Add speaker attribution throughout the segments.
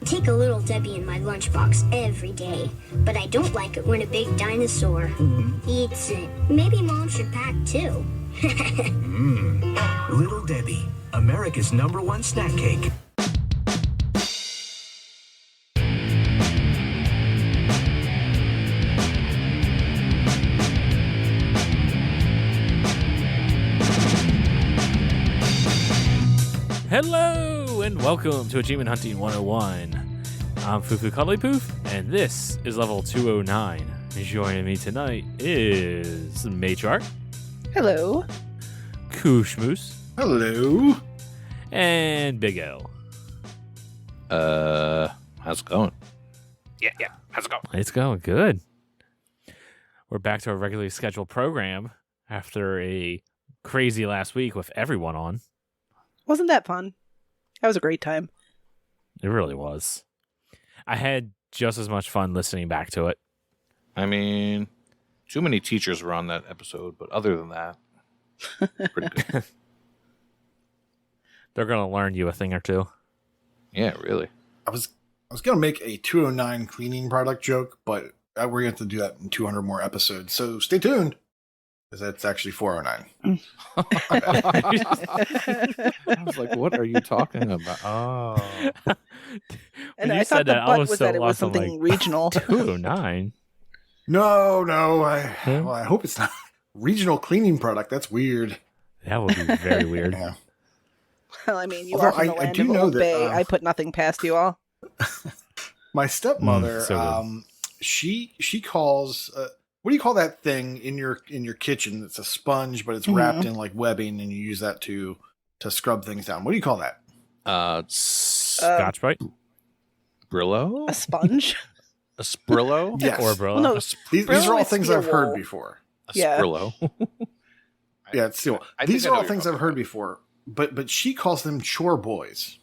Speaker 1: take a little Debbie in my lunchbox every day, but I don't like it when a big dinosaur eats it. Maybe Mom should pack too.
Speaker 2: Little Debbie, America's #1 snack cake.
Speaker 3: Hello and welcome to Achievement Hunting 101. I'm FuFuCuddilyPoof, and this is level 209. Joining me tonight is Matrarch.
Speaker 4: Hello.
Speaker 3: KooshMoose.
Speaker 5: Hello.
Speaker 3: And Big L.
Speaker 6: How's it going?
Speaker 3: Yeah. How's it going? It's going good. We're back to our regularly scheduled program after a crazy last week with everyone on.
Speaker 4: Wasn't that fun? That was a great time.
Speaker 3: It really was. I had just as much fun listening back to it.
Speaker 6: I mean, too many teachers were on that episode, but other than that, pretty good.
Speaker 3: They're going to learn you a thing or two.
Speaker 6: Yeah, really.
Speaker 5: I was going to make a 209 cleaning product joke, but we're going to have to do that in 200 more episodes. So stay tuned, because that's actually 409.
Speaker 6: I was like, what are you talking about? Oh.
Speaker 4: And I thought the butt was that it was something regional.
Speaker 3: 209?
Speaker 5: No. I hope it's not regional cleaning product. That's weird.
Speaker 3: That would be very weird.
Speaker 5: Yeah.
Speaker 4: Well, I mean, you
Speaker 5: Although
Speaker 4: are from the land of Old Bay. I put nothing past you all.
Speaker 5: My stepmother,
Speaker 3: so
Speaker 5: she calls... what do you call that thing in your kitchen? It's a sponge, but it's wrapped in like webbing, and you use that to scrub things down. What do you call that?
Speaker 3: Scotch Brite?
Speaker 6: Brillo?
Speaker 4: A sponge?
Speaker 6: A Sprillo?
Speaker 5: Yes.
Speaker 3: Or Brillo?
Speaker 4: Well, no,
Speaker 5: These are all
Speaker 4: is
Speaker 5: things
Speaker 4: steel
Speaker 5: I've heard
Speaker 4: wool.
Speaker 5: before.
Speaker 6: A
Speaker 4: Yeah.
Speaker 6: Sprillo.
Speaker 5: Yeah, it's still. These are all things I've heard before, but she calls them chore boys.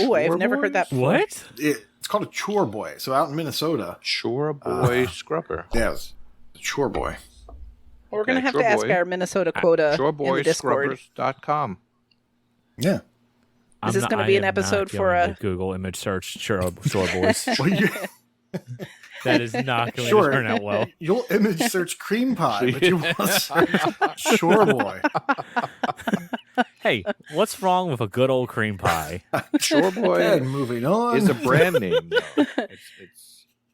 Speaker 4: Ooh, I have never heard that before.
Speaker 3: What?
Speaker 5: It's called a chore boy. So out in Minnesota,
Speaker 6: Chore boy scrubber.
Speaker 5: yeah, it's a chore boy.
Speaker 4: We're going to have
Speaker 6: Chore
Speaker 4: to ask
Speaker 6: boy.
Speaker 4: our Minnesota quota in the Discord.
Speaker 6: Choreboyscrubbers.com.
Speaker 5: Yeah.
Speaker 4: Is this going to be an episode for a
Speaker 3: Google image search Shore Boys?
Speaker 5: Well,
Speaker 3: That is not going
Speaker 5: Sure.
Speaker 3: to turn out well.
Speaker 5: You'll image search cream pie, but you want to search chore boy.
Speaker 3: Hey, what's wrong with a good old cream pie?
Speaker 6: Chore boy
Speaker 5: And moving on.
Speaker 6: is a brand name, though.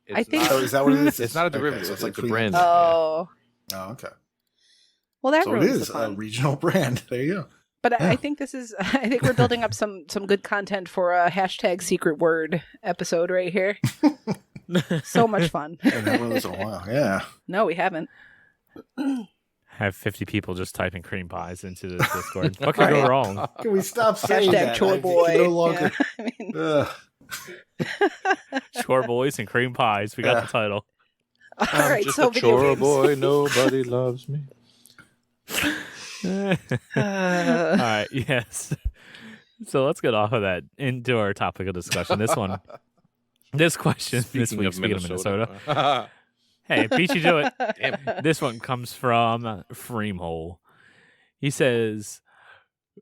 Speaker 6: It's
Speaker 4: I think-
Speaker 6: not,
Speaker 5: Oh, is that what it is?
Speaker 6: it's not a
Speaker 5: Okay,
Speaker 6: derivative.
Speaker 5: so
Speaker 6: it's
Speaker 5: like
Speaker 6: a
Speaker 5: clean-
Speaker 6: brand name.
Speaker 4: Oh.
Speaker 5: Oh, okay.
Speaker 4: Well, that
Speaker 5: So it
Speaker 4: ruins
Speaker 5: is
Speaker 4: the
Speaker 5: a
Speaker 4: fun.
Speaker 5: regional brand. There you go.
Speaker 4: But I think this is. I think we're building up some good content for a hashtag secret word episode right here. So much fun.
Speaker 5: And that was a while. Yeah.
Speaker 4: No, we haven't.
Speaker 3: Have 50 people just typing cream pies into the Discord. What could go wrong?
Speaker 5: Can we stop saying
Speaker 4: Hashtag
Speaker 5: that?
Speaker 4: chore
Speaker 5: I can
Speaker 4: boy.
Speaker 5: No longer.
Speaker 4: Yeah, I mean,
Speaker 3: Chore Boys and cream pies. We got
Speaker 5: Yeah.
Speaker 3: the title.
Speaker 4: all right,
Speaker 6: Just
Speaker 4: so
Speaker 6: a
Speaker 4: video
Speaker 6: chore
Speaker 4: games.
Speaker 6: boy, nobody loves me.
Speaker 3: All right, yes. So let's get off of that into our topic of discussion. This question, this week, speaking of Minnesota. Hey, beat you to it.
Speaker 6: Damn.
Speaker 3: This one comes from Freemhole. He says,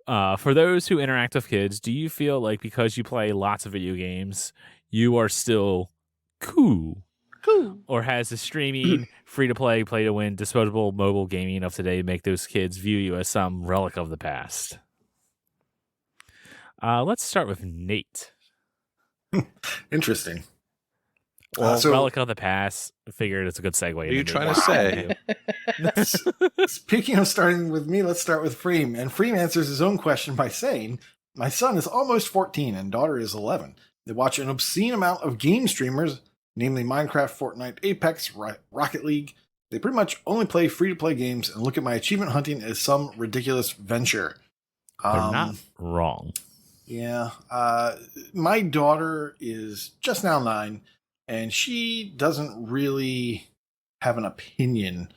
Speaker 3: for those who interact with kids, do you feel like because you play lots of video games, you are still cool? Or has the streaming, free-to-play, play-to-win, disposable mobile gaming of today make those kids view you as some relic of the past? Let's start with Nate.
Speaker 5: Interesting.
Speaker 3: Well,
Speaker 5: So-
Speaker 3: relic of the past, I figured it's a good segue.
Speaker 6: What are you
Speaker 3: into
Speaker 6: trying
Speaker 3: Nate.
Speaker 6: to say?
Speaker 5: Speaking of starting with me, let's start with Freem. And Freem answers his own question by saying, my son is almost 14 and daughter is 11. They watch an obscene amount of game streamers, namely Minecraft, Fortnite, Apex, Rocket League. They pretty much only play free-to-play games and look at my achievement hunting as some ridiculous venture.
Speaker 3: They're not wrong.
Speaker 5: Yeah. My daughter is just now 9, and she doesn't really have an opinion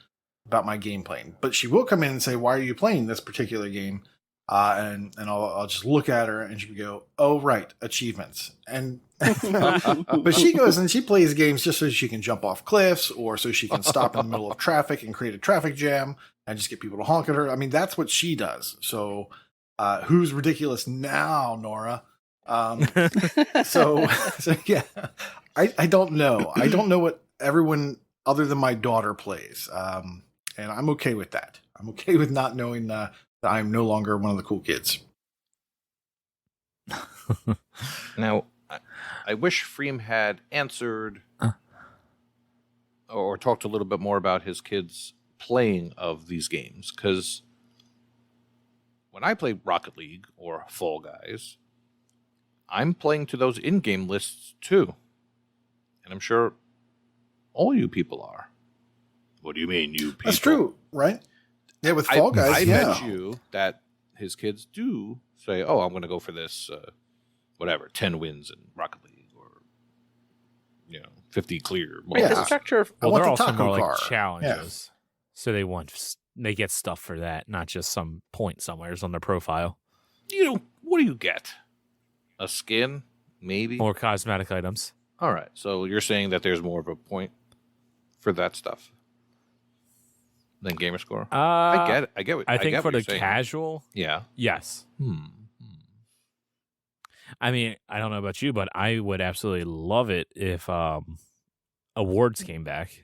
Speaker 5: about my game playing. But she will come in and say, why are you playing this particular game? And I'll just look at her and she would go, oh, right, achievements. And but she goes and she plays games just so she can jump off cliffs or so she can stop in the middle of traffic and create a traffic jam and just get people to honk at her. I mean, that's what she does. So who's ridiculous now, Nora? So yeah, I don't know. I don't know what everyone other than my daughter plays. And I'm okay with that. I'm okay with not knowing that I'm no longer one of the cool kids.
Speaker 6: Now, I wish Freem had answered or talked a little bit more about his kids' playing of these games. Because when I play Rocket League or Fall Guys, I'm playing to those in-game lists too. And I'm sure all you people are. What do you mean, you people?
Speaker 5: That's true, right? Yeah, with Fall Guys,
Speaker 6: I
Speaker 5: yeah.
Speaker 6: bet you that his kids do say, "Oh, I'm going to go for this, whatever, 10 wins in Rocket League, or 50 clear."
Speaker 4: Right, the structure of
Speaker 5: I
Speaker 3: Well,
Speaker 5: want
Speaker 3: they're
Speaker 5: the
Speaker 3: also
Speaker 5: taco
Speaker 3: more
Speaker 5: car.
Speaker 3: like challenges, so they get stuff for that, not just some point somewheres on their profile.
Speaker 6: What do you get? A skin, maybe,
Speaker 3: More cosmetic items.
Speaker 6: All right, so you're saying that there's more of a point for that stuff than gamer score? I get it. I get what
Speaker 3: I think
Speaker 6: get
Speaker 3: for
Speaker 6: what
Speaker 3: the
Speaker 6: you're saying.
Speaker 3: casual,
Speaker 6: Yeah.
Speaker 3: yes. I mean, I don't know about you, but I would absolutely love it if awards came back.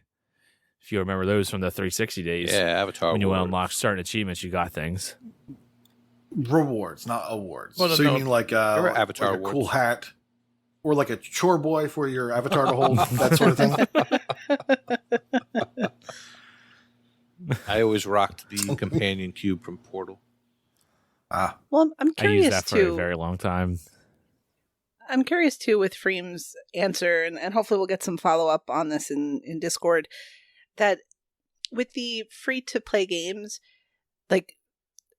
Speaker 3: If you remember those from the 360 days,
Speaker 6: Yeah, Avatar.
Speaker 3: when you
Speaker 6: Awards.
Speaker 3: unlock certain achievements, you got things.
Speaker 5: Rewards, not awards.
Speaker 6: Well, no,
Speaker 5: so
Speaker 6: no.
Speaker 5: you mean like
Speaker 6: There were Avatar
Speaker 5: like a cool
Speaker 6: awards.
Speaker 5: hat, or like a chore boy for your avatar to hold, that sort of thing?
Speaker 6: I always rocked the companion cube from Portal.
Speaker 4: well, I'm
Speaker 3: I used
Speaker 4: curious
Speaker 3: that for a
Speaker 4: too.
Speaker 3: very long time.
Speaker 4: I'm curious too with Freem's answer, and hopefully we'll get some follow up on this in Discord. That with the free to play games, like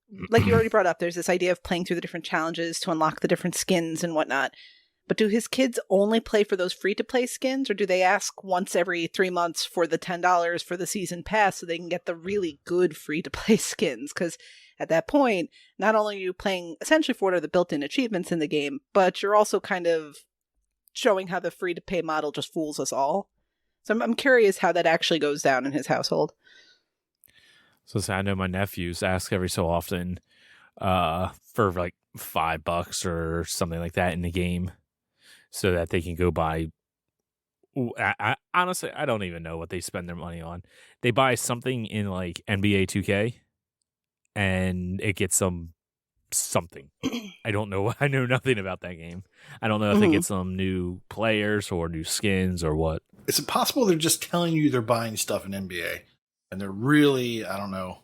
Speaker 4: you already brought up, there's this idea of playing through the different challenges to unlock the different skins and whatnot. But do his kids only play for those free to play skins, or do they ask once every 3 months for the $10 for the season pass so they can get the really good free to play skins? Because at that point, not only are you playing essentially for what are the built-in achievements in the game, but you're also kind of showing how the free to pay model just fools us all. So I'm curious how that actually goes down in his household.
Speaker 3: So I know my nephews ask every so often for like $5 or something like that in the game, so that they can go buy. I honestly, I don't even know what they spend their money on. They buy something in like NBA 2K, and it gets them something. I don't know. I know nothing about that game. I don't know if they get some new players or new skins or what.
Speaker 5: Is it possible they're just telling you they're buying stuff in NBA, and they're really, I don't know,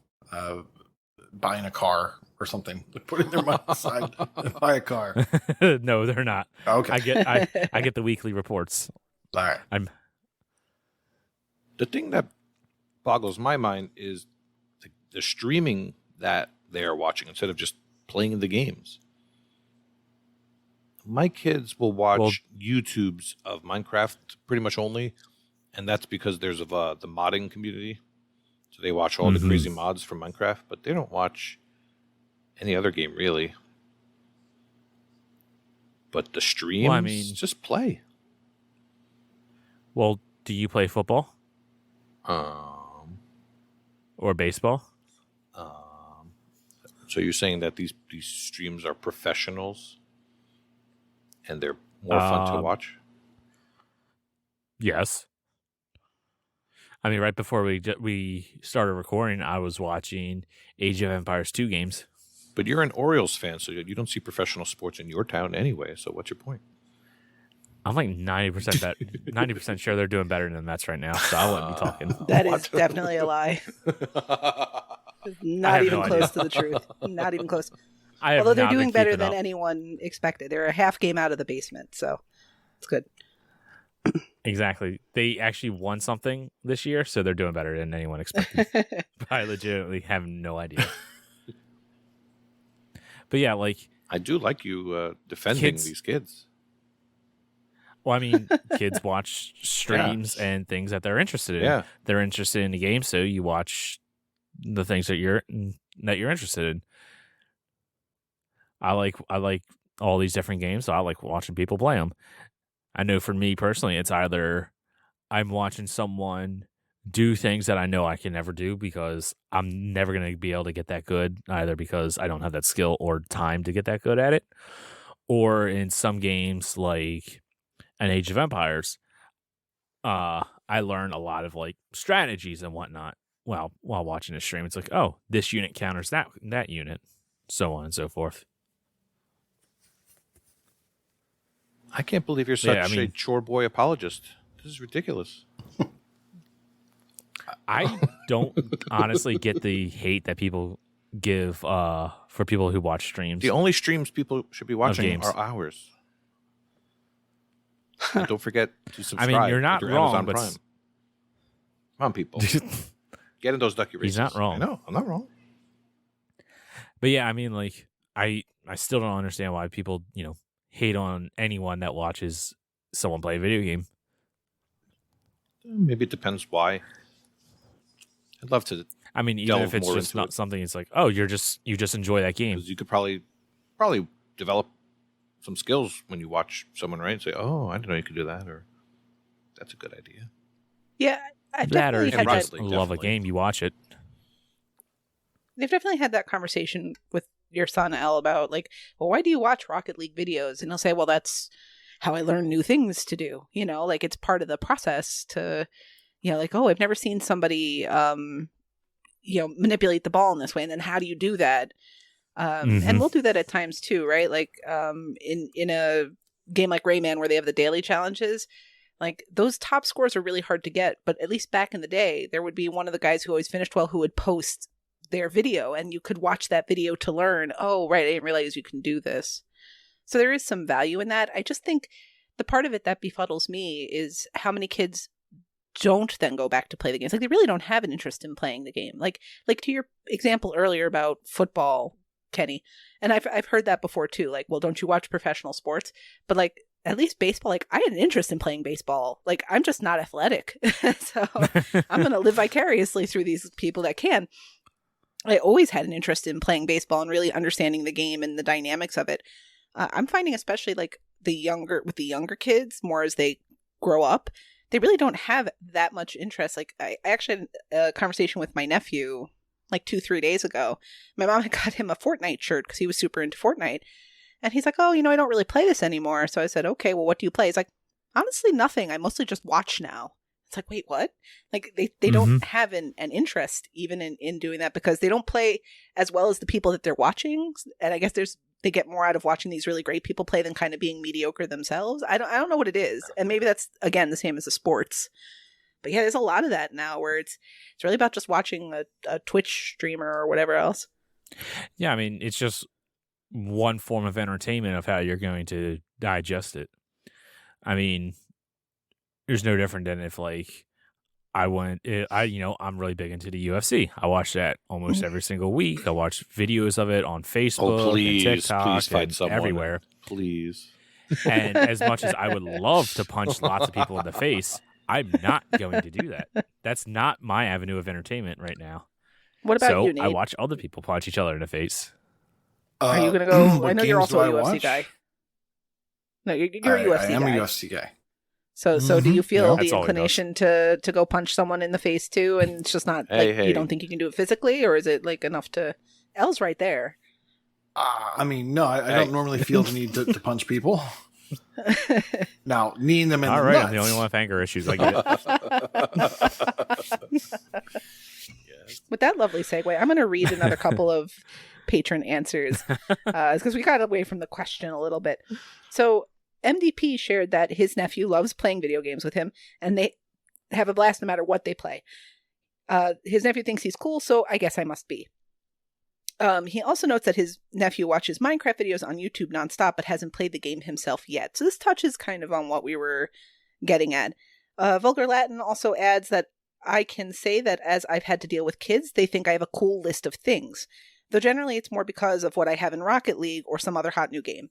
Speaker 5: buying a car or something? Putting their money aside and buy a car.
Speaker 3: No, they're not.
Speaker 5: Okay.
Speaker 3: I get the weekly reports.
Speaker 5: All right.
Speaker 6: The thing that boggles my mind is the streaming that they are watching instead of just playing the games. My kids will watch YouTubes of Minecraft pretty much only, and that's because there's of the modding community. So they watch all the crazy mods from Minecraft, but they don't watch any other game really. But the streams, just play.
Speaker 3: Well, do you play football or baseball?
Speaker 6: So you're saying that these streams are professionals and they're more fun to watch?
Speaker 3: Yes. I mean, right before we started recording, I was watching Age of Empires 2 games.
Speaker 6: But you're an Orioles fan, so you don't see professional sports in your town anyway. So what's your point?
Speaker 3: I'm like 90% sure they're doing better than the Mets right now, so I wouldn't be talking.
Speaker 4: That is definitely a lie. Not even close to the truth. Not even close. Although they're doing better than anyone expected. They're a half game out of the basement, so it's good.
Speaker 3: Exactly. They actually won something this year, so they're doing better than anyone expected. But I legitimately have no idea. But yeah, like...
Speaker 6: I do like you defending these kids.
Speaker 3: Well, I mean, kids watch streams and things that they're interested in.
Speaker 6: Yeah.
Speaker 3: They're interested in the game, so you watch the things that you're interested in. I like all these different games, so I like watching people play them. I know for me personally, it's either I'm watching someone do things that I know I can never do because I'm never going to be able to get that good, either because I don't have that skill or time to get that good at it, or in some games like an Age of Empires, I learn a lot of like strategies and whatnot while watching a stream. It's like, oh, this unit counters that unit, so on and so forth.
Speaker 6: I can't believe you're such a chore boy apologist. This is ridiculous.
Speaker 3: I don't honestly get the hate that people give for people who watch streams.
Speaker 6: The only streams people should be watching
Speaker 3: games.
Speaker 6: are ours. And don't forget to subscribe.
Speaker 3: I mean, you're not
Speaker 6: with your
Speaker 3: wrong,
Speaker 6: Amazon
Speaker 3: but
Speaker 6: Prime. Come on, people. Get in those ducky races.
Speaker 3: He's not wrong.
Speaker 6: I know. I'm not wrong.
Speaker 3: But yeah, I mean, like, I still don't understand why people, hate on anyone that watches someone play a video game.
Speaker 6: Maybe it depends why. I'd love to.
Speaker 3: I mean, even if it's just not something, it's like, oh, you just enjoy that game.
Speaker 6: Because you could probably develop some skills when you watch someone, right? And say, oh, I didn't know you could do that, or that's a good idea.
Speaker 4: Yeah, I've
Speaker 3: That or
Speaker 4: definitely
Speaker 3: if you
Speaker 4: had that.
Speaker 3: just love a game, you watch it.
Speaker 4: They've definitely had that conversation with your son, Elle, about like, well, why do you watch Rocket League videos? And he'll say, well, that's how I learn new things to do. Like it's part of the process to, like, oh, I've never seen somebody, manipulate the ball in this way. And then how do you do that? And we'll do that at times too, right? Like in a game like Rayman where they have the daily challenges, like those top scores are really hard to get. But at least back in the day, there would be one of the guys who always finished well who would post their video, and you could watch that video to learn, oh, right, I didn't realize you can do this. So there is some value in that. I just think the part of it that befuddles me is how many kids don't then go back to play the games. Like they really don't have an interest in playing the game. Like to your example earlier about football, Kenny, and I've heard that before too. Like, well, don't you watch professional sports? But like at least baseball, like I had an interest in playing baseball. Like I'm just not athletic, so I'm going to live vicariously through these people that can. I always had an interest in playing baseball and really understanding the game and the dynamics of it. I'm finding especially like the younger kids, more as they grow up, they really don't have that much interest. Like I actually had a conversation with my nephew like 2-3 days ago. My mom had got him a Fortnite shirt because he was super into Fortnite. And he's like, oh, I don't really play this anymore. So I said, okay, well, what do you play? He's like, honestly, nothing. I mostly just watch now. It's like, wait, what? Like they don't have an interest even in doing that because they don't play as well as the people that they're watching. And I guess they get more out of watching these really great people play than kind of being mediocre themselves. I don't know what it is. And maybe that's, again, the same as the sports. But yeah, there's a lot of that now where it's really about just watching a Twitch streamer or whatever else.
Speaker 3: Yeah, I mean, it's just one form of entertainment of how you're going to digest it. I mean, there's no different than if like I'm really big into the UFC. I watch that almost every single week. I watch videos of it on Facebook and TikTok and everywhere.
Speaker 6: Please.
Speaker 3: And as much as I would love to punch lots of people in the face, I'm not going to do that. That's not my avenue of entertainment right now.
Speaker 4: What about you, Nate?
Speaker 3: I watch other people punch each other in the face.
Speaker 4: Are you going to go? I know you're also a UFC guy. No, you're a UFC guy.
Speaker 5: I am a UFC guy.
Speaker 4: So do you feel the inclination to go punch someone in the face too? And it's just not you don't think you can do it physically, or is it like enough to? Elle's right there.
Speaker 5: I mean, no, I don't normally feel the need to punch people. Now, kneeing them in the nuts.
Speaker 3: I'm the only one with anger issues. I get it.
Speaker 4: With that lovely segue, I'm going to read another couple of patron answers because we got away from the question a little bit. So MDP shared that his nephew loves playing video games with him, and they have a blast no matter what they play. His nephew thinks he's cool, so I guess I must be. He also notes that his nephew watches Minecraft videos on YouTube nonstop, but hasn't played the game himself yet. So this touches kind of on what we were getting at. Vulgar Latin also adds that I can say that as I've had to deal with kids, they think I have a cool list of things. Though generally it's more because of what I have in Rocket League or some other hot new game.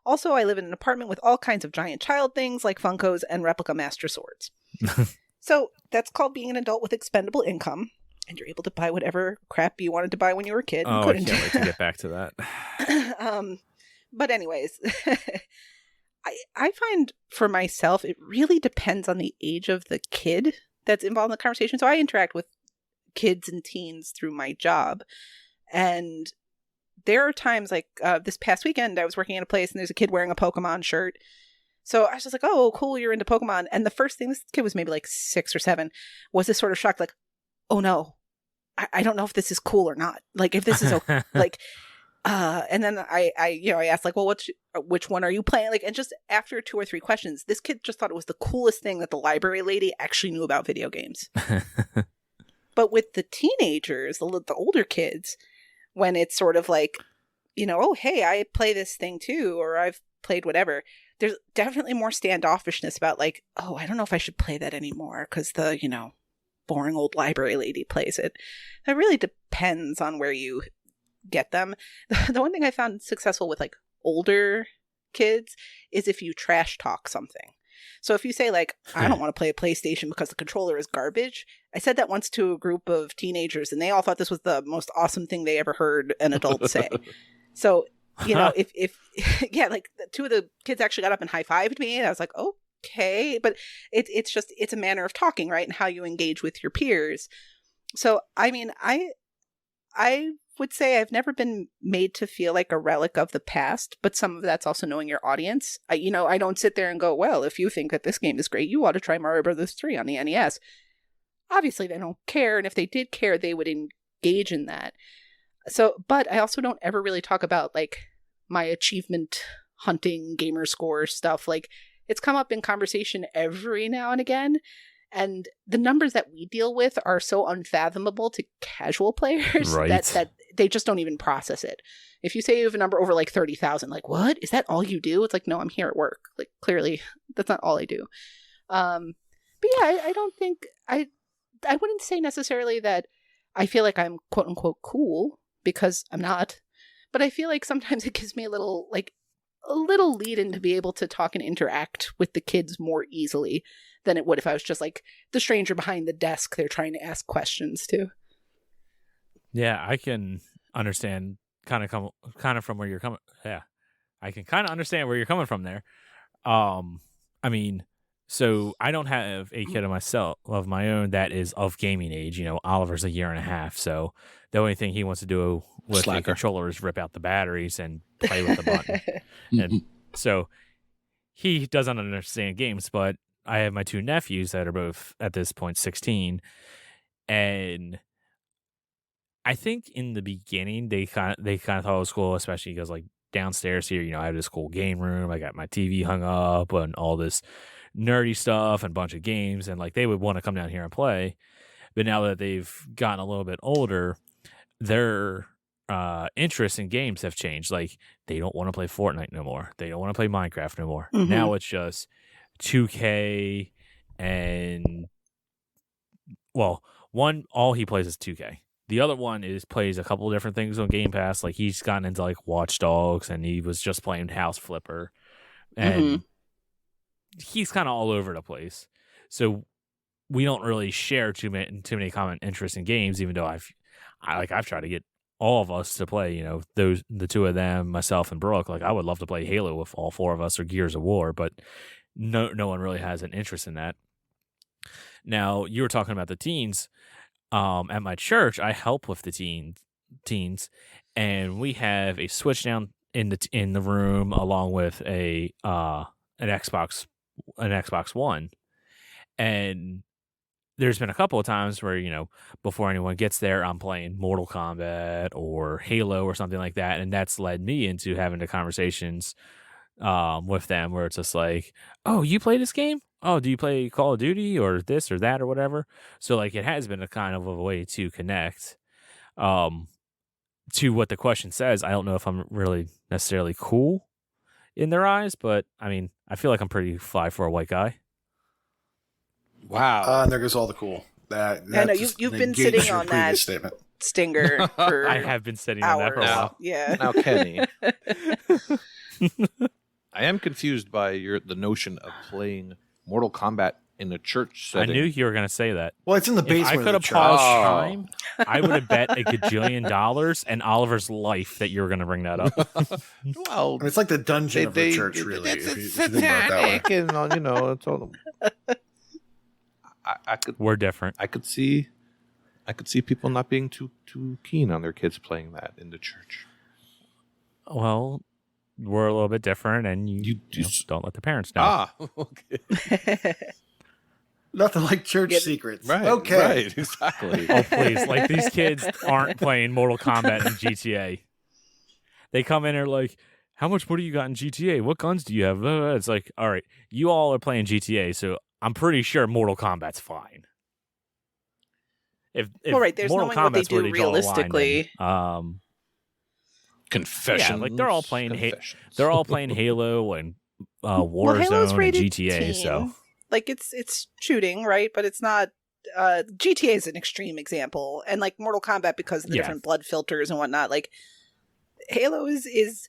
Speaker 4: Also, I live in an apartment with all kinds of giant child things like Funkos and replica Master Swords. So that's called being an adult with expendable income. And you're able to buy whatever crap you wanted to buy when you were a kid.
Speaker 3: Oh, I can't wait to get back to that.
Speaker 4: But anyways, I find for myself, it really depends on the age of the kid that's involved in the conversation. So I interact with kids and teens through my job. And there are times like this past weekend, I was working at a place and there's a kid wearing a Pokemon shirt. So I was just like, oh, cool, you're into Pokemon. And the first thing, this kid was maybe like 6 or 7, was this sort of shock, like, oh no, I don't know if this is cool or not. Like, if this is okay, like, and then I asked like, well, which one are you playing? Like, and just after 2 or 3 questions, this kid just thought it was the coolest thing that the library lady actually knew about video games. But with the teenagers, the older kids, when it's sort of like, oh, hey, I play this thing too, or I've played whatever, there's definitely more standoffishness about like, oh, I don't know if I should play that anymore because the, boring old library lady plays it. It really depends on where you get them. The one thing I found successful with like older kids is if you trash talk something. So if you say like, I don't want to play a PlayStation because the controller is garbage. I said that once to a group of teenagers and they all thought this was the most awesome thing they ever heard an adult say. So, if yeah, like 2 of the kids actually got up and high-fived me and I was like, okay, but it's a manner of talking, right? And how you engage with your peers. So, I mean, I would say I've never been made to feel like a relic of the past, but some of that's also knowing your audience. I don't sit there and go, well, if you think that this game is great, you ought to try Mario Brothers 3 on the NES. Obviously, they don't care, and if they did care, they would engage in that. So, but I also don't ever really talk about like my achievement hunting, gamer score stuff. Like, it's come up in conversation every now and again. And the numbers that we deal with are so unfathomable to casual players that they just don't even process it. If you say you have a number over like 30,000, like, what? Is that all you do? It's like, no, I'm here at work. Like, clearly, that's not all I do. But yeah, I don't think, I wouldn't say necessarily that I feel like I'm quote unquote cool, because I'm not. But I feel like sometimes it gives me a little lead in to be able to talk and interact with the kids more easily than it would if I was just like the stranger behind the desk they're trying to ask questions to.
Speaker 3: Yeah, I can understand kind of from where you're coming. Yeah, I can kind of understand where you're coming from there. I mean, so I don't have a kid of my own that is of gaming age. Oliver's 1.5 years, so the only thing he wants to do with the controller is rip out the batteries and play with the button. And so he doesn't understand games, but I have my 2 nephews that are both at this point 16, and I think in the beginning they kind of thought it was cool, especially because like downstairs here, I have this cool game room. I got my TV hung up and all this nerdy stuff and a bunch of games, and like they would want to come down here and play. But now that they've gotten a little bit older, their interest in games have changed. Like they don't want to play Fortnite no more. They don't want to play Minecraft no more. Mm-hmm. Now it's just 2K and one, all he plays is 2K. The other one plays a couple of different things on Game Pass. Like he's gotten into like Watch Dogs, and he was just playing House Flipper, and he's kind of all over the the So we don't really share too many common interests in games, even though I've tried to get all of us to play, the 2 of them, myself and Brooke. Like I would love to play Halo with all 4 of us, or Gears of War, but no one really has an interest in that. Now, you were talking about the teens. At my church, I help with the teens, and we have a Switch down in the room, along with an Xbox One. And there's been a couple of times where, before anyone gets there, I'm playing Mortal Kombat or Halo or something like that. And that's led me into having the conversations with them where it's just like, oh, you play this game? Oh, do you play Call of Duty or this or that or whatever? So like it has been a kind of a way to connect to what the question says. I don't know if I'm really necessarily cool in their eyes, but I mean, I feel like I'm pretty fly for a white guy.
Speaker 6: Wow.
Speaker 5: And there goes all the cool.
Speaker 4: I know you've been sitting on that statement. Stinger for
Speaker 3: I have been sitting
Speaker 4: hours.
Speaker 3: on that for a while.
Speaker 4: Yeah.
Speaker 6: Now, Kenny, I am confused by the notion of playing Mortal Kombat in a church setting.
Speaker 3: I knew you were going to say that.
Speaker 5: Well, it's in the basement.
Speaker 3: If I could have paused time, I would have bet $1 gajillion and Oliver's life that you were going to bring that up.
Speaker 6: Well,
Speaker 5: it's like the dungeon of the church, really.
Speaker 6: It's satanic, and it's all.
Speaker 3: We're different.
Speaker 6: I could see people not being too keen on their kids playing that in the church.
Speaker 3: Well, we're a little bit different, and you know, don't let the parents know.
Speaker 6: Okay.
Speaker 5: Nothing like church
Speaker 4: Yeah,
Speaker 5: secrets.
Speaker 6: Right.
Speaker 5: Okay.
Speaker 6: Right. Exactly.
Speaker 3: Oh, please. Like, these kids aren't playing Mortal Kombat and GTA. They come in and are like, how much money you got in GTA? What guns do you have? It's like, all right, you all are playing GTA, so I'm pretty sure Mortal Kombat's fine. If
Speaker 4: well, right. There's
Speaker 3: Mortal
Speaker 4: knowing what they
Speaker 3: Kombat's where
Speaker 4: do
Speaker 3: draw the line,
Speaker 4: realistically.
Speaker 3: then,
Speaker 6: Confessions.
Speaker 3: yeah, like they're all playing
Speaker 6: Confessions.
Speaker 3: they're all playing Halo and
Speaker 4: Well, Halo's
Speaker 3: Warzone and
Speaker 4: rated
Speaker 3: GTA.
Speaker 4: teen.
Speaker 3: So
Speaker 4: Like it's shooting, right? But it's not. GTA is an extreme example, and like Mortal Kombat because of the
Speaker 3: Yeah.
Speaker 4: different blood filters and whatnot. Like Halo is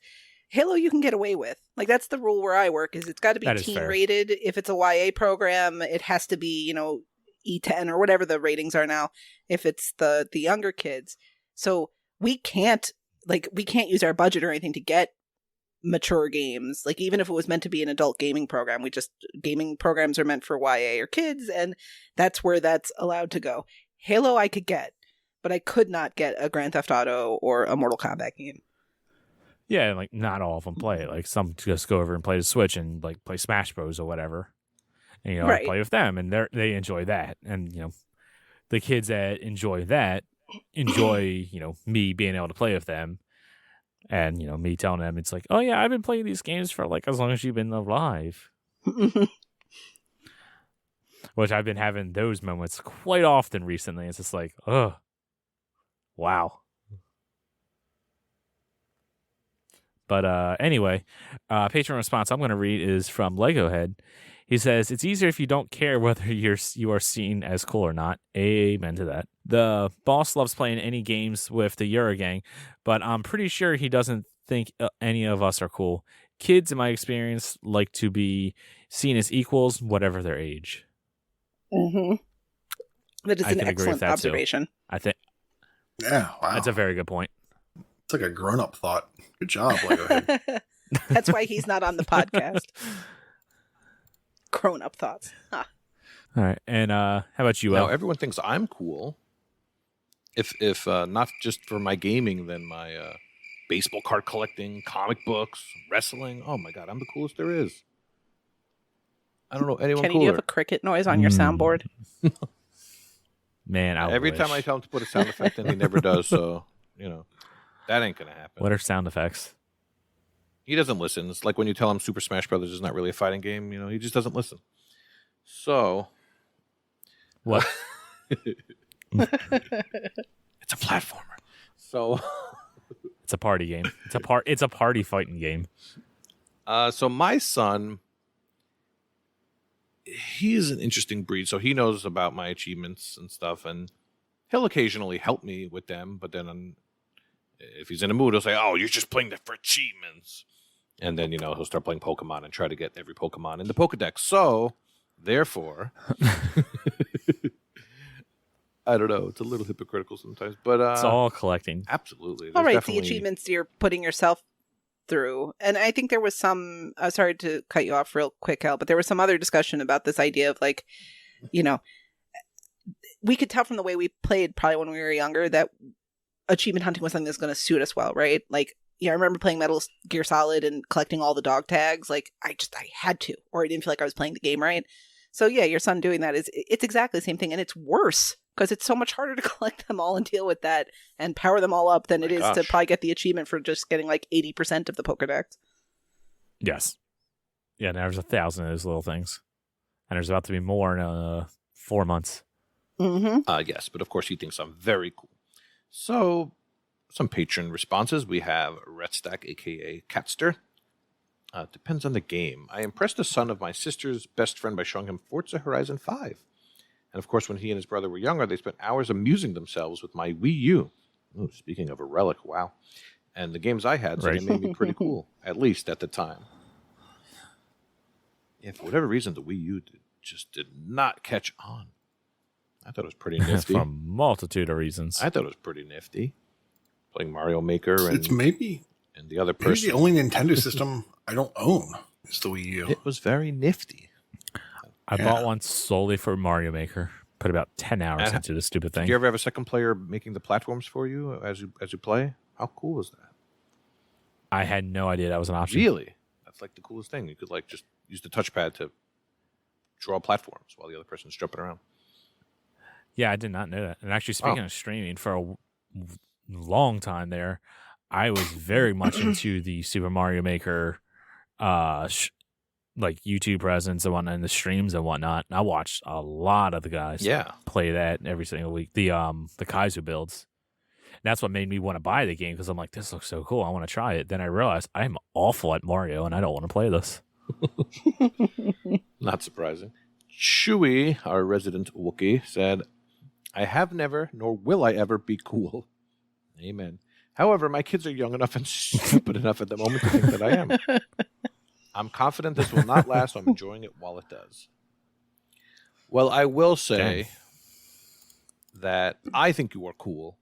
Speaker 4: Halo you can get away with. Like that's the rule where I work is it's got to be
Speaker 3: That is
Speaker 4: teen
Speaker 3: fair.
Speaker 4: rated. If it's a YA program, it has to be, you know, E10 or whatever the ratings are now. If it's the younger kids, so we can't use our budget or anything to get mature games. Like even if it was meant to be an adult gaming program, gaming programs are meant for YA or kids, and that's where that's allowed to go. Halo I could get, but I could not get a Grand Theft Auto or a Mortal Kombat game.
Speaker 3: yeah, and, like not all of them play it. Like some just go over and play the Switch and like play Smash Bros or whatever. And, you know, I
Speaker 4: Right.
Speaker 3: play with them, and they enjoy that. And you know, the kids that enjoy that enjoy you know me being able to play with them. And, you know, me telling them, it's like, oh, yeah, I've been playing these games for, like, as long as you've been alive. Which I've been having those moments quite often recently. It's just like, oh, wow. But anyway, patron response I'm going to read is from Lego Head. He says, it's easier if you don't care whether you are seen as cool or not. Amen to that. The boss loves playing any games with the Eurogang, but I'm pretty sure he doesn't think any of us are cool. Kids, in my experience, like to be seen as equals, whatever their age.
Speaker 4: Mm-hmm. That is
Speaker 3: I
Speaker 4: an
Speaker 3: can agree with
Speaker 4: excellent
Speaker 3: that, too.
Speaker 4: observation.
Speaker 3: I think
Speaker 5: Yeah. Wow.
Speaker 3: that's a very good point.
Speaker 5: It's like a grown-up thought. Good job, Lego Head.
Speaker 4: That's why he's not on the podcast. Grown-up thoughts. Huh.
Speaker 3: All right. And how about you,
Speaker 6: Now
Speaker 3: El?
Speaker 6: everyone thinks I'm cool. If not just for my gaming, then my baseball card collecting, comic books, wrestling. Oh my god, I'm the coolest there is. I don't know anyone
Speaker 4: Kenny, do you
Speaker 6: cooler.
Speaker 4: have a cricket noise on your soundboard?
Speaker 3: Man, I
Speaker 6: Every
Speaker 3: wish.
Speaker 6: time I tell him to put a sound effect in, he never does. So you know that ain't gonna happen.
Speaker 3: What are sound effects?
Speaker 6: He doesn't listen. It's like when you tell him Super Smash Brothers is not really a fighting game. You know, he just doesn't listen. So
Speaker 3: What?
Speaker 6: it's a platformer. So
Speaker 3: It's a party game. It's a party fighting game.
Speaker 6: so my son, he's an interesting breed. So he knows about my achievements and stuff, and he'll occasionally help me with them. But then, if he's in a mood, he'll say, "Oh, you're just playing that for achievements," and then he'll start playing Pokemon and try to get every Pokemon in the Pokedex. So, therefore, I don't know. It's a little hypocritical sometimes, but
Speaker 3: It's all collecting.
Speaker 6: absolutely.
Speaker 4: All
Speaker 6: There's
Speaker 4: right, the achievements you're putting yourself through. And I think there was some, sorry to cut you off real quick, Al, but there was some other discussion about this idea of like, we could tell from the way we played probably when we were younger that achievement hunting was something that's going to suit us well, right? Like, I remember playing Metal Gear Solid and collecting all the dog tags. Like, I had to, or I didn't feel like I was playing the game right. So yeah, your son doing that it's exactly the same thing, and it's worse because it's so much harder to collect them all and deal with that and power them all up than it is to
Speaker 6: gosh.
Speaker 4: probably get the achievement for just getting like 80% of the Pokedex.
Speaker 3: Yes. Yeah, and there's 1,000 of those little things. And there's about to be more in 4 months.
Speaker 4: Mm-hmm.
Speaker 6: Yes, but of course he thinks I'm very cool. So, some patron responses. We have Retstack, a.k.a. Catster. Depends on the game. I impressed the son of my sister's best friend by showing him Forza Horizon 5. And of course, when he and his brother were younger, they spent hours amusing themselves with my Wii U. Ooh, speaking of a relic, wow. And the games I had, so
Speaker 3: Right.
Speaker 6: they made me pretty cool, at least at the time. Yeah, for whatever reason, the Wii U just did not catch on. I thought it was pretty nifty.
Speaker 3: For a multitude of reasons.
Speaker 6: I thought it was pretty nifty. Playing Mario Maker
Speaker 5: It's
Speaker 6: and
Speaker 5: maybe
Speaker 6: the other
Speaker 5: maybe
Speaker 6: person.
Speaker 5: the only Nintendo system I don't own is the Wii U.
Speaker 6: It was very nifty.
Speaker 3: I
Speaker 5: Yeah.
Speaker 3: bought one solely for Mario Maker. Put about 10 hours
Speaker 6: And-
Speaker 3: into this stupid
Speaker 6: Did
Speaker 3: thing.
Speaker 6: you ever have a second player making the platforms for you as you play? How cool is that?
Speaker 3: I had no idea that was an option.
Speaker 6: Really? That's like the coolest thing. You could like just use the touchpad to draw platforms while the other person's jumping around.
Speaker 3: Yeah, I did not know that. And actually, speaking of streaming, for a long time there, I was very much into the Super Mario Maker, like YouTube presence and whatnot, and the streams and whatnot. And I watched a lot of the guys play that every single week. The Kaizo builds. And that's what made me want to buy the game because I'm like, this looks so cool. I want to try it. Then I realized I'm awful at Mario and I don't want to play this.
Speaker 6: Not surprising. Chewy, our resident Wookiee, said, I have never, nor will I ever be cool. Amen. However, my kids are young enough and stupid enough at the moment to think that I am. I'm confident this will not last, so I'm enjoying it while it does. Well, I will say that I think you are cool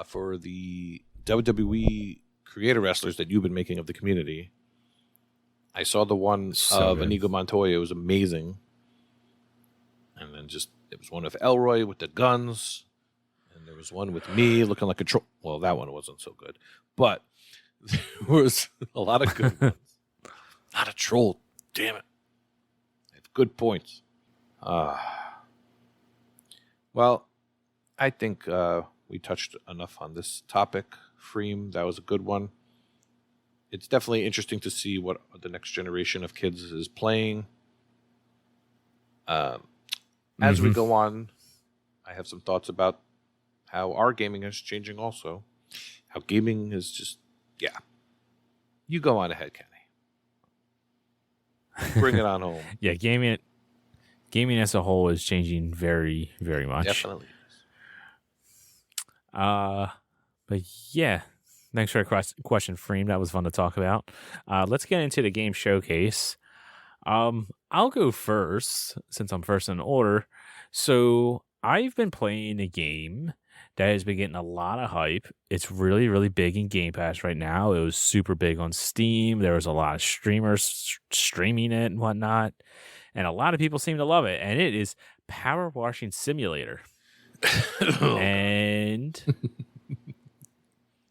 Speaker 6: for the WWE creator wrestlers that you've been making of the community. I saw the one of Inigo Montoya. It was amazing. And then it was one of Elroy with the guns. And there was one with me looking like a troll. Well, that one wasn't so good. But there was a lot of good ones. Not a troll. Damn it. I have good points. Well, I think we touched enough on this topic. Freem, that was a good one. It's definitely interesting to see what the next generation of kids is playing. As we go on, I have some thoughts about how our gaming is changing also. How gaming is just, You go on ahead, Kenny. Bring it on home.
Speaker 3: Yeah, gaming as a whole is changing very, very much.
Speaker 6: Definitely.
Speaker 3: But yeah, thanks for a question, Freem. That was fun to talk about. Let's get into the game showcase. I'll go first since I'm first in order. So I've been playing a game that has been getting a lot of hype. It's really, really big in Game Pass right now. It was super big on Steam. There was a lot of streamers streaming it and whatnot. And a lot of people seem to love it. And it is Power Washing Simulator. And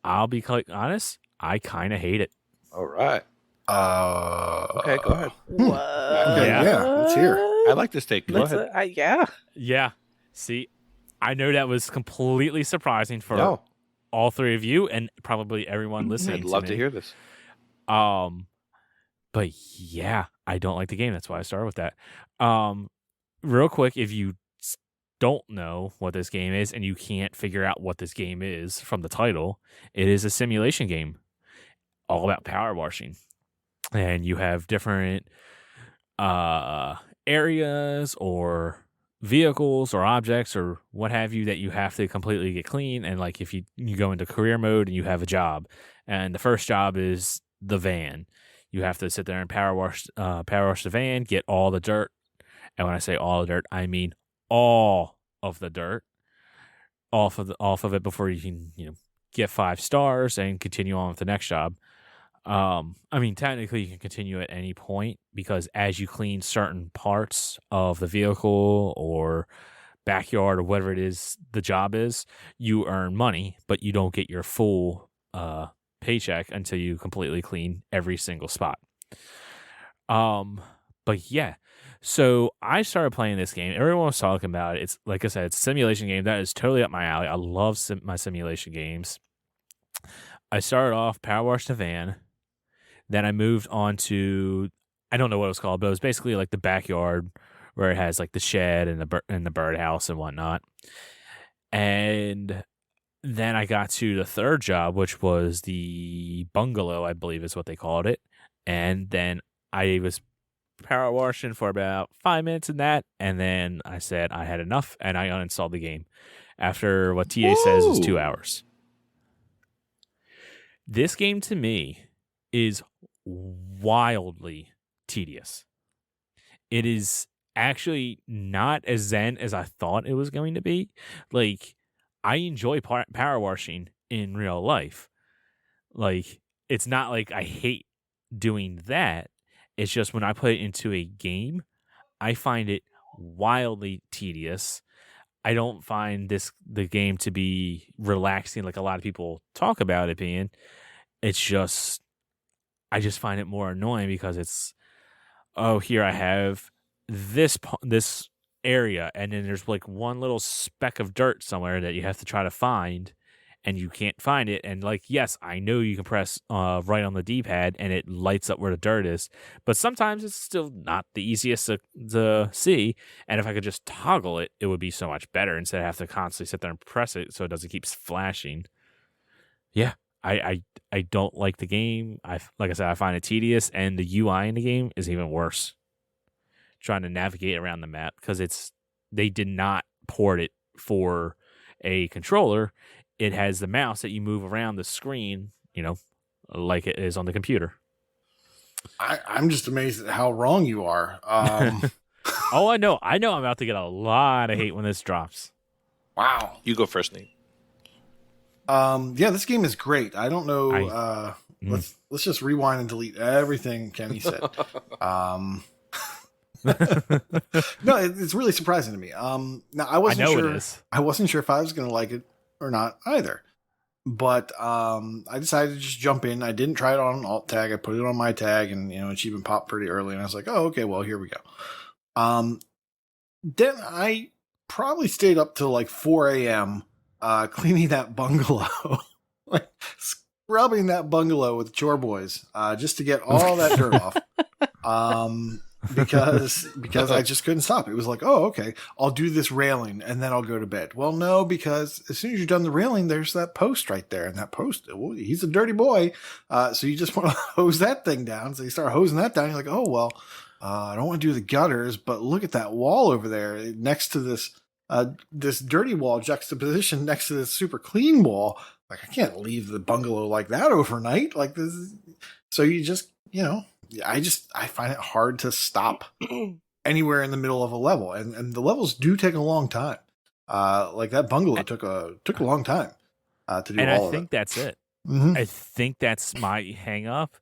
Speaker 3: I'll be quite honest, I kind of hate it.
Speaker 6: All right. Okay, go ahead.
Speaker 5: Okay, yeah, let's hear.
Speaker 6: I like this take. Go ahead.
Speaker 3: Yeah. See, I know that was completely surprising for all three of you and probably everyone listening.
Speaker 6: I'd love to hear this.
Speaker 3: But yeah, I don't like the game. That's why I started with that. Real quick, if you don't know what this game is and you can't figure out what this game is from the title, it is a simulation game all about power washing. And you have different areas or vehicles or objects or what have you that you have to completely get clean. And like if you go into career mode and you have a job, and the first job is the van, you have to sit there and power wash the van, get all the dirt. And when I say all the dirt, I mean all of the dirt off of it before you can get 5 stars and continue on with the next job. I mean, technically you can continue at any point because as you clean certain parts of the vehicle or backyard or whatever it is the job is, you earn money, but you don't get your full paycheck until you completely clean every single spot. But yeah, so I started playing this game. Everyone was talking about it. It's like I said, it's a simulation game. That is totally up my alley. I love my simulation games. I started off Power Wash the Van. Then I moved on to, I don't know what it was called, but it was basically like the backyard where it has like the shed and the birdhouse and whatnot. And then I got to the third job, which was the bungalow, I believe is what they called it. And then I was power washing for about 5 minutes in that. And then I said I had enough and I uninstalled the game after what TA says is 2 hours. This game to me is wildly tedious. It is actually not as zen as I thought it was going to be. Like, I enjoy power washing in real life. Like, it's not like I hate doing that. It's just when I put it into a game, I find it wildly tedious. I don't find the game to be relaxing like a lot of people talk about it being. it's just, I just find it more annoying because it's, oh, here I have this area, and then there's like one little speck of dirt somewhere that you have to try to find, and you can't find it. And like, yes, I know you can press right on the D-pad and it lights up where the dirt is, but sometimes it's still not the easiest to see. And if I could just toggle it, it would be so much better instead of have to constantly sit there and press it so it doesn't keep flashing. Yeah, I don't like the game. Like I said, I find it tedious, and the UI in the game is even worse. Trying to navigate around the map because they did not port it for a controller. It has the mouse that you move around the screen, like it is on the computer.
Speaker 5: I'm just amazed at how wrong you are.
Speaker 3: Oh, I know I'm about to get a lot of hate when this drops.
Speaker 5: Wow.
Speaker 6: You go first, Nate.
Speaker 5: Yeah, this game is great. I don't know. Let's just rewind and delete everything Kenny said. No, it's really surprising to me. Now I wasn't sure.
Speaker 3: It is.
Speaker 5: I wasn't sure if I was going to like it or not either. But I decided to just jump in. I didn't try it on alt tag. I put it on my tag, and it even popped pretty early. And I was like, oh, okay, well, here we go. Then I probably stayed up till like 4 a.m. Cleaning that bungalow, like scrubbing that bungalow with Chore boys, just to get all that dirt off. Because I just couldn't stop. It was like, oh, okay, I'll do this railing and then I'll go to bed. Well, no, because as soon as you're done the railing, there's that post right there. And that post, well, he's a dirty boy. So you just want to hose that thing down. So you start hosing that down. You're like, oh, well, I don't want to do the gutters, but look at that wall over there next to this dirty wall juxtaposition next to this super clean wall. Like, I can't leave the bungalow like that overnight. Like this. So you just, I find it hard to stop anywhere in the middle of a level, and the levels do take a long time. Like that bungalow took a long time to do. And all I
Speaker 3: think that's it.
Speaker 5: Mm-hmm.
Speaker 3: I think that's my hang up.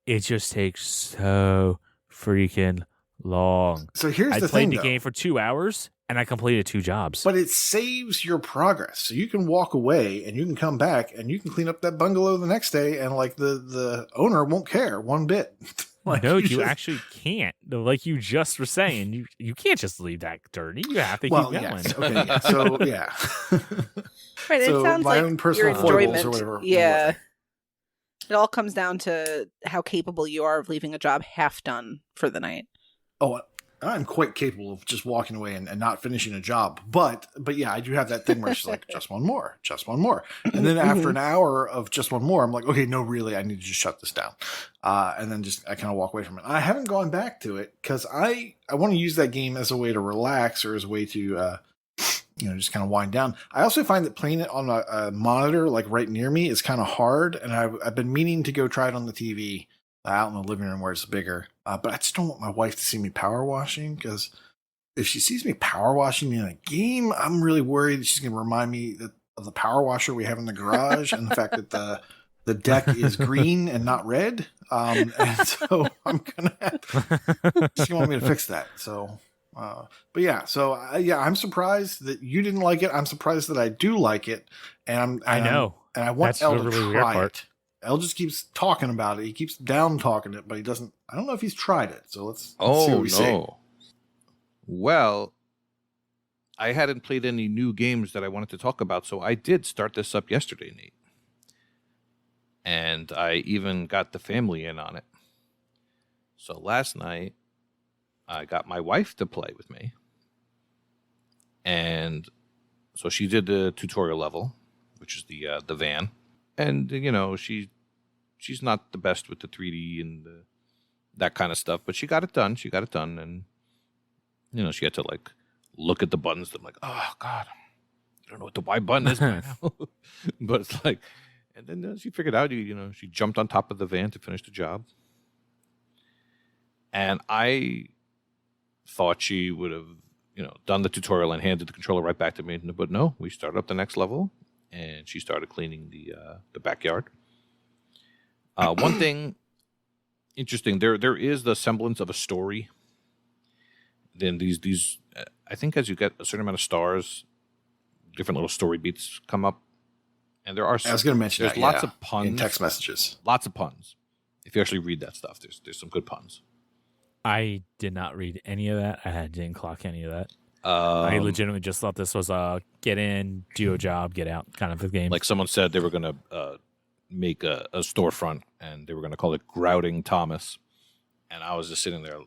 Speaker 3: It just takes so freaking long.
Speaker 5: So here's the thing. I
Speaker 3: played the game for 2 hours and I completed 2 jobs.
Speaker 5: But it saves your progress. So you can walk away and you can come back and you can clean up that bungalow the next day, and like the owner won't care one bit. Like,
Speaker 3: no, you actually can't. Like you just were saying, you can't just leave that dirty. You have to keep going.
Speaker 5: Yes. Okay, yeah. So yeah.
Speaker 4: Right.
Speaker 5: So
Speaker 4: it sounds
Speaker 5: my
Speaker 4: like
Speaker 5: own personal
Speaker 4: your enjoyment.
Speaker 5: Or whatever.
Speaker 4: Yeah. It all comes down to how capable you are of leaving a job half done for the night.
Speaker 5: Oh, I'm quite capable of just walking away and not finishing a job. But yeah, I do have that thing where it's like, just one more. And then after an hour of just one more, I'm like, okay, no, really, I need to just shut this down. And then I kind of walk away from it. I haven't gone back to it because I want to use that game as a way to relax, or as a way to, just kind of wind down. I also find that playing it on a monitor, like right near me, is kind of hard. And I've been meaning to go try it on the TV. Out in the living room where it's bigger. But I just don't want my wife to see me power washing, because if she sees me power washing in a game, I'm really worried that she's going to remind me of the power washer we have in the garage and the fact that the deck is green and not red. And so I'm going to have to, she's going to want me to fix that. So, but yeah, so I'm surprised that you didn't like it. I'm surprised that I do like it. And I know. And I want Elle to try it. Elle just keeps talking about it. He keeps down talking it, but he doesn't. I don't know if he's tried it. So let's see what we say.
Speaker 6: Well, I hadn't played any new games that I wanted to talk about, so I did start this up yesterday, Nate. And I even got the family in on it. So last night, I got my wife to play with me. And so she did the tutorial level, which is the van. And, she's not the best with the 3D and that kind of stuff, but she got it done. And, she had to, like, look at the buttons. I'm like, oh, God, I don't know what the Y button is by now. But it's like, and then she figured out, she jumped on top of the van to finish the job. And I thought she would have, done the tutorial and handed the controller right back to me. But no, we started up the next level. And she started cleaning the backyard. One thing interesting, there is the semblance of a story. Then these I think as you get a certain amount of stars, different little story beats come up. And there are
Speaker 5: I was going to mention
Speaker 6: there's
Speaker 5: that,
Speaker 6: lots
Speaker 5: yeah,
Speaker 6: of puns
Speaker 5: in text messages.
Speaker 6: Lots of puns. If you actually read that stuff, there's some good puns.
Speaker 3: I did not read any of that. I didn't clock any of that. I legitimately just thought this was a get in, do your job, get out kind of a game.
Speaker 6: Like someone said they were going to make a storefront and they were going to call it Grouting Thomas. And I was just sitting there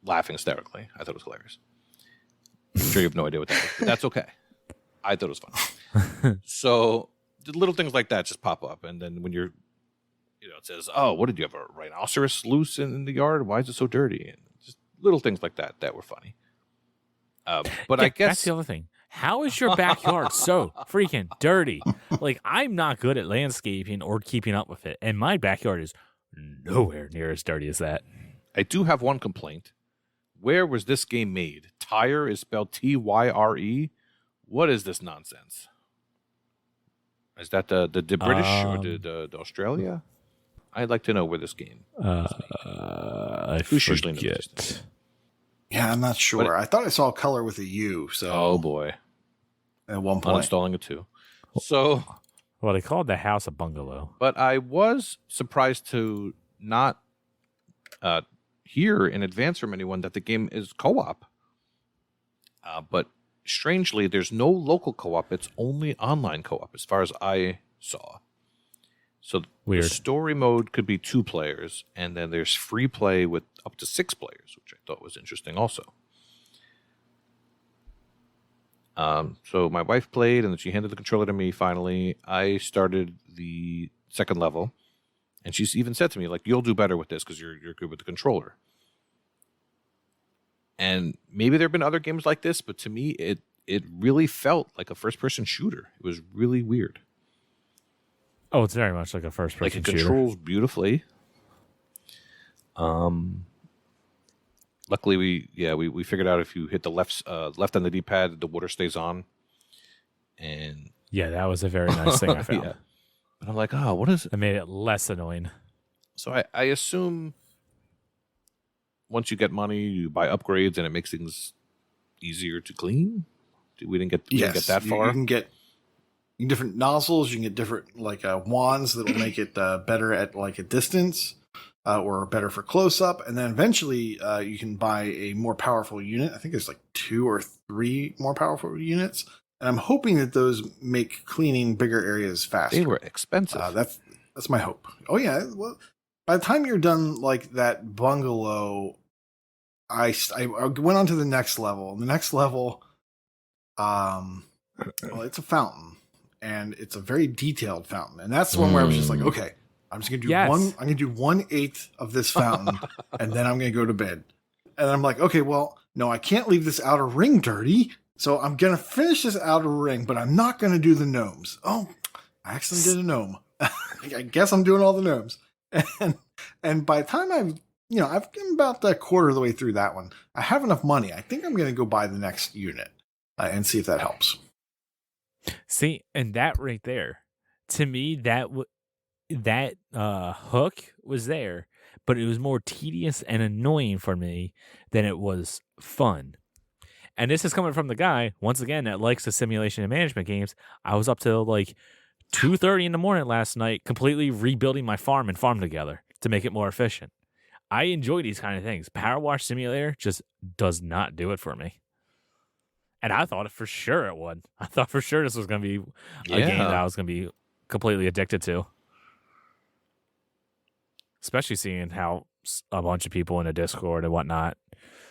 Speaker 6: laughing hysterically. I thought it was hilarious. I'm sure you have no idea what that is, but that's okay. I thought it was fun. So the little things like that just pop up. And then when you're, it says, oh, what did you have, a rhinoceros loose in the yard? Why is it so dirty? And just little things like that were funny. But
Speaker 3: yeah,
Speaker 6: I guess
Speaker 3: that's the other thing. How is your backyard so freaking dirty? Like, I'm not good at landscaping or keeping up with it, and my backyard is nowhere near as dirty as that.
Speaker 6: I do have one complaint. Where was this game made? Tyre is spelled Tyre. What is this nonsense? Is that the British or the Australia? I'd like to know where this game was made.
Speaker 3: I
Speaker 6: Who's usually knows
Speaker 3: forget.
Speaker 6: these things?
Speaker 5: Yeah, I'm not sure.
Speaker 6: But
Speaker 5: I thought I saw color with a U. So
Speaker 6: Oh boy,
Speaker 5: at one point,
Speaker 6: uninstalling it too. So,
Speaker 3: Well, they called the house a bungalow.
Speaker 6: but I was surprised to not hear in advance from anyone that the game is co-op. But strangely, there's no local co-op. It's only online co-op, as far as I saw. So
Speaker 3: Weird.
Speaker 6: the story mode could be 2 players, and then there's free play with up to 6 players, which I thought was interesting also. So my wife played, and then she handed the controller to me finally. I started the second level, and she's even said to me, like, you'll do better with this because you're good with the controller. And maybe there have been other games like this, but to me, it really felt like a first-person shooter. It was really weird.
Speaker 3: Oh, it's very much like a first-person
Speaker 6: Like it
Speaker 3: shooter.
Speaker 6: controls beautifully. Luckily, we figured out if you hit the left on the D-pad, the water stays on. And
Speaker 3: Yeah, that was a very nice thing I found.
Speaker 6: Yeah. But I'm like, oh, what is it?
Speaker 3: It made it less annoying.
Speaker 6: So I assume once you get money, you buy upgrades, and it makes things easier to clean. We didn't get that far.
Speaker 5: You can get different nozzles. You can get different wands that will make it better at like a distance, or better for close up. And then eventually, you can buy a more powerful unit. I think there's like 2 or 3 more powerful units. And I'm hoping that those make cleaning bigger areas faster.
Speaker 6: They were expensive.
Speaker 5: That's my hope. Oh yeah. Well, by the time you're done like that bungalow, I went on to the next level. The next level, well, it's a fountain, and it's a very detailed fountain, and that's the one where I was just like, okay, I'm just gonna do
Speaker 3: Yes.
Speaker 5: I'm gonna do 1/8 of this fountain, and then I'm gonna go to bed. And I'm like, okay, well, no, I can't leave this outer ring dirty, so I'm gonna finish this outer ring, but I'm not gonna do the gnomes. Oh, I actually did a gnome. I guess I'm doing all the gnomes. And by the time I've been about a quarter of the way through that one, I have enough money. I think I'm going to go buy the next unit and see if that helps.
Speaker 3: See, and that right there, to me, that hook was there, but it was more tedious and annoying for me than it was fun. And this is coming from the guy, once again, that likes the simulation and management games. I was up till like 2:30 in the morning last night, completely rebuilding my farm and Farm Together to make it more efficient. I enjoy these kind of things. Power Wash Simulator just does not do it for me. And I thought for sure it would. I thought for sure this was going to be a game that I was going to be completely addicted to. Especially seeing how a bunch of people in the Discord and whatnot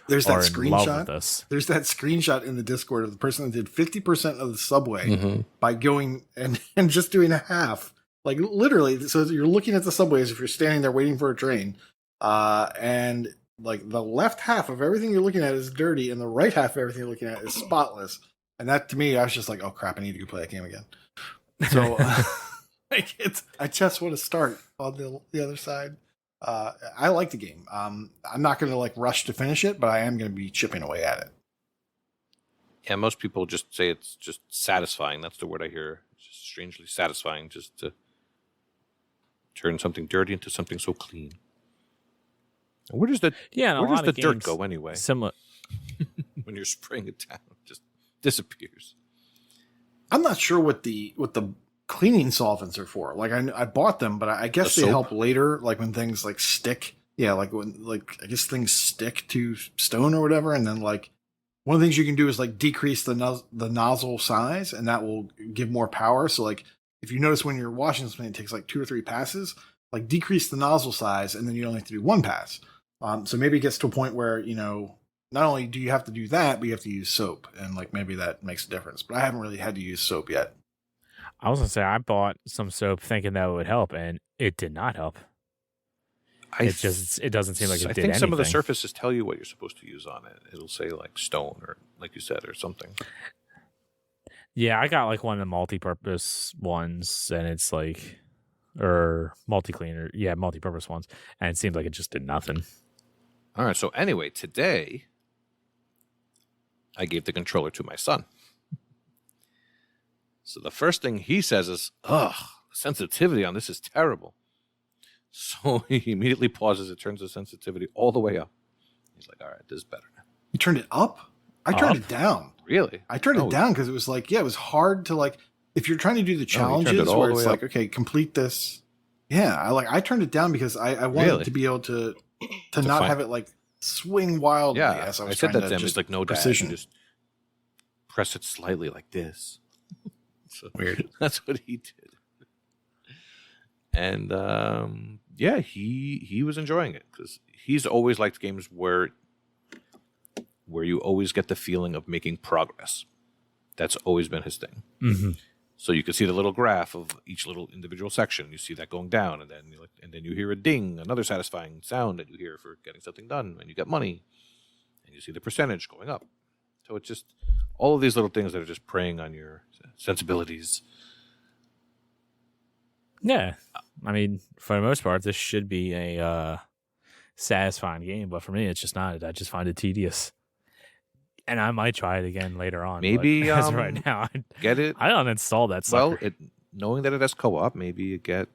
Speaker 5: There's that
Speaker 3: are in love with
Speaker 5: screenshot.
Speaker 3: this.
Speaker 5: There's that screenshot in the Discord of the person that did 50% of the subway by going and just doing a half. Like literally, so you're looking at the subway as if you're standing there waiting for a train. And like the left half of everything you're looking at is dirty, and the right half of everything you're looking at is spotless. And that to me, I was just like, oh crap, I need to go play that game again. So I just want to start on the other side. I like the game. I'm not going to like rush to finish it, but I am going to be chipping away at it.
Speaker 6: Yeah, most people just say it's just satisfying. That's the word I hear. It's just strangely satisfying just to turn something dirty into something so clean. Where does the dirt go anyway?
Speaker 3: Similar.
Speaker 6: When you're spraying it down, it just disappears.
Speaker 5: I'm not sure what the cleaning solvents are for. Like I bought them, but I guess
Speaker 6: The
Speaker 5: they
Speaker 6: soap?
Speaker 5: help later, like when things like stick. Yeah, like when I guess things stick to stone or whatever, and then like one of the things you can do is like decrease the nozzle size, and that will give more power. So like if you notice when you're washing something, it takes like 2 or 3 passes. Like decrease the nozzle size, and then you only have to do 1 pass. So maybe it gets to a point where not only do you have to do that, but you have to use soap, and like maybe that makes a difference. But I haven't really had to use soap yet.
Speaker 3: I was gonna say I bought some soap thinking that would help, and it did not help. It doesn't seem like it
Speaker 6: I
Speaker 3: did
Speaker 6: think some of the
Speaker 3: anything.
Speaker 6: surfaces tell you what you're supposed to use on it. It'll say like stone or like you said or something.
Speaker 3: Yeah, I got like one of the multi-purpose ones, and it's like, or multi-cleaner, yeah, multi-purpose ones, and it seemed like it just did nothing.
Speaker 6: All right. So anyway, today I gave the controller to my son. So the first thing he says is, "Ugh, the sensitivity on this is terrible." So he immediately pauses it, turns the sensitivity all the way up. He's like, "All right, this is better now."
Speaker 5: You turned it up? I turned it down.
Speaker 6: Really?
Speaker 5: I turned it down because it was like, it was hard to like, if you're trying to do the
Speaker 6: turned it
Speaker 5: challenges
Speaker 6: all
Speaker 5: where
Speaker 6: the
Speaker 5: it's
Speaker 6: way
Speaker 5: like,
Speaker 6: up.
Speaker 5: okay, complete this. Yeah, I turned it down because I wanted
Speaker 6: Really?
Speaker 5: to be able to not
Speaker 6: find-
Speaker 5: have it like swing wildly.
Speaker 6: Yeah,
Speaker 5: as I
Speaker 6: I
Speaker 5: was
Speaker 6: said
Speaker 5: trying
Speaker 6: that to him. It's like, no, Dad,
Speaker 5: precision.
Speaker 6: you just press it slightly like this. So
Speaker 5: Weird.
Speaker 6: that's what he did. And yeah, he was enjoying it because he's always liked games where you always get the feeling of making progress. That's always been his thing.
Speaker 3: Mm-hmm.
Speaker 6: So you can see the little graph of each little individual section. You see that going down, and then you hear a ding, another satisfying sound that you hear for getting something done, and you get money, and you see the percentage going up. So it's just all of these little things that are just preying on your sensibilities.
Speaker 3: Yeah, I mean, for the most part, this should be a satisfying game, but for me, it's just not. I just find it tedious, and I might try it again later on.
Speaker 6: Maybe,
Speaker 3: but as of right now,
Speaker 6: Get it?
Speaker 3: I don't install that sucker.
Speaker 6: Well, knowing that it has co-op, maybe you get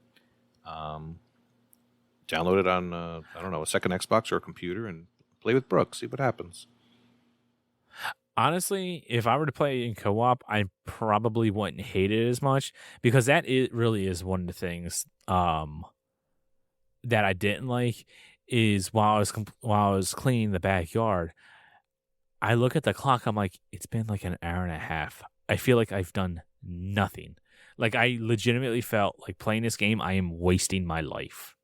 Speaker 6: download it on I don't know, a second Xbox or a computer and play with Brooke. See what happens.
Speaker 3: Honestly, if I were to play in co-op, I probably wouldn't hate it as much because it really is one of the things that I didn't like is while I was cleaning the backyard, I look at the clock. I'm like, it's been like an hour and a half. I feel like I've done nothing. Like I legitimately felt like playing this game, I am wasting my life.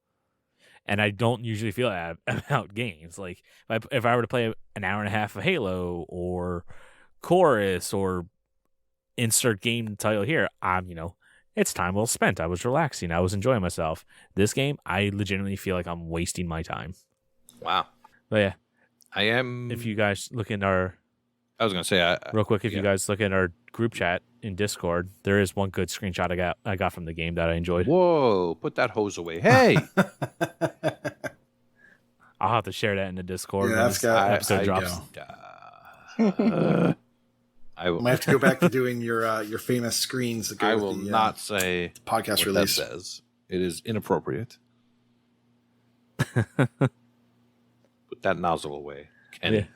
Speaker 3: And I don't usually feel that about games. Like if I were to play an hour and a half of Halo or Chorus or insert game title here, it's time well spent. I was relaxing. I was enjoying myself. This game, I legitimately feel like I'm wasting my time.
Speaker 6: Wow.
Speaker 3: But yeah,
Speaker 6: I am.
Speaker 3: if you guys look in our
Speaker 6: I was going to say,
Speaker 3: real quick, if
Speaker 6: yeah.
Speaker 3: you guys look in our group chat in Discord, there is one good screenshot I got from the game that I enjoyed.
Speaker 6: Whoa, put that hose away. Hey.
Speaker 3: I'll have to share that in the Discord
Speaker 5: Yeah,
Speaker 3: when
Speaker 5: that's
Speaker 3: this
Speaker 5: got-
Speaker 3: episode
Speaker 5: I
Speaker 3: drops.
Speaker 6: I will,
Speaker 5: I might have to go back to doing your famous screens. That go
Speaker 6: I
Speaker 5: with
Speaker 6: will
Speaker 5: the,
Speaker 6: not say
Speaker 5: podcast
Speaker 6: what
Speaker 5: release.
Speaker 6: that says. It is inappropriate. Put that nozzle away, Kenny.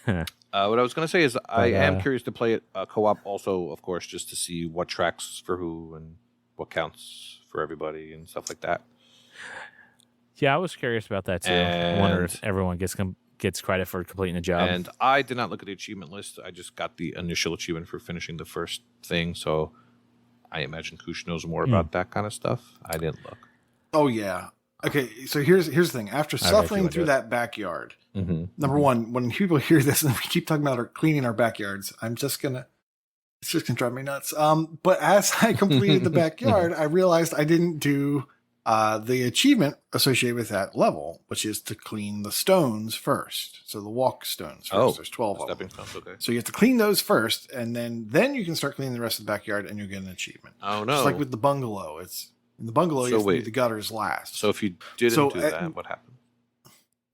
Speaker 3: Yeah.
Speaker 6: What I was going to say is I
Speaker 3: But,
Speaker 6: am curious to play it co-op also, of course, just to see what tracks for who and what counts for everybody and stuff like that.
Speaker 3: Yeah, I was curious about that too. I wonder
Speaker 6: And-
Speaker 3: if everyone gets credit for completing the job.
Speaker 6: And I did not look at the achievement list. I just got the initial achievement for finishing the first thing. So I imagine Koosh knows more about that kind of stuff. I didn't look.
Speaker 5: Oh yeah. Okay, so here's the thing. After
Speaker 3: I bet you
Speaker 5: suffering
Speaker 3: would do
Speaker 5: through
Speaker 3: it.
Speaker 5: that backyard,
Speaker 6: Mm-hmm.
Speaker 5: number one, when people hear this and we keep talking about cleaning our backyards, it's just gonna drive me nuts. But as I completed the backyard, I realized I didn't do the achievement associated with that level, which is to clean the stones first. So the walk stones first.
Speaker 6: Oh,
Speaker 5: There's 12 of them.
Speaker 6: stepping stones. Okay.
Speaker 5: So you have to clean those first, and then you can start cleaning the rest of the backyard, and you'll get an achievement.
Speaker 6: Oh no!
Speaker 5: Just like with the bungalow, it's in the bungalow.
Speaker 6: So
Speaker 5: you have to do
Speaker 6: wait.
Speaker 5: the gutters last.
Speaker 6: So if you didn't
Speaker 5: So,
Speaker 6: do that, what happened?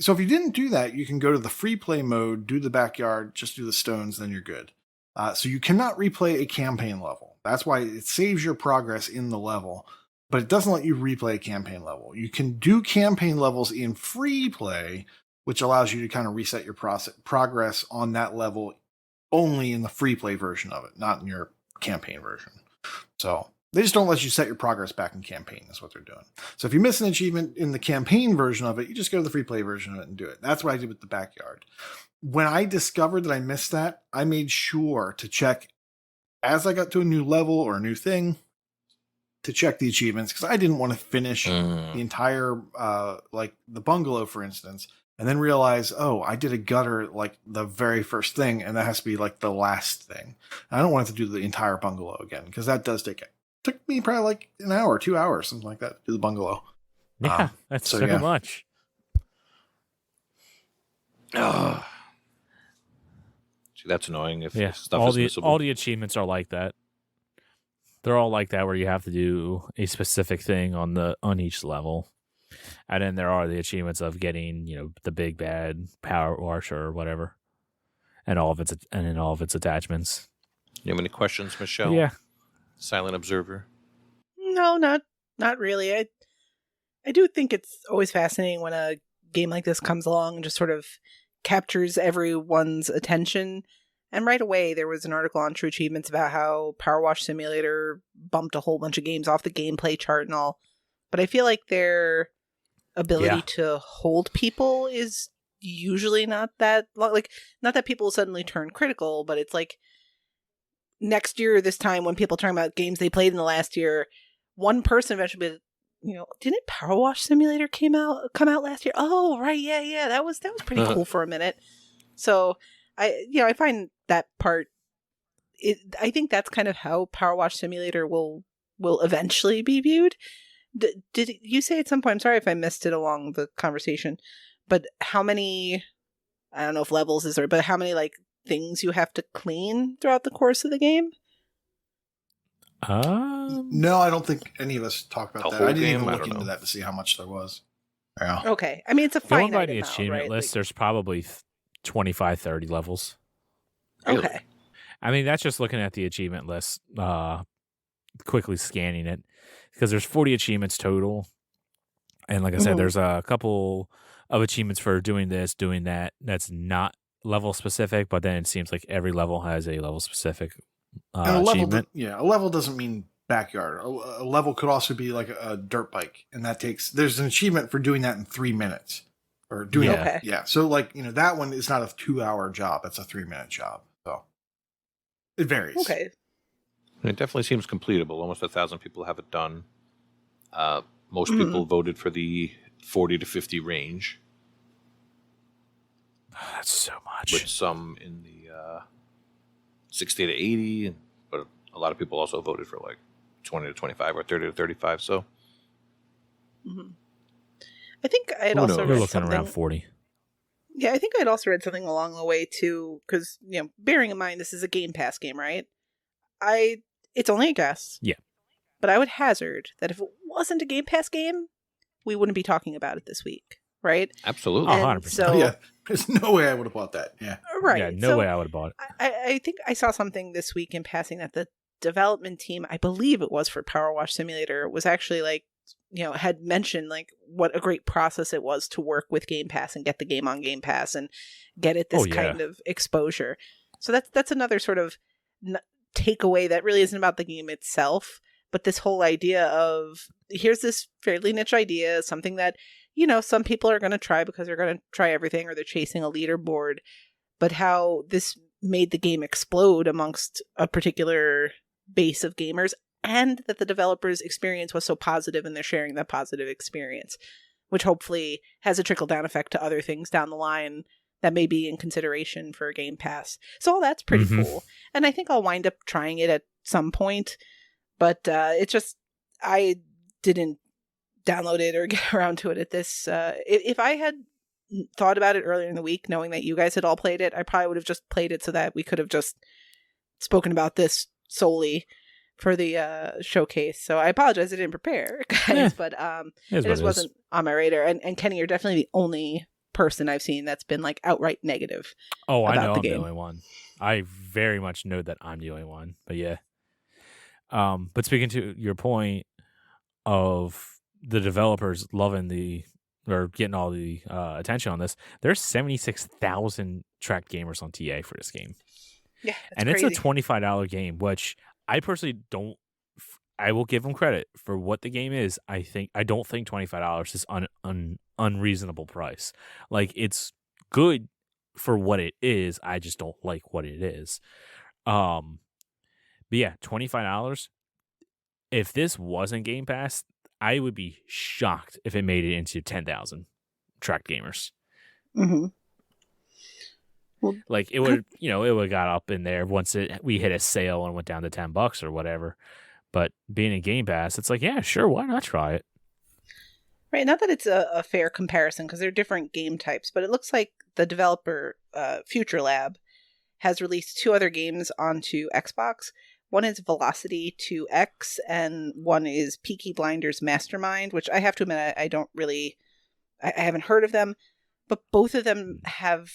Speaker 5: So if you didn't do that, you can go to the free play mode, do the backyard, just do the stones, then you're good. So you cannot replay a campaign level. That's why it saves your progress in the level, but it doesn't let you replay a campaign level. You can do campaign levels in free play, which allows you to kind of reset your progress on that level only in the free play version of it, not in your campaign version. So they just don't let you set your progress back in campaign is what they're doing. So if you miss an achievement in the campaign version of it, you just go to the free play version of it and do it. That's what I did with the backyard. When I discovered that I missed that, I made sure to check as I got to a new level or a new thing to check the achievements, because I didn't want to finish the entire, like the bungalow, for instance, and then realize, oh, I did a gutter like the very first thing, and that has to be like the last thing. I don't want to do the entire bungalow again, because that does take it. Took me probably like an hour, 2 hours, something like that, to do the bungalow.
Speaker 3: Yeah, that's so much.
Speaker 6: See, that's annoying if stuff
Speaker 3: all
Speaker 6: is missable.
Speaker 3: all the achievements are like that. They're all like that, where you have to do a specific thing on each level, and then there are the achievements of getting the big bad power wash or whatever, and all of its attachments.
Speaker 6: You have any questions, Michelle?
Speaker 3: Yeah,
Speaker 6: Silent observer.
Speaker 4: No, not really. I do think it's always fascinating when a game like this comes along and just sort of captures everyone's attention. And right away, there was an article on True Achievements about how Power Wash Simulator bumped a whole bunch of games off the gameplay chart and all. But I feel like their ability to hold people is usually not that long. Like, not that people suddenly turn critical, but it's like next year, this time, when people talk about games they played in the last year, one person eventually, didn't Power Wash Simulator come out last year? Oh, right, yeah, that was pretty cool for a minute. So I find that part. I think that's kind of how Power Wash Simulator will eventually be viewed. Did you say at some point? I'm sorry if I missed it along the conversation, but how many? I don't know if levels is there, but how many like things you have to clean throughout the course of the game?
Speaker 5: No, I don't think any of us talked about that. I didn't even look into that to see how much there was. Yeah.
Speaker 4: Okay. I mean, it's a finite
Speaker 3: going by the
Speaker 4: amount,
Speaker 3: achievement
Speaker 4: right?
Speaker 3: list, there's probably 25, 30 levels.
Speaker 6: Really?
Speaker 4: Okay.
Speaker 3: I mean, that's just looking at the achievement list, quickly scanning it, because there's 40 achievements total. And like I said, there's a couple of achievements for doing this, doing that. That's not level specific, but then it seems like every level has a level specific achievement.
Speaker 5: A level doesn't mean backyard. A level could also be like a dirt bike, and there's an achievement for doing that in 3 minutes, or doing
Speaker 4: Okay.
Speaker 5: Yeah. So like that one is not a 2-hour job; it's a 3-minute job. So it varies.
Speaker 4: Okay.
Speaker 6: It definitely seems completable. Almost 1,000 people have it done. Most people voted for the 40 to 50 range.
Speaker 3: That's so much.
Speaker 6: With some in the 60 to 80, but a lot of people also voted for like 20 to 25 or 30 to 35. So
Speaker 4: I think I had
Speaker 6: Who
Speaker 4: also
Speaker 6: knows?
Speaker 3: You're
Speaker 4: read
Speaker 3: looking
Speaker 4: something.
Speaker 3: around 40.
Speaker 4: Yeah, I think I'd also read something along the way too, because bearing in mind this is a Game Pass game, right? It's only a guess.
Speaker 3: Yeah.
Speaker 4: But I would hazard that if it wasn't a Game Pass game, we wouldn't be talking about it this week, right?
Speaker 6: absolutely.
Speaker 3: Oh,
Speaker 4: And
Speaker 3: 100%.
Speaker 4: so,
Speaker 5: Yeah. There's no way I would have bought that. Yeah.
Speaker 4: right.
Speaker 3: Yeah, no
Speaker 4: so
Speaker 3: way I would have bought it.
Speaker 4: I think I saw something this week in passing that the development team, I believe it was for Power Wash Simulator, was actually like, had mentioned like what a great process it was to work with Game Pass and get the game on Game Pass and get it this kind of exposure. So that's another sort of takeaway that really isn't about the game itself, but this whole idea of here's this fairly niche idea, something that some people are going to try because they're going to try everything or they're chasing a leaderboard, but how this made the game explode amongst a particular base of gamers, and that the developers' experience was so positive and they're sharing that positive experience, which hopefully has a trickle-down effect to other things down the line that may be in consideration for a Game Pass. So all that's pretty cool. And I think I'll wind up trying it at some point, but it's just, I didn't download it or get around to it at this. If I had thought about it earlier in the week, knowing that you guys had all played it, I probably would have just played it so that we could have just spoken about this solely for the showcase. So I apologize I didn't prepare, guys, but it just wasn't on my radar. And Kenny, you're definitely the only person I've seen that's been like outright negative.
Speaker 3: Oh, I know
Speaker 4: the
Speaker 3: I'm
Speaker 4: game.
Speaker 3: the only one. I very much know that I'm the only one. But yeah. But speaking to your point of the developers loving or getting all the attention on this, there's 76,000 tracked gamers on TA for this game.
Speaker 4: Yeah,
Speaker 3: and
Speaker 4: crazy.
Speaker 3: it's a $25 game, which I personally don't I will give them credit for what the game is. I don't think $25 is unreasonable price. Like, it's good for what it is. I just don't like what it is. But yeah, $25. If this wasn't Game Pass, I would be shocked if it made it into 10,000 tracked gamers.
Speaker 4: Mm-hmm. Well,
Speaker 3: Like, it would, it would have got up in there once we hit a sale and went down to $10 or whatever. But being in Game Pass, it's like, yeah, sure, why not try it?
Speaker 4: Right, not that it's a fair comparison because they're different game types, but it looks like the developer, Future Lab, has released 2 other games onto Xbox. One is Velocity 2X, and one is Peaky Blinders Mastermind, which I have to admit I haven't heard of them, but both of them have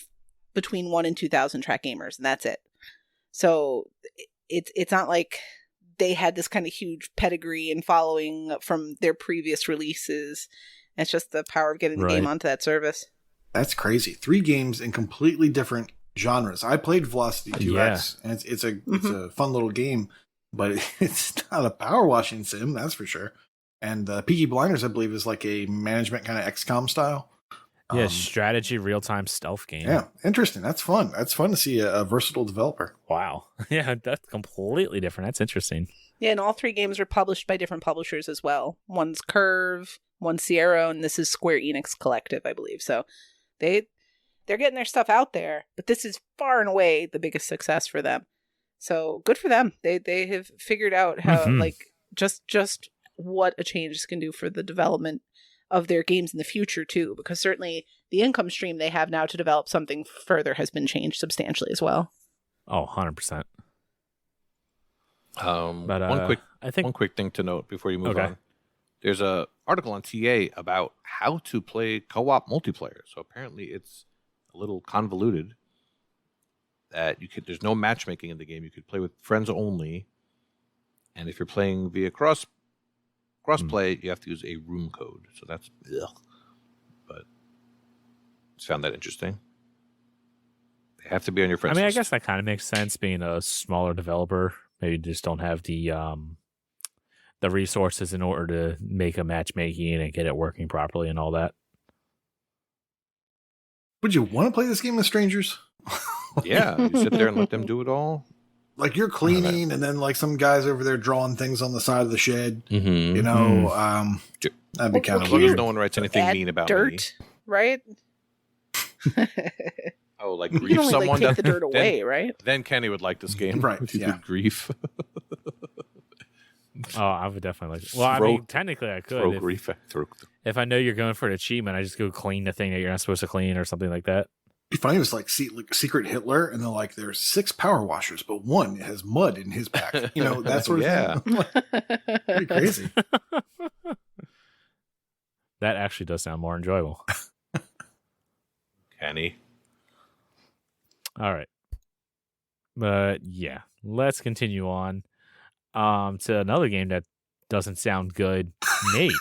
Speaker 4: between 1 and 2,000 track gamers, and that's it. So it's not like they had this kind of huge pedigree and following from their previous releases. It's just the power of getting the game onto that service.
Speaker 5: That's crazy. 3 games in completely different genres. I played Velocity 2X, and it's a fun little game, but it's not a power washing sim, that's for sure. And Peaky Blinders, I believe, is like a management kind of XCOM style.
Speaker 3: Yeah, strategy, real-time stealth game.
Speaker 5: Yeah, interesting. That's fun. That's fun to see a versatile developer.
Speaker 3: Wow. Yeah, that's completely different. That's interesting.
Speaker 4: Yeah, and all 3 games are published by different publishers as well. One's Curve, one's Sierra, and this is Square Enix Collective, I believe. So they're getting their stuff out there, but this is far and away the biggest success for them. So good for them. They have figured out how just what a change this can do for the development of their games in the future too, because certainly the income stream they have now to develop something further has been changed substantially as well.
Speaker 3: Oh, 100%.
Speaker 6: But one quick thing to note before you move on. There's a article on TA about how to play co-op multiplayer. So apparently it's a little convoluted. That there's no matchmaking in the game. You could play with friends only, and if you're playing via crossplay, you have to use a room code. So that's but just found that interesting. They have to be on your friends.
Speaker 3: I mean, I guess that kind of makes sense. Being a smaller developer, maybe just don't have the resources in order to make a matchmaking and get it working properly and all that.
Speaker 5: Would you want to play this game with strangers?
Speaker 6: Yeah, you sit there and let them do it all.
Speaker 5: Like you're cleaning, and then like some guys over there drawing things on the side of the shed.
Speaker 6: Mm-hmm.
Speaker 5: That'd be kind of
Speaker 6: weird. No one writes anything mean about
Speaker 4: dirt,
Speaker 6: me,
Speaker 4: right?
Speaker 6: Oh, like
Speaker 4: you
Speaker 6: grief
Speaker 4: can only,
Speaker 6: someone.
Speaker 4: take the dirt away, right?
Speaker 6: Then Kenny would like this game,
Speaker 5: right?
Speaker 6: If you did grief.
Speaker 3: Oh, I would definitely like it. Well, I mean, technically I could. If I know you're going for an achievement, I just go clean the thing that you're not supposed to clean or something like that.
Speaker 5: It'd be funny if it's like Secret Hitler, and they're like, there's 6 power washers, but one has mud in his pack. That sort of thing. Pretty crazy.
Speaker 3: That actually does sound more enjoyable.
Speaker 6: Kenny.
Speaker 3: All right. But yeah, let's continue on to another game that doesn't sound good. Nate,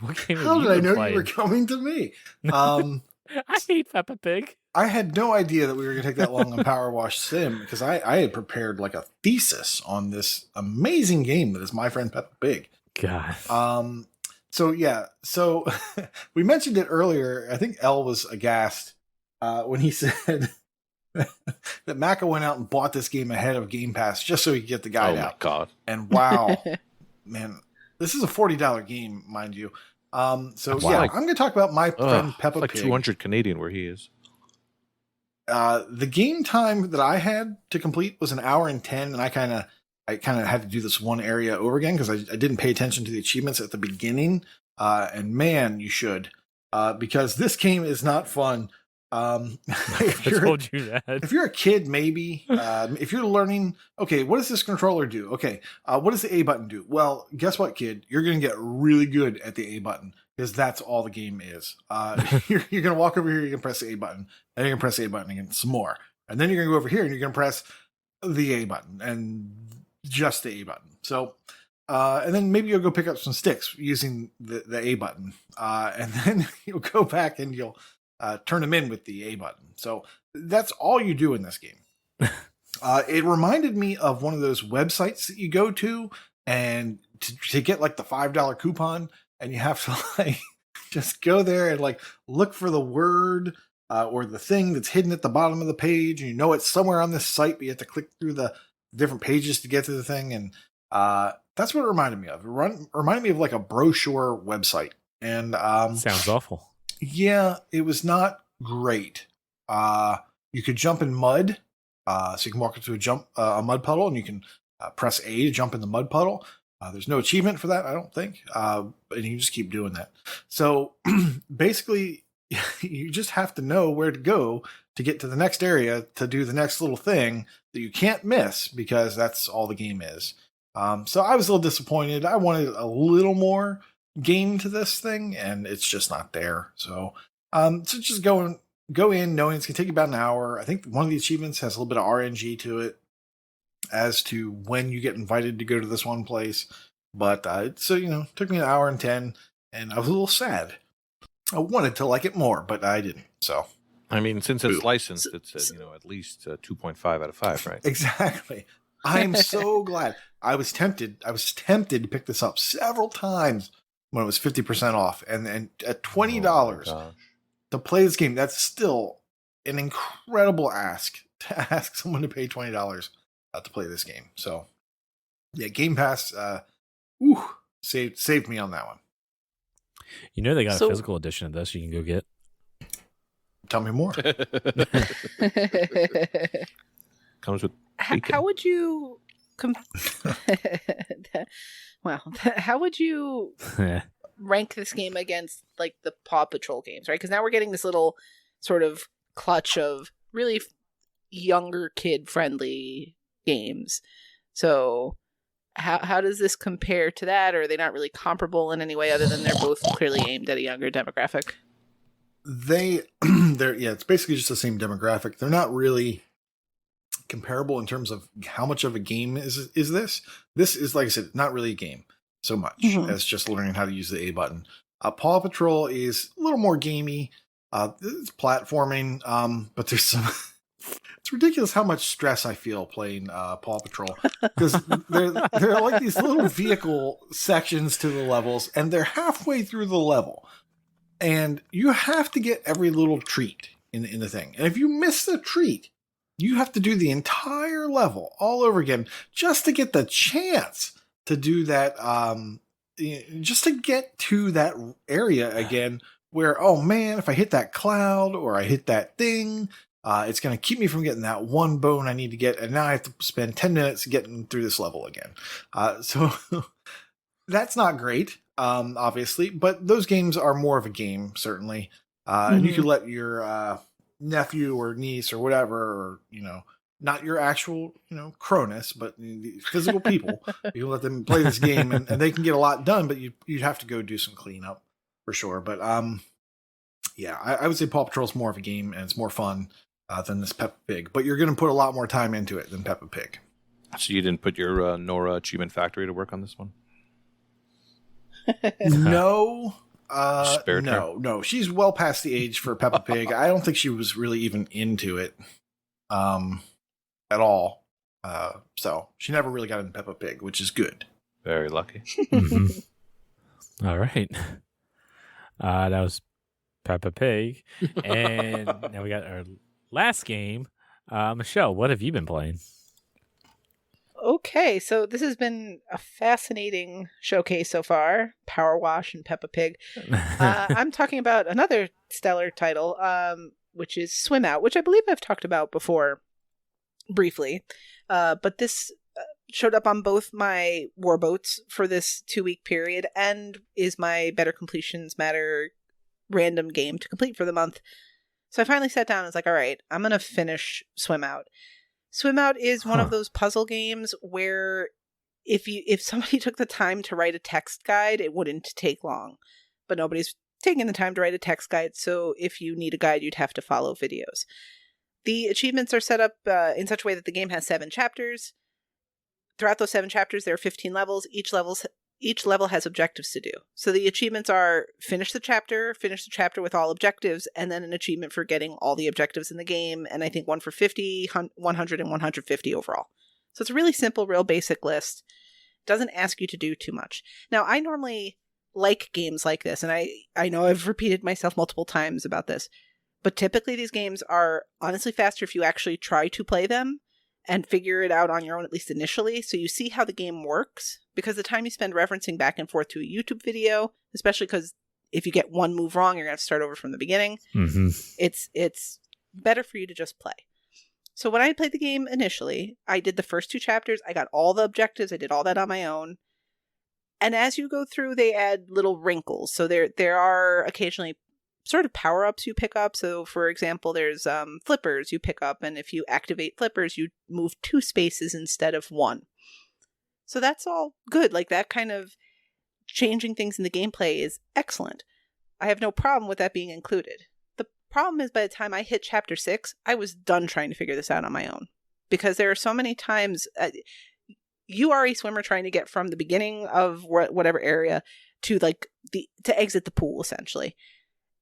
Speaker 3: what game
Speaker 5: How
Speaker 3: have you
Speaker 5: did I
Speaker 3: been
Speaker 5: know
Speaker 3: playing?
Speaker 5: you were coming to me?
Speaker 3: I hate Peppa Pig.
Speaker 5: I had no idea that we were going to take that long on Power Wash Sim because I had prepared like a thesis on this amazing game that is My Friend Peppa Pig.
Speaker 3: God.
Speaker 5: So we mentioned it earlier. I think Elle was aghast when he said that Macca went out and bought this game ahead of Game Pass just so he could get the guide out.
Speaker 6: Oh my God.
Speaker 5: And wow, man, this is a $40 game, mind you. I'm going to talk about My Friend Peppa
Speaker 6: Pig. Like 200 Canadian where he is.
Speaker 5: The game time that I had to complete was 1 hour and 10, and I kind of had to do this one area over again because I didn't pay attention to the achievements at the beginning. And man, you should, because this game is not fun.
Speaker 3: I told you that.
Speaker 5: If you're a kid, maybe. If you're learning, okay, what does this controller do? Okay, what does the A button do? Well, guess what, kid? You're going to get really good at the A button because that's all the game is. You're going to walk over here, you're going to press the A button, and you're going to press the A button again some more. And then you're going to go over here and you're going to press the A button and just the A button. So, and then maybe you'll go pick up some sticks using the A button. And then you'll go back and you'll turn them in with the A button. So that's all you do in this game. It reminded me of one of those websites that you go to and to get like the $5 coupon, and you have to like just go there and like look for the word or the thing that's hidden at the bottom of the page, and you know it's somewhere on this site, but you have to click through the different pages to get to the thing. And that's what it reminded me of. It reminded me of like a brochure website. And
Speaker 3: sounds awful.
Speaker 5: Yeah, it was not great. You could jump in mud, so you can walk into a mud puddle, and you can press A to jump in the mud puddle. There's no achievement for that, I don't think. And you just keep doing that. So basically, you just have to know where to go to get to the next area to do the next little thing that you can't miss, because that's all the game is. So I was a little disappointed. I wanted a little more game to this thing, and it's just not there. So just go in knowing it's going to take you about an hour. I think one of the achievements has a little bit of RNG to it as to when you get invited to go to this one place. But so, it took me an hour and 10, and I was a little sad. I wanted to like it more, but I didn't. So,
Speaker 6: I mean, since it's licensed, it's at least 2.5 out of 5, right?
Speaker 5: Exactly. I'm so glad. I was tempted to pick this up several times when it was 50% off, and at $20 to play this game, that's still an incredible ask to ask someone to pay $20 to play this game. So, yeah, Game Pass, saved me on that one.
Speaker 3: They got a physical edition of this you can go get.
Speaker 5: Tell me more.
Speaker 6: Comes with
Speaker 4: how would you how would you rank this game against like the Paw Patrol games, right? Because now we're getting this little sort of clutch of really younger kid friendly games. So how does this compare to that? Or are they not really comparable in any way other than they're both clearly aimed at a younger demographic?
Speaker 5: It's basically just the same demographic. They're not really comparable in terms of how much of a game is this. This is, like I said, not really a game so much as just learning how to use the A button. Paw Patrol is a little more gamey. It's platforming, but there's some... It's ridiculous how much stress I feel playing Paw Patrol, because there are like these little vehicle sections to the levels, and they're halfway through the level, and you have to get every little treat in the thing. And if you miss the treat, you have to do the entire level all over again just to get the chance to do that. Just to get to that area again, where, oh man, if I hit that cloud or I hit that thing. It's going to keep me from getting that one bone I need to get, and now I have to spend 10 minutes getting through this level again. So that's not great, obviously, but those games are more of a game, certainly. And you could let your nephew or niece or whatever, or, not your actual, Cronus, but the physical people, you can let them play this game, and they can get a lot done, but you'd have to go do some cleanup for sure. But yeah, I would say Paw Patrol's more of a game, and it's more fun than this Peppa Pig, but you're going to put a lot more time into it than Peppa Pig.
Speaker 6: So you didn't put your Nora Achievement Factory to work on this one?
Speaker 5: No.
Speaker 6: No.
Speaker 5: She's well past the age for Peppa Pig. I don't think she was really even into it at all. So she never really got into Peppa Pig, which is good.
Speaker 6: Very lucky.
Speaker 3: All right. That was Peppa Pig. And now we got our last game. Michelle, what have you been playing?
Speaker 4: Okay, so this has been a fascinating showcase so far. Power Wash and Peppa Pig. I'm talking about another stellar title, which is Swim Out, which I believe I've talked about before briefly. But this showed up on both my warboats for this 2-week period and is my Better Completions Matter random game to complete for the month. So I finally sat down and was like, all right, I'm going to finish Swim Out. Swim Out is one of those puzzle games where if somebody took the time to write a text guide, it wouldn't take long. But nobody's taking the time to write a text guide, so if you need a guide, you'd have to follow videos. The achievements are set up in such a way that the game has 7 chapters. Throughout those 7 chapters, there are 15 levels. Each level has objectives to do. So the achievements are finish the chapter with all objectives, and then an achievement for getting all the objectives in the game, and I think one for 50, 100, and 150 overall. So it's a really simple, real basic list. doesn't ask you to do too much. Now, I normally like games like this, and I know I've repeated myself multiple times about this, but typically these games are honestly faster if you actually try to play them and figure it out on your own, at least initially, so you see how the game works, because the time you spend referencing back and forth to a YouTube video, especially because if you get one move wrong, you're going to have to start over from the beginning.
Speaker 3: Mm-hmm.
Speaker 4: It's better for you to just play. So when I played the game initially, I did the first 2 chapters. I got all the objectives. I did all that on my own. And as you go through, they add little wrinkles. So there are occasionally sort of power-ups you pick up. So for example, there's flippers you pick up. And if you activate flippers, you move 2 spaces instead of 1. So that's all good. Like, that kind of changing things in the gameplay is excellent. I have no problem with that being included. The problem is by the time I hit chapter 6, I was done trying to figure this out on my own. Because there are so many times you are a swimmer trying to get from the beginning of whatever area to to exit the pool, essentially.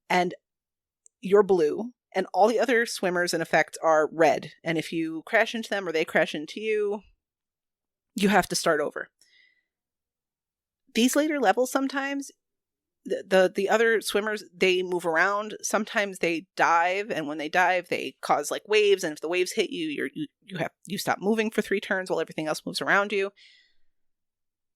Speaker 4: And you're blue, and all the other swimmers in effect are red. And if you crash into them or they crash into you, you have to start over. These later levels, sometimes the other swimmers, they move around. Sometimes they dive, and when they dive, they cause like waves. And if the waves hit you, you stop moving for 3 turns while everything else moves around you.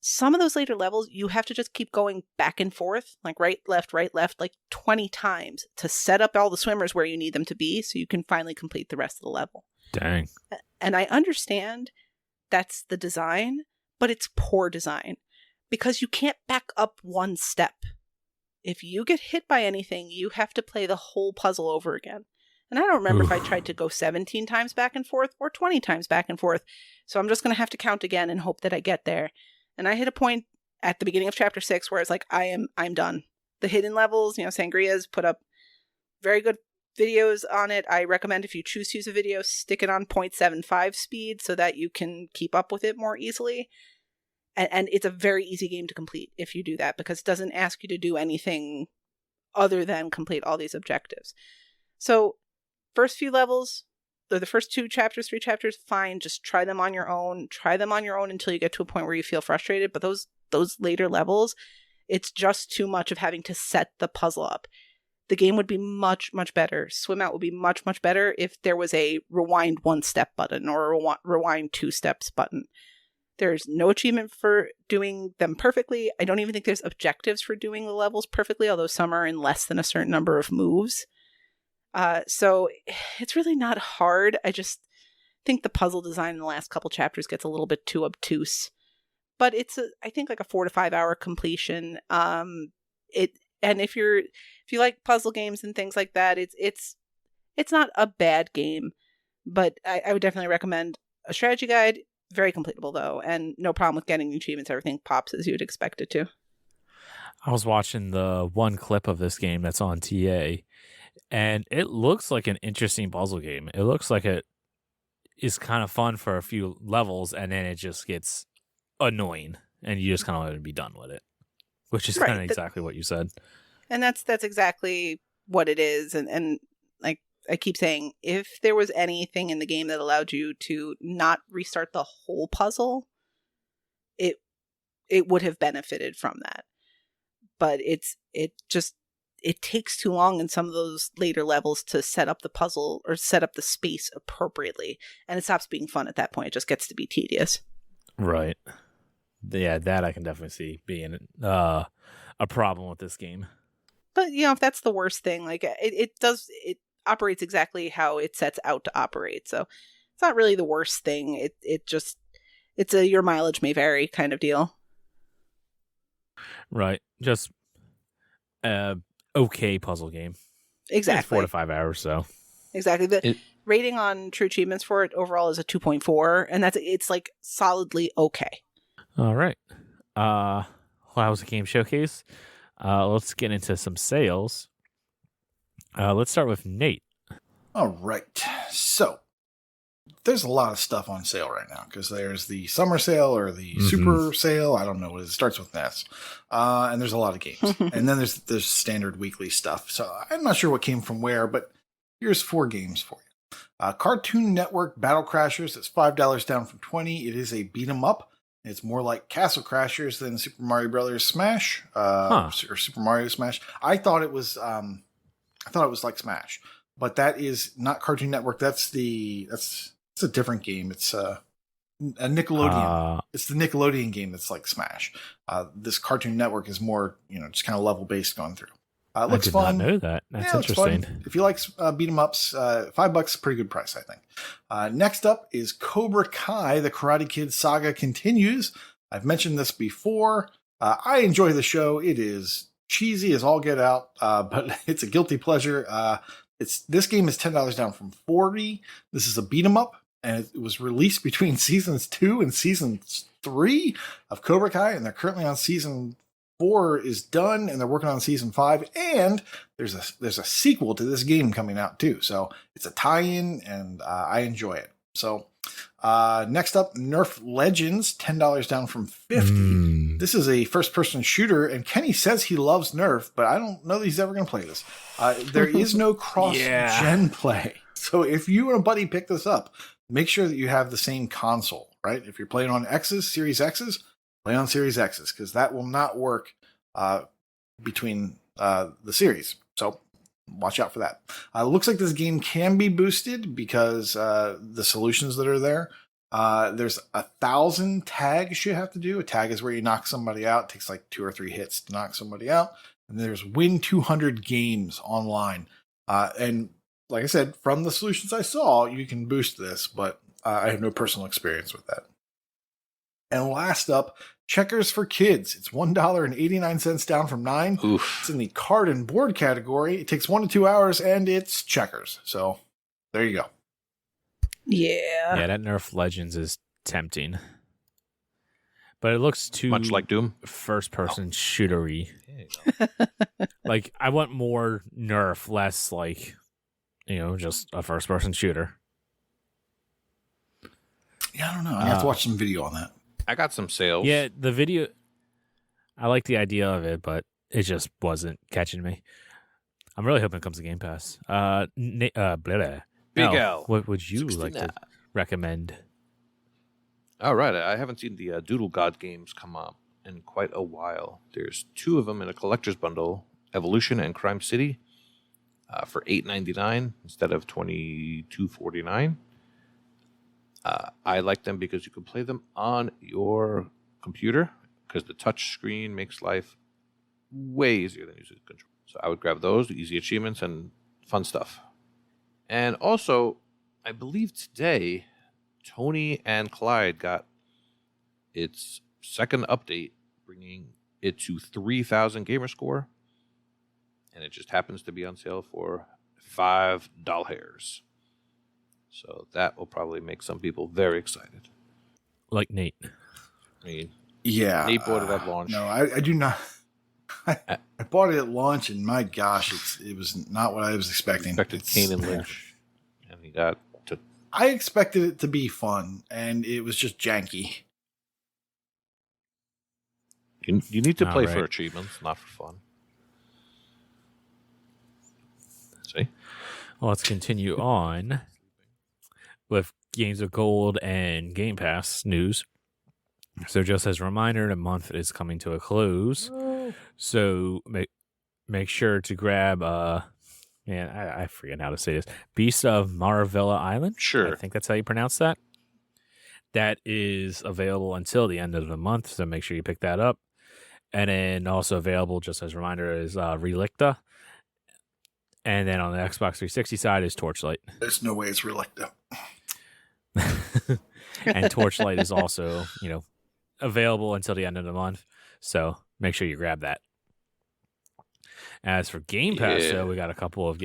Speaker 4: Some of those later levels, you have to just keep going back and forth, like right, left, like 20 times to set up all the swimmers where you need them to be so you can finally complete the rest of the level.
Speaker 3: Dang.
Speaker 4: And I understand that's the design, but it's poor design because you can't back up 1 step. If you get hit by anything, you have to play the whole puzzle over again. And I don't remember if I tried to go 17 times back and forth or 20 times back and forth. So I'm just going to have to count again and hope that I get there. And I hit a point at the beginning of chapter 6 where it's like, I'm done. The hidden levels, Sangria's put up very good videos on it. I recommend if you choose to use a video, stick it on 0.75 speed so that you can keep up with it more easily. And it's a very easy game to complete if you do that, because it doesn't ask you to do anything other than complete all these objectives. So first few levels, the first 3 chapters, fine. Just try them on your own. Try them on your own until you get to a point where you feel frustrated. But those later levels, it's just too much of having to set the puzzle up. The game would be much, much better. Swim Out would be much, much better if there was a rewind 1 step button or a rewind 2 steps button. There's no achievement for doing them perfectly. I don't even think there's objectives for doing the levels perfectly, although some are in less than a certain number of moves. So it's really not hard. I just think the puzzle design in the last couple chapters gets a little bit too obtuse. But it's I think like a 4 to 5 hour completion. And if you like puzzle games and things like that, it's not a bad game. But I would definitely recommend a strategy guide. Very completable though, and no problem with getting achievements. Everything pops as you'd expect it to.
Speaker 3: I was watching the one clip of this game that's on TA, and it looks like an interesting puzzle game. It looks like it is kind of fun for a few levels, and then it just gets annoying, and you just kind of want to be done with it, which is kind of exactly what you said.
Speaker 4: And that's exactly what it is. And like I keep saying, if there was anything in the game that allowed you to not restart the whole puzzle, it would have benefited from that. But it takes too long in some of those later levels to set up the puzzle or set up the space appropriately. And it stops being fun at that point. It just gets to be tedious. Right.
Speaker 3: Yeah, that I can definitely see being a problem with this game.
Speaker 4: But, if that's the worst thing, like it operates exactly how it sets out to operate. So it's not really the worst thing. It's a your mileage may vary kind of deal.
Speaker 3: Right. Just okay puzzle game.
Speaker 4: Exactly.
Speaker 3: It's 4 to 5 hours, so.
Speaker 4: Exactly. The rating on True Achievements for it overall is a 2.4, and it's like solidly okay.
Speaker 3: All right. Well, that was a game showcase. Let's get into some sales. Let's start with Nate.
Speaker 5: All right. So there's a lot of stuff on sale right now because there's the summer sale or the super sale. I don't know what it is. It starts with an S. And there's a lot of games. And then there's standard weekly stuff. So I'm not sure what came from where, but here's 4 games for you. Cartoon Network Battle Crashers. It's $5 down from $20. It is a beat 'em up. It's more like Castle Crashers than Super Mario Brothers Smash or Super Mario Smash. I thought it was like Smash, but that is not Cartoon Network. That's a different game. It's a Nickelodeon. It's the Nickelodeon game that's like Smash. This Cartoon Network is more, just kind of level based going through. Looks
Speaker 3: I did
Speaker 5: fun.
Speaker 3: not know that. That's
Speaker 5: Looks
Speaker 3: interesting.
Speaker 5: fun. If you like beat 'em ups, $5 pretty good price, I think. Next up is Cobra Kai. The Karate Kid saga continues. I've mentioned this before. I enjoy the show. It is cheesy as all get out, but it's a guilty pleasure. This game is $10 down from $40. This is a beat 'em up, and it was released between seasons 2 and season 3 of Cobra Kai, and they're currently on season 4 is done, and they're working on season 5. And there's a sequel to this game coming out too, so it's a tie-in, and I enjoy it. So next up, Nerf Legends, $10 down from $50. This is a first-person shooter, and Kenny says he loves Nerf, but I don't know that he's ever going to play this. There is no cross-gen play, so if you and a buddy pick this up, make sure that you have the same console, right? If you're playing on Series X's, play on Series X's, because that will not work between the series. So watch out for that. Looks like this game can be boosted because the solutions that are there. There's 1,000 tags you have to do. A tag is where you knock somebody out. It takes like 2 or 3 hits to knock somebody out. And there's win 200 games online. And like I said, from the solutions I saw, you can boost this, but I have no personal experience with that. And last up, Checkers for Kids. It's $1.89 down from $9.
Speaker 6: Oof.
Speaker 5: It's in the card and board category. It takes 1 to 2 hours, and it's checkers. So there you go.
Speaker 4: Yeah.
Speaker 3: That Nerf Legends is tempting. But it looks too
Speaker 6: Much like Doom.
Speaker 3: first-person shootery. Like, I want more Nerf, less like, just a first-person shooter.
Speaker 5: Yeah, I don't know. I have to watch some video on that.
Speaker 6: I got some sales.
Speaker 3: Yeah, the video, I like the idea of it, but it just wasn't catching me. I'm really hoping it comes to Game Pass. Big
Speaker 6: L.
Speaker 3: What would you
Speaker 6: 69.
Speaker 3: like to recommend?
Speaker 6: All right. I haven't seen the Doodle God games come up in quite a while. There's 2 of them in a collector's bundle, Evolution and Crime City, for $8.99 instead of $22.49. I like them because you can play them on your computer because the touch screen makes life way easier than using a controller. So I would grab those, easy achievements, and fun stuff. And also, I believe today, Tony and Clyde got its second update, bringing it to 3,000 gamer score. And it just happens to be on sale for $5. So that will probably make some people very excited.
Speaker 3: Like Nate.
Speaker 6: I mean,
Speaker 5: Yeah.
Speaker 6: Nate bought it at launch.
Speaker 5: No, I do not. I bought it at launch, and my gosh, it was not what I was expecting.
Speaker 6: Expected Kane and Lynch, and he got to.
Speaker 5: I expected it to be fun, and it was just janky.
Speaker 6: You need to play
Speaker 3: right.
Speaker 6: for achievements, not for fun. See?
Speaker 3: Well, let's continue on with Games of Gold and Game Pass news. So just as a reminder, the month is coming to a close. So make sure to grab, I forget how to say this, Beast of Maravilla Island.
Speaker 6: Sure.
Speaker 3: I think that's how you pronounce that. That is available until the end of the month, so make sure you pick that up. And then also available, just as a reminder, is Relicta. And then on the Xbox 360 side is Torchlight.
Speaker 5: There's no way it's Relicta.
Speaker 3: And Torchlight is also, available until the end of the month. So make sure you grab that. As for Game Pass, so we got a couple of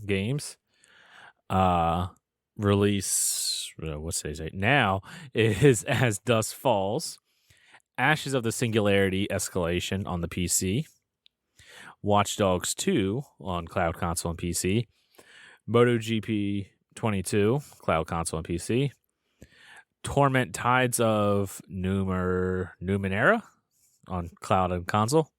Speaker 3: games. Release, what's today's date? Now is As Dusk Falls, Ashes of the Singularity Escalation on the PC, Watch Dogs 2 on Cloud Console and PC, MotoGP 22, Cloud Console and PC, Torment Tides of Numenera on Cloud and Console,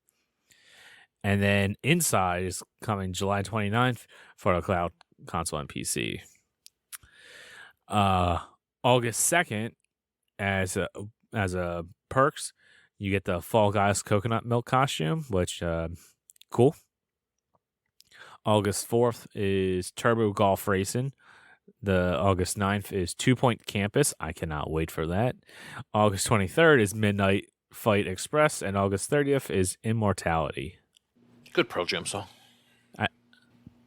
Speaker 3: and then Inside is coming July 29th for the Cloud Console and PC. August 2nd, as as a perks, you get the Fall Guys coconut milk costume, which cool. August 4th is Turbo Golf Racing. The August 9th is 2 Point Campus. I cannot wait for that. August 23rd is Midnight Fight Express, and August 30th is Immortality.
Speaker 6: Good Pearl Jam song.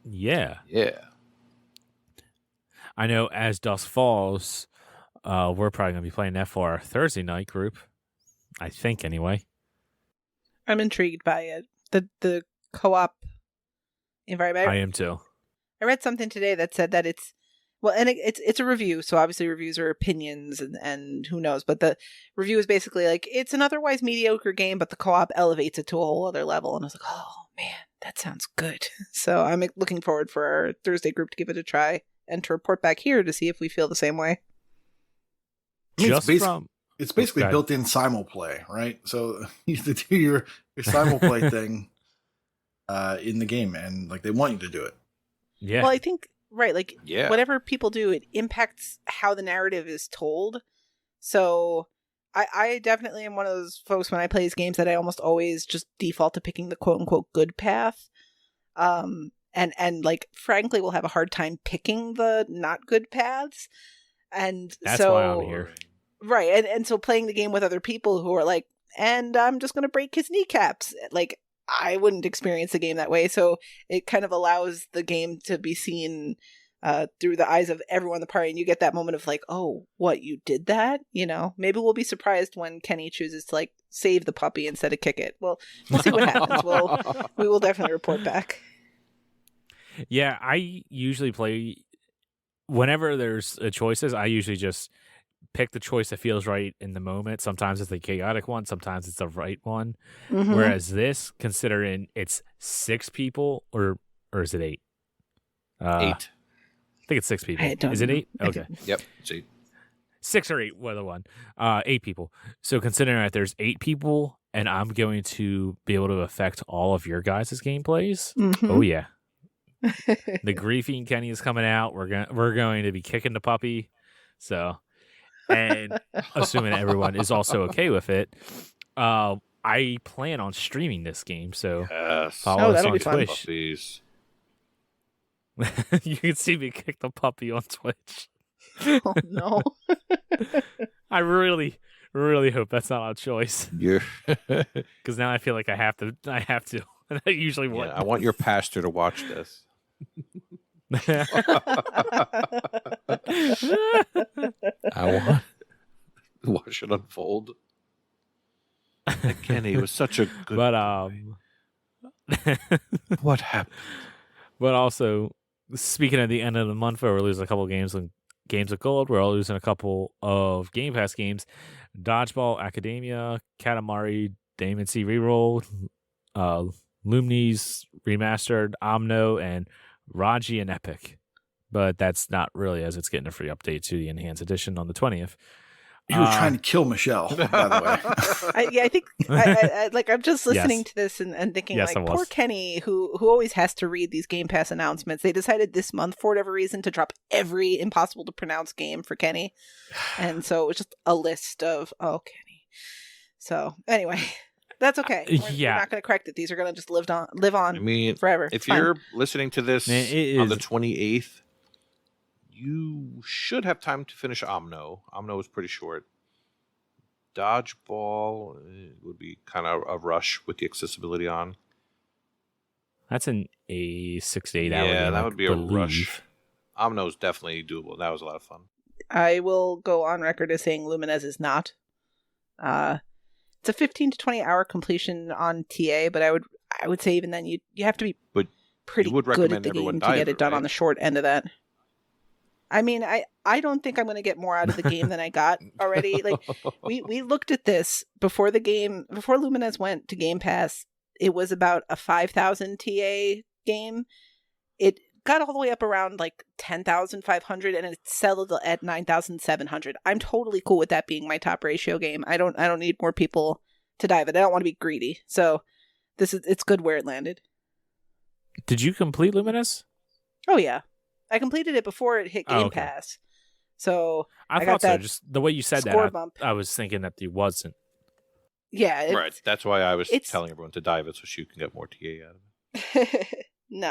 Speaker 3: Yeah.
Speaker 6: Yeah.
Speaker 3: I know As Dusk Falls, we're probably going to be playing that for our Thursday night group. I think, anyway.
Speaker 4: I'm intrigued by it. The co-op environment.
Speaker 3: I am too.
Speaker 4: I read something today that said that it's it's a review, so obviously reviews are opinions and who knows, but the review is basically like, it's an otherwise mediocre game, but the co-op elevates it to a whole other level. And I was like, oh man, that sounds good. So I'm looking forward for our Thursday group to give it a try and to report back here to see if we feel the same way.
Speaker 5: I mean,
Speaker 3: Just
Speaker 5: it's basically
Speaker 3: Okay.
Speaker 5: built-in simulplay, right? So you have to do your simulplay thing in the game, and like they want you to do it.
Speaker 3: Yeah.
Speaker 4: Well, I think, right, like
Speaker 6: Yeah.
Speaker 4: whatever people do, it impacts how the narrative is told. So I definitely am one of those folks when I play these games that I almost always just default to picking the quote unquote good path. And like frankly will have a hard time picking the not good paths. And
Speaker 3: That's
Speaker 4: so
Speaker 3: why I'm here.
Speaker 4: right, and so playing the game with other people who are like, and I'm just gonna break his kneecaps, like I wouldn't experience the game that way. So it kind of allows the game to be seen through the eyes of everyone in the party, and you get that moment of like, oh, what, you did that? You know, maybe we'll be surprised when Kenny chooses to like save the puppy instead of kick it. Well, we'll see what happens. We will definitely report back.
Speaker 3: Yeah, I usually play whenever there's choices. I usually just pick the choice that feels right in the moment. Sometimes it's the chaotic one, sometimes it's the right one.
Speaker 4: Mhm.
Speaker 3: Whereas this, considering it's 6 people, or is it 8?
Speaker 6: 8.
Speaker 3: I think it's 6 people.
Speaker 4: I don't
Speaker 3: Is it
Speaker 4: know.
Speaker 3: 8? Okay.
Speaker 6: Yep. See.
Speaker 3: 6 or 8, whether one. 8 people. So considering that there's 8 people, and I'm going to be able to affect all of your guys' gameplays.
Speaker 4: Mhm.
Speaker 3: Oh yeah. The griefing Kenny is coming out. We're going to be kicking the puppy. So, and assuming everyone is also okay with it, I plan on streaming this game. So
Speaker 6: Yes.
Speaker 3: follow us
Speaker 4: that'll
Speaker 3: on
Speaker 4: be fun.
Speaker 3: Twitch.
Speaker 6: Puppies.
Speaker 3: You can see me kick the puppy on Twitch.
Speaker 4: Oh no.
Speaker 3: I really, really hope that's not a choice,
Speaker 6: You're
Speaker 3: because now I feel like I have to. And I usually
Speaker 6: yeah,
Speaker 3: would.
Speaker 6: I want your pastor to watch this. I want to watch it unfold. And Kenny was such a good
Speaker 3: But
Speaker 6: boy. What happened?
Speaker 3: but also, speaking of the end of the month where we're losing a couple games of gold, we're all losing a couple of Game Pass games. Dodgeball Academia, Katamari Damacy Reroll, Lumni's Remastered, Omno, and Raji and Epic. But that's not really, as it's getting a free update to the Enhanced Edition on the 20th.
Speaker 5: You were trying to kill Michelle, by the way.
Speaker 4: I think I like I'm just listening
Speaker 3: Yes.
Speaker 4: to this and thinking
Speaker 3: Yes, I
Speaker 4: like
Speaker 3: was.
Speaker 4: poor Kenny who always has to read these Game Pass announcements. They decided this month for whatever reason to drop every impossible to pronounce game for Kenny, and so it was just a list of Kenny. So anyway, that's okay. We're
Speaker 3: yeah.
Speaker 4: not going to correct it. These are going to just live on
Speaker 6: I mean,
Speaker 4: forever.
Speaker 6: if
Speaker 4: It's fine.
Speaker 6: you're listening to this
Speaker 3: Man, it
Speaker 6: on the
Speaker 3: is-
Speaker 6: 28th, you should have time to finish Omno. Omno is pretty short. Dodgeball would be kind of a rush with the accessibility on.
Speaker 3: That's a 6 to 8 hour
Speaker 6: Yeah,
Speaker 3: game,
Speaker 6: that
Speaker 3: I
Speaker 6: would be a
Speaker 3: believe.
Speaker 6: rush. Omno is definitely doable. That was a lot of fun.
Speaker 4: I will go on record as saying Lumines is not. It's a 15 to 20 hour completion on TA, but I would say even then you have to be
Speaker 6: But
Speaker 4: pretty
Speaker 6: would
Speaker 4: good at
Speaker 6: recommend
Speaker 4: the
Speaker 6: everyone
Speaker 4: game to get
Speaker 6: dive,
Speaker 4: it done
Speaker 6: right?
Speaker 4: on the short end of that. I mean, I don't think I'm going to get more out of the game than I got already. Like we looked at this before Lumines went to Game Pass. It was about a 5,000 TA game. It got all the way up around like 10,500 and it settled at 9,700. I'm totally cool with that being my top ratio game. I don't need more people to dive it. I don't want to be greedy. So it's good where it landed.
Speaker 3: Did you complete Luminous?
Speaker 4: Oh yeah. I completed it before it hit Game
Speaker 3: okay.
Speaker 4: Pass. So
Speaker 3: I
Speaker 4: got
Speaker 3: thought so.
Speaker 4: that
Speaker 3: Just the way you said that,
Speaker 4: score bump.
Speaker 3: I was thinking that he wasn't.
Speaker 4: Yeah,
Speaker 6: Right. That's why I was
Speaker 4: it's-
Speaker 6: telling everyone to dive it so she can get more TA out of it.
Speaker 4: No,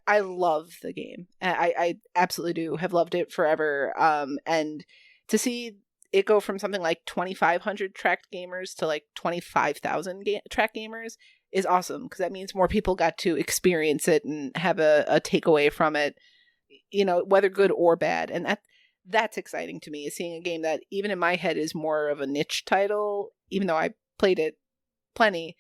Speaker 4: I love the game. I absolutely do have loved it forever. And to see it go from something like 2,500 tracked gamers to like 25,000 tracked gamers is awesome, because that means more people got to experience it and have a takeaway from it, whether good or bad. And that's exciting to me, is seeing a game that even in my head is more of a niche title, even though I played it plenty,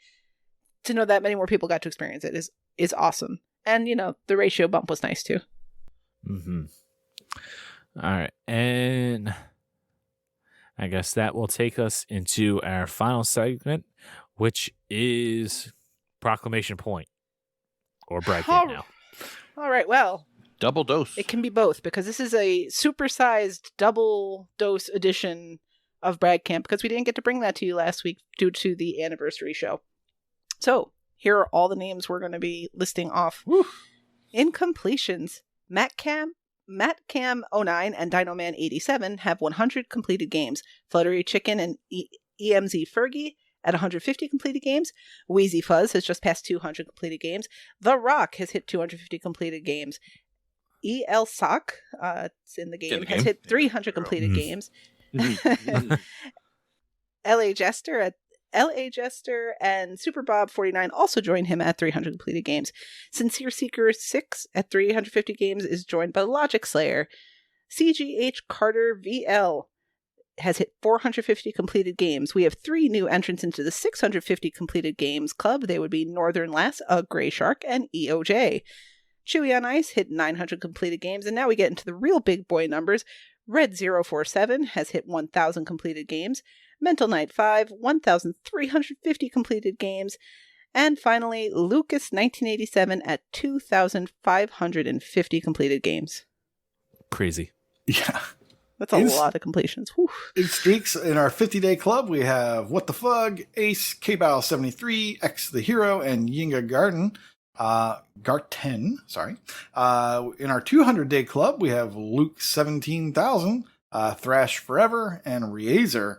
Speaker 4: to know that many more people got to experience it is awesome. And, the ratio bump was nice too.
Speaker 3: Mm-hmm. All right. And I guess that will take us into our final segment, which is Proclamation Point. Or Brad Camp now.
Speaker 4: All right, well.
Speaker 6: Double dose.
Speaker 4: It can be both, because this is a supersized double dose edition of Brad Camp, because we didn't get to bring that to you last week due to the anniversary show. So, here are all the names we're going to be listing off.
Speaker 6: Woo.
Speaker 4: In completions, MattCam09 and DinoMan87 have 100 completed games. Fluttery Chicken and EMZ Fergie at 150 completed games. Wheezy Fuzz has just passed 200 completed games. The Rock has hit 250 completed games. EL Sock, it's in the game, has hit 300 completed games. LA Jester and Super Bob 49 also join him at 300 completed games. Sincere Seeker 6 at 350 games is joined by Logic Slayer. CGH Carter VL has hit 450 completed games. We have 3 new entrants into the 650 completed games club. They would be Northern Lass, a Gray Shark, and EOJ. Chewy on Ice hit 900 completed games, and now we get into the real big boy numbers. Red 047 has hit 1,000 completed games. Mental Knight 5, 1,350 completed games. And finally, Lucas 1987 at 2,550 completed games.
Speaker 3: Crazy.
Speaker 5: Yeah.
Speaker 4: That's a lot of completions. Whew.
Speaker 5: In streaks, in our 50-day club, we have What the Fug, Ace, K-Bow 73, X the Hero, and Yinga Garten, sorry. In our 200-day club, we have Luke 17,000, Thrash Forever, and Reazer.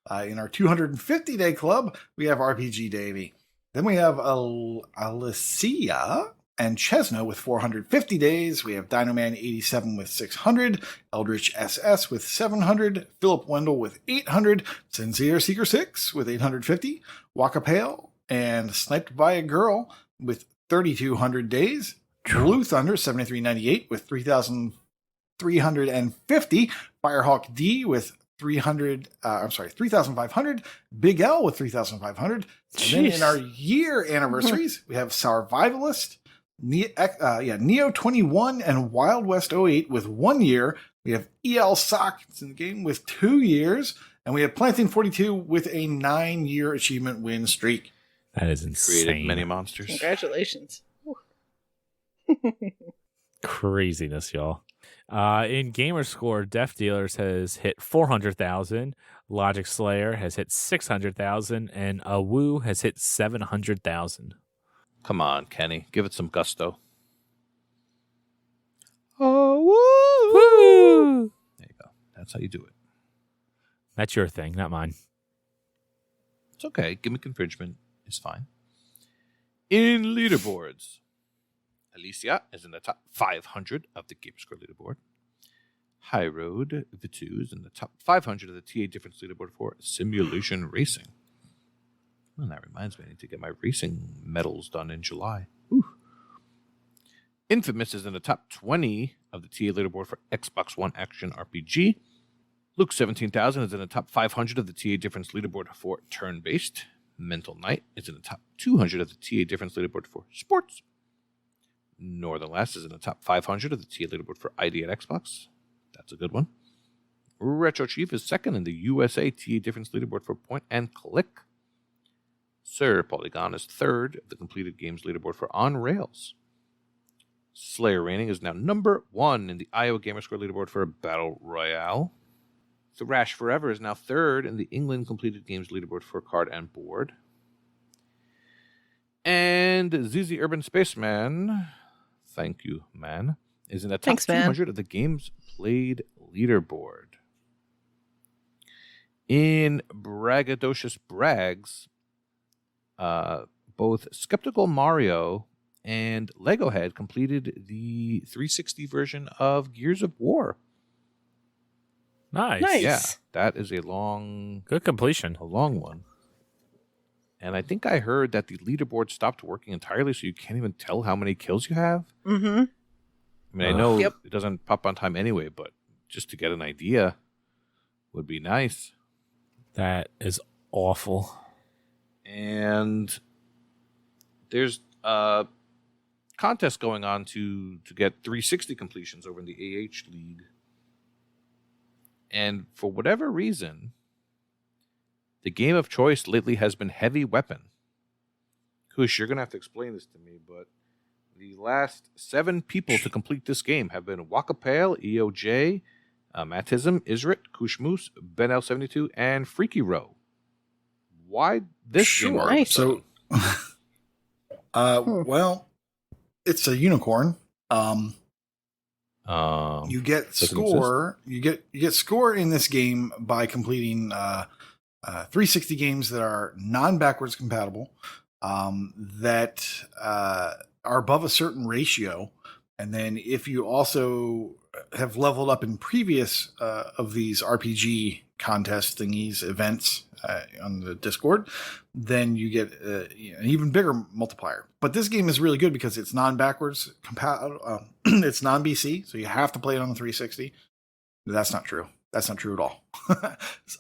Speaker 5: In our 250-day club, we have RPG Davey. Then we have Alicia and Chesno with 450 days. We have Dinoman 87 with 600, Eldritch SS with 700, Philip Wendell with 800, Sincere Seeker 6 with 850, Waka Pale and Sniped by a Girl with 3,200 days, Blue Thunder 7398 with 3,350, Firehawk D with 3,500, Big L with 3,500. And then in our year anniversaries, we have Survivalist, Neo 21, and Wild West 08 with 1 year. We have EL Sock in the game with 2 years, and we have Planting 42 with a 9-year achievement win streak.
Speaker 3: That is insane.
Speaker 6: Created many monsters.
Speaker 4: Congratulations.
Speaker 3: Craziness, y'all. In Gamerscore, Death Dealers has hit 400,000, Logic Slayer has hit 600,000, and Awoo has hit 700,000.
Speaker 6: Come on, Kenny. Give it some gusto.
Speaker 3: Woo!
Speaker 6: There you go. That's how you do it.
Speaker 3: That's your thing, not mine.
Speaker 6: It's okay. Gimmick infringement is fine. In leaderboards, Alicia is in the top 500 of the Gamerscore leaderboard. High Road V2 is in the top 500 of the TA Difference leaderboard for Simulation Racing. Well, that reminds me, I need to get my racing medals done in July. Whew. Infamous is in the top 20 of the TA leaderboard for Xbox One Action RPG. Luke 17,000 is in the top 500 of the TA Difference leaderboard for Turn-Based. Mental Knight is in the top 200 of the TA Difference leaderboard for Sports. Northern Lass is in the top 500 of the TA leaderboard for ID at Xbox. That's a good one. Retro Chief is second in the USA TA Difference leaderboard for Point and Click. Sir Polygon is third of the completed games leaderboard for On Rails. Slayer Reigning is now number 1 in the Iowa Gamerscore leaderboard for Battle Royale. Thrash Forever is now third in the England completed games leaderboard for Card and Board. And ZZ Urban Spaceman, thank you, man, is in the top
Speaker 4: Thanks, man.
Speaker 6: 200 of the games played leaderboard. In braggadocious brags, both Skeptical Mario and Lego Head completed the 360 version of Gears of War.
Speaker 3: Nice.
Speaker 4: Nice.
Speaker 6: Yeah, that is a long
Speaker 3: Good completion.
Speaker 6: one. And I think I heard that the leaderboard stopped working entirely, so you can't even tell how many kills you have.
Speaker 4: Mm-hmm.
Speaker 6: I mean, I know
Speaker 4: Yep.
Speaker 6: it doesn't pop on time anyway, but just to get an idea would be nice.
Speaker 3: That is awful.
Speaker 6: And there's a contest going on to get 360 completions over in the AH League. And for whatever reason, the game of choice lately has been Heavy Weapon. Koosh, you're going to have to explain this to me, but the last 7 people to complete this game have been Wakapale, EOJ, Matism, Isrit, KooshMoose, Ben L72, and Freaky Row. Why this game? all of a
Speaker 4: Nice.
Speaker 5: So, well, it's a unicorn.
Speaker 6: sudden?
Speaker 5: You get
Speaker 6: doesn't
Speaker 5: score. You get score in this game by completing 360 games that are non-backwards compatible, that are above a certain ratio, and then if you also have leveled up in previous of these RPG contest thingies, events on the Discord, then you get an even bigger multiplier. But this game is really good because it's non-backwards compatible. It's non-BC, so you have to play it on the 360. That's not true. That's not true at all.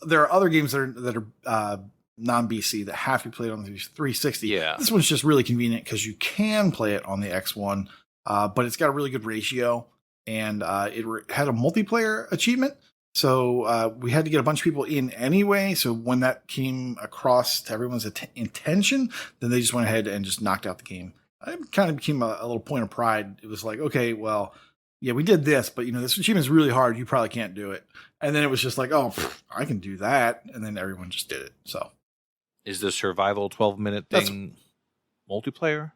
Speaker 5: There are other games that are non-BC that have to be played on the 360.
Speaker 6: Yeah.
Speaker 5: This one's just really convenient because you can play it on the X1, but it's got a really good ratio, and it had a multiplayer achievement. So we had to get a bunch of people in anyway. So when that came across to everyone's intention, then they just went ahead and just knocked out the game. It kind of became a little point of pride. It was like, okay, well, yeah, we did this, but this achievement is really hard. You probably can't do it. And then it was just like, oh, I can do that. And then everyone just did it. So
Speaker 6: Is the survival 12-minute thing multiplayer?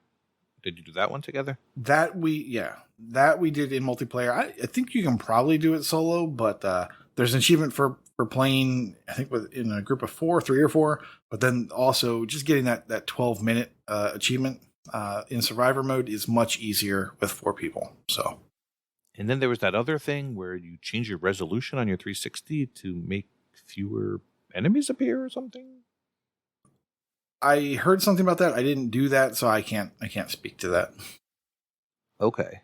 Speaker 6: Did you do that one together?
Speaker 5: that we did in multiplayer. I think you can probably do it solo, but there's an achievement for playing, I think, in a group of 3 or 4, but then also just getting that 12-minute achievement in survivor mode is much easier with 4 people. So.
Speaker 6: And then there was that other thing where you change your resolution on your 360 to make fewer enemies appear or something?
Speaker 5: I heard something about that. I didn't do that, so I can't speak to that.
Speaker 6: Okay.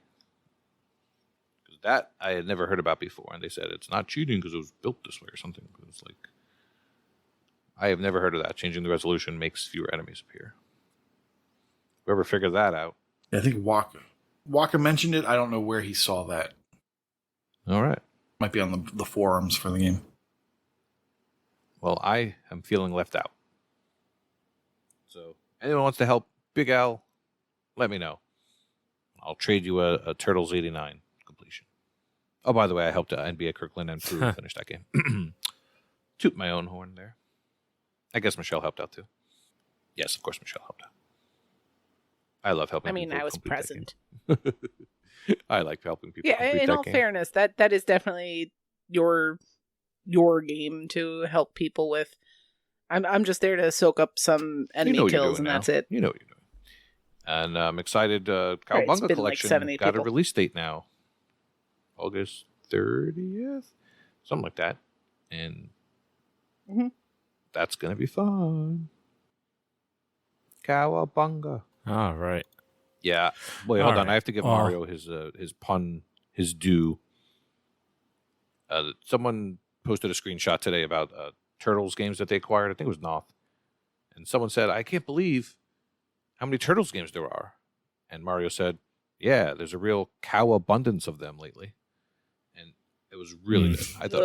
Speaker 6: 'Cause that I had never heard about before, and they said it's not cheating because it was built this way or something. It's like, I have never heard of that. Changing the resolution makes fewer enemies appear. Whoever figured that out.
Speaker 5: I think Waka mentioned it. I don't know where he saw that.
Speaker 6: All right.
Speaker 5: Might be on the forums for the game.
Speaker 6: Well, I am feeling left out. So, anyone wants to help Big Al, let me know. I'll trade you a Turtles 89 completion. Oh, by the way, I helped NBA Kirkland and Prue finish that game. Toot my own horn there. I guess Michelle helped out too. Yes, of course Michelle helped out. I love helping people
Speaker 4: I was
Speaker 6: complete that
Speaker 4: present.
Speaker 6: game. I like helping people
Speaker 4: Yeah,
Speaker 6: complete
Speaker 4: in
Speaker 6: that
Speaker 4: all
Speaker 6: game.
Speaker 4: fairness, that is definitely your game to help people with. I'm just there to soak up some enemy
Speaker 6: what you're
Speaker 4: kills,
Speaker 6: doing
Speaker 4: and
Speaker 6: now.
Speaker 4: that's it.
Speaker 6: You know what you're doing. And I'm excited.
Speaker 4: Right, it's
Speaker 6: Cowabunga
Speaker 4: been like
Speaker 6: Collection
Speaker 4: 70
Speaker 6: got a
Speaker 4: people.
Speaker 6: release date now. August 30th? Something like that. And
Speaker 4: Mhm.
Speaker 6: that's going to be fun. Cowabunga.
Speaker 3: All right.
Speaker 6: Yeah. Wait, hold
Speaker 3: All
Speaker 6: on.
Speaker 3: right.
Speaker 6: I have to give
Speaker 3: Oh.
Speaker 6: Mario his pun, his due. Someone posted a screenshot today about Turtles games that they acquired. I think it was Noth. And someone said, I can't believe how many Turtles games there are. And Mario said, yeah, there's a real cow abundance of them lately. And it was really good. I thought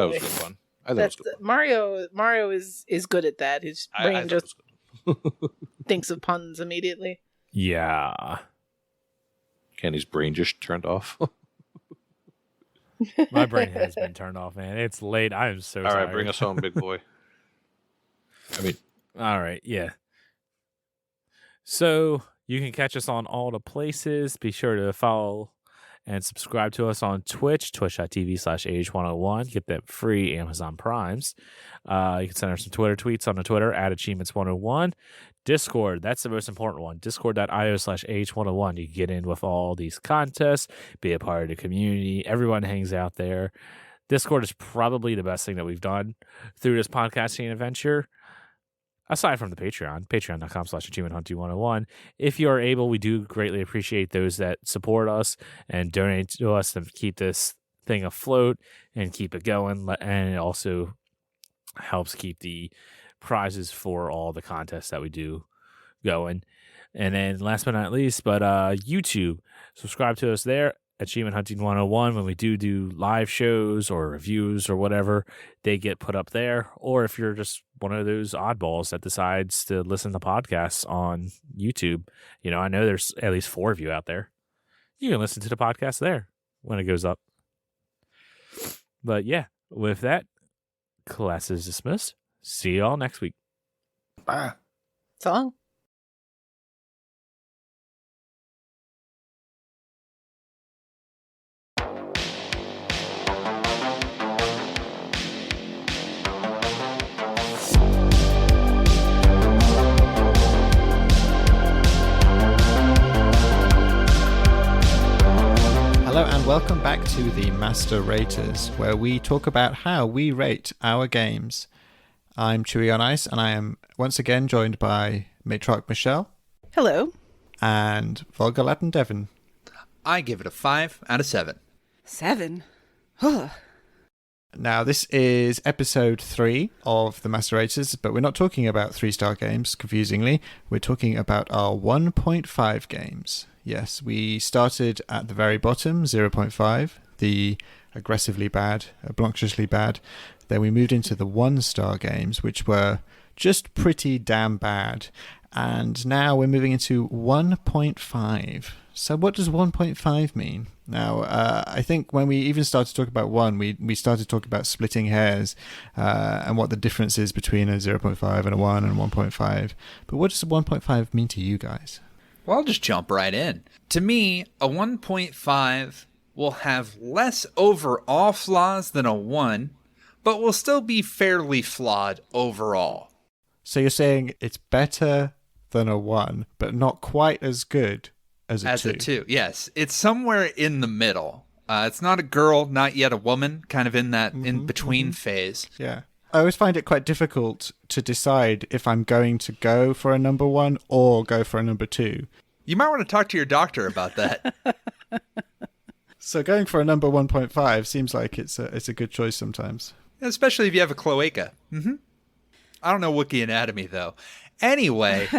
Speaker 6: it was good fun. I thought it was good fun.
Speaker 4: Mario is good at that. His
Speaker 6: I
Speaker 4: brain
Speaker 6: thought it
Speaker 4: just
Speaker 6: was good.
Speaker 4: thinks of puns immediately.
Speaker 3: Yeah.
Speaker 6: Kenny's brain just turned off.
Speaker 3: My brain has been turned off, man. It's late. I am so
Speaker 6: All
Speaker 3: tired.
Speaker 6: right, bring us home, big boy. I mean,
Speaker 3: All right, yeah. So you can catch us on all the places. Be sure to follow And subscribe to us on Twitch, twitch.tv/age101. Get that free Amazon Primes. You can send us some Twitter tweets on the Twitter at Achievements101. Discord, that's the most important one. Discord.io/age101. You can get in with all these contests, be a part of the community. Everyone hangs out there. Discord is probably the best thing that we've done through this podcasting adventure. Aside from the patreon.com/achievementhunty101. If you are able, we do greatly appreciate those that support us and donate to us to keep this thing afloat and keep it going. And it also helps keep the prizes for all the contests that we do going. And then last but not least, YouTube, subscribe to us there. Achievement Hunting 101, when we do live shows or reviews or whatever, they get put up there. Or if you're just one of those oddballs that decides to listen to podcasts on YouTube, I know there's at least 4 of you out there. You can listen to the podcast there when it goes up. But yeah, with that, class is dismissed. See y'all next week.
Speaker 5: Bye.
Speaker 4: So long.
Speaker 7: Hello and welcome back to the Master Raters, where we talk about how we rate our games. I'm Chewy on Ice, and I am once again joined by Matrarch Michelle.
Speaker 4: Hello.
Speaker 7: And Volga Latin Devon.
Speaker 8: I give it a 5 out of 7.
Speaker 4: 7?
Speaker 7: Now, this is episode 3 of the Master Raters, but we're not talking about 3-star games, confusingly. We're talking about our 1.5 games. Yes, we started at the very bottom, 0.5, the aggressively bad, obnoxiously bad. Then we moved into the 1-star games, which were just pretty damn bad. And now we're moving into 1.5. So what does 1.5 mean? Now, I think when we even started to talk about 1, we started talking about splitting hairs and what the difference is between a 0.5 and a 1 and a 1.5. But what does a 1.5 mean to you guys?
Speaker 8: Well, I'll just jump right in. To me, a 1.5 will have less overall flaws than a 1, but will still be fairly flawed overall.
Speaker 7: So you're saying it's better than a 1, but not quite as good as a 2?
Speaker 8: As a 2, yes. It's somewhere in the middle. It's not a girl, not yet a woman, kind of in that in-between phase.
Speaker 7: Yeah. I always find it quite difficult to decide if I'm going to go for a number 1 or go for a number 2.
Speaker 8: You might want to talk to your doctor about that.
Speaker 7: So going for a number 1.5 seems like it's a good choice sometimes.
Speaker 8: Especially if you have a cloaca. I don't know Wookiee anatomy, though. Anyway,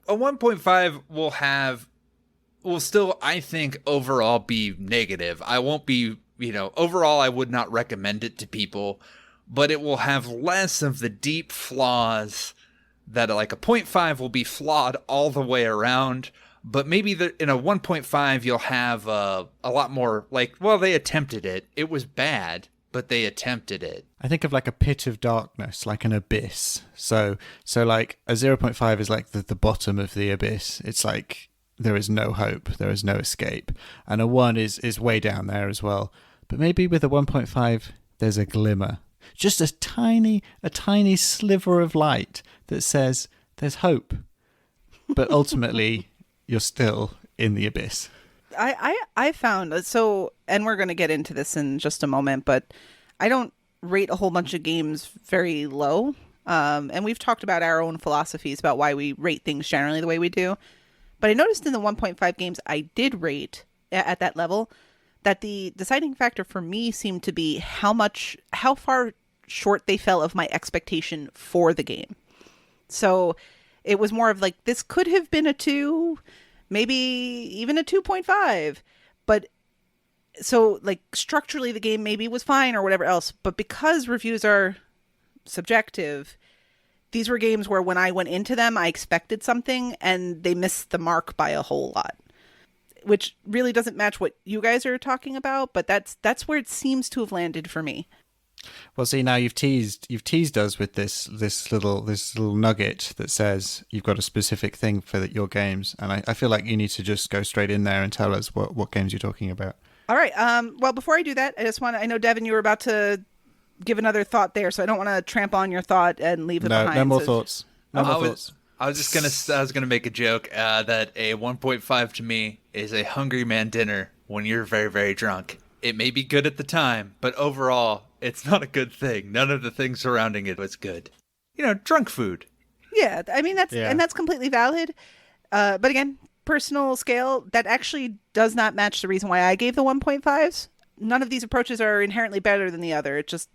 Speaker 8: a 1.5 will still, I think, overall be negative. I won't be, overall I would not recommend it to people, but it will have less of the deep flaws that like a 0.5 will be flawed all the way around. But maybe in a 1.5, you'll have a lot more like, well, they attempted it. It was bad, but they attempted it.
Speaker 7: I think of like a pit of darkness, like an abyss. So like a 0.5 is like the bottom of the abyss. It's like there is no hope. There is no escape. And a 1 is way down there as well. But maybe with a 1.5, there's a glimmer. Just a tiny sliver of light that says there's hope. But ultimately, you're still in the abyss.
Speaker 4: I found, so, and we're going to get into this in just a moment, but I don't rate a whole bunch of games very low. And we've talked about our own philosophies about why we rate things generally the way we do. But I noticed in the 1.5 games I did rate at that level that the deciding factor for me seemed to be how far short they fell of my expectation for the game. So it was more of like, this could have been a 2, maybe even a 2.5. But so like structurally the game maybe was fine or whatever else. But because reviews are subjective, these were games where when I went into them, I expected something and they missed the mark by a whole lot, which really doesn't match what you guys are talking about. But that's where it seems to have landed for me.
Speaker 7: Well, see, now you've teased us with this little nugget that says you've got a specific thing for your games, and I feel like you need to just go straight in there and tell us what games you're talking about.
Speaker 4: All right. Well, before I do that, I know, Devin, you were about to give another thought there, so I don't want to tramp on your thought and leave it behind.
Speaker 7: No more
Speaker 4: So-
Speaker 7: thoughts. No more thoughts.
Speaker 8: I was gonna make a joke that a 1.5 to me is a hungry man dinner when you're very, very drunk. It may be good at the time, but overall, it's not a good thing. None of the things surrounding it was good. Drunk food.
Speaker 4: Yeah, I mean, that's completely valid. But again, personal scale, that actually does not match the reason why I gave the 1.5s. None of these approaches are inherently better than the other. It just,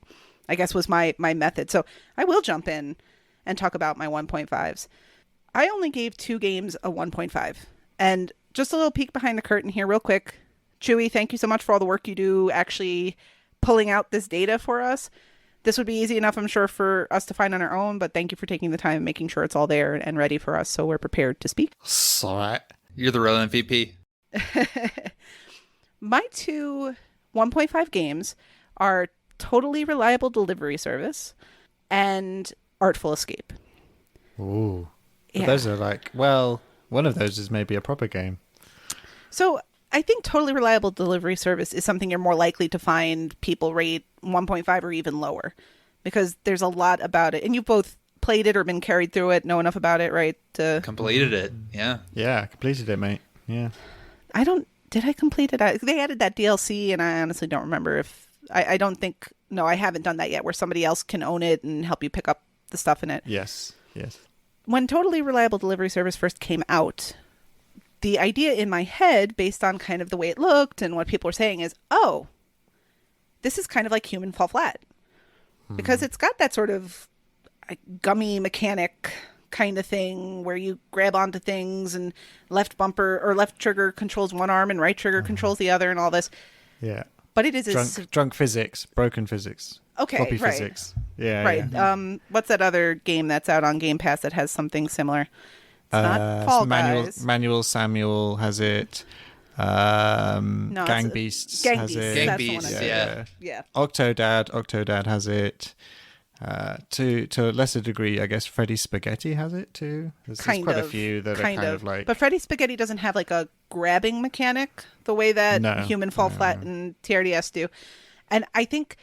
Speaker 4: I guess, was my method. So I will jump in and talk about my 1.5s. I only gave 2 games a 1.5. And just a little peek behind the curtain here real quick. Chewy, thank you so much for all the work you do actually pulling out this data for us. This would be easy enough, I'm sure, for us to find on our own, but thank you for taking the time and making sure it's all there and ready for us so we're prepared to speak.
Speaker 7: Sorry.
Speaker 8: You're the real MVP.
Speaker 4: My 2 1.5 games are Totally Reliable Delivery Service and Artful Escape.
Speaker 7: Ooh. But
Speaker 4: Yeah.
Speaker 7: those are one of those is maybe a proper game.
Speaker 4: So I think Totally Reliable Delivery Service is something you're more likely to find people rate 1.5 or even lower, because there's a lot about it. And you've both played it or been carried through it, know enough about it, right?
Speaker 8: Completed it, yeah.
Speaker 7: Yeah, completed it, mate. Yeah.
Speaker 4: Did I complete it? They added that DLC, and I honestly don't remember if... I don't think... No, I haven't done that yet, where somebody else can own it and help you pick up the stuff in it.
Speaker 7: Yes.
Speaker 4: When Totally Reliable Delivery Service first came out, the idea in my head, based on kind of the way it looked and what people were saying, is, oh, this is kind of like Human Fall Flat. Because it's got that sort of gummy mechanic kind of thing where you grab onto things and left bumper or left trigger controls one arm and right trigger controls the other and all this.
Speaker 7: Yeah.
Speaker 4: But it is
Speaker 7: drunk physics, broken physics.
Speaker 4: Okay,
Speaker 7: floppy
Speaker 4: right.
Speaker 7: physics. Yeah.
Speaker 4: right.
Speaker 7: Yeah.
Speaker 4: What's that other game that's out on Game Pass that has something similar? It's not Fall Guys.
Speaker 7: Manual Samuel has it.
Speaker 4: No,
Speaker 7: Gang Beasts
Speaker 4: Gang
Speaker 7: has
Speaker 4: Beasts,
Speaker 7: it.
Speaker 8: Gang
Speaker 4: that's the one
Speaker 8: Beasts,
Speaker 4: I-
Speaker 8: yeah.
Speaker 4: Yeah.
Speaker 7: Octodad has it. To a lesser degree, I guess Freddy Spaghetti has it too. There's quite a few that are kind of like.
Speaker 4: But Freddy Spaghetti doesn't have like a grabbing mechanic the way that
Speaker 7: No,
Speaker 4: Human Fall Flat and TRDS do, and I think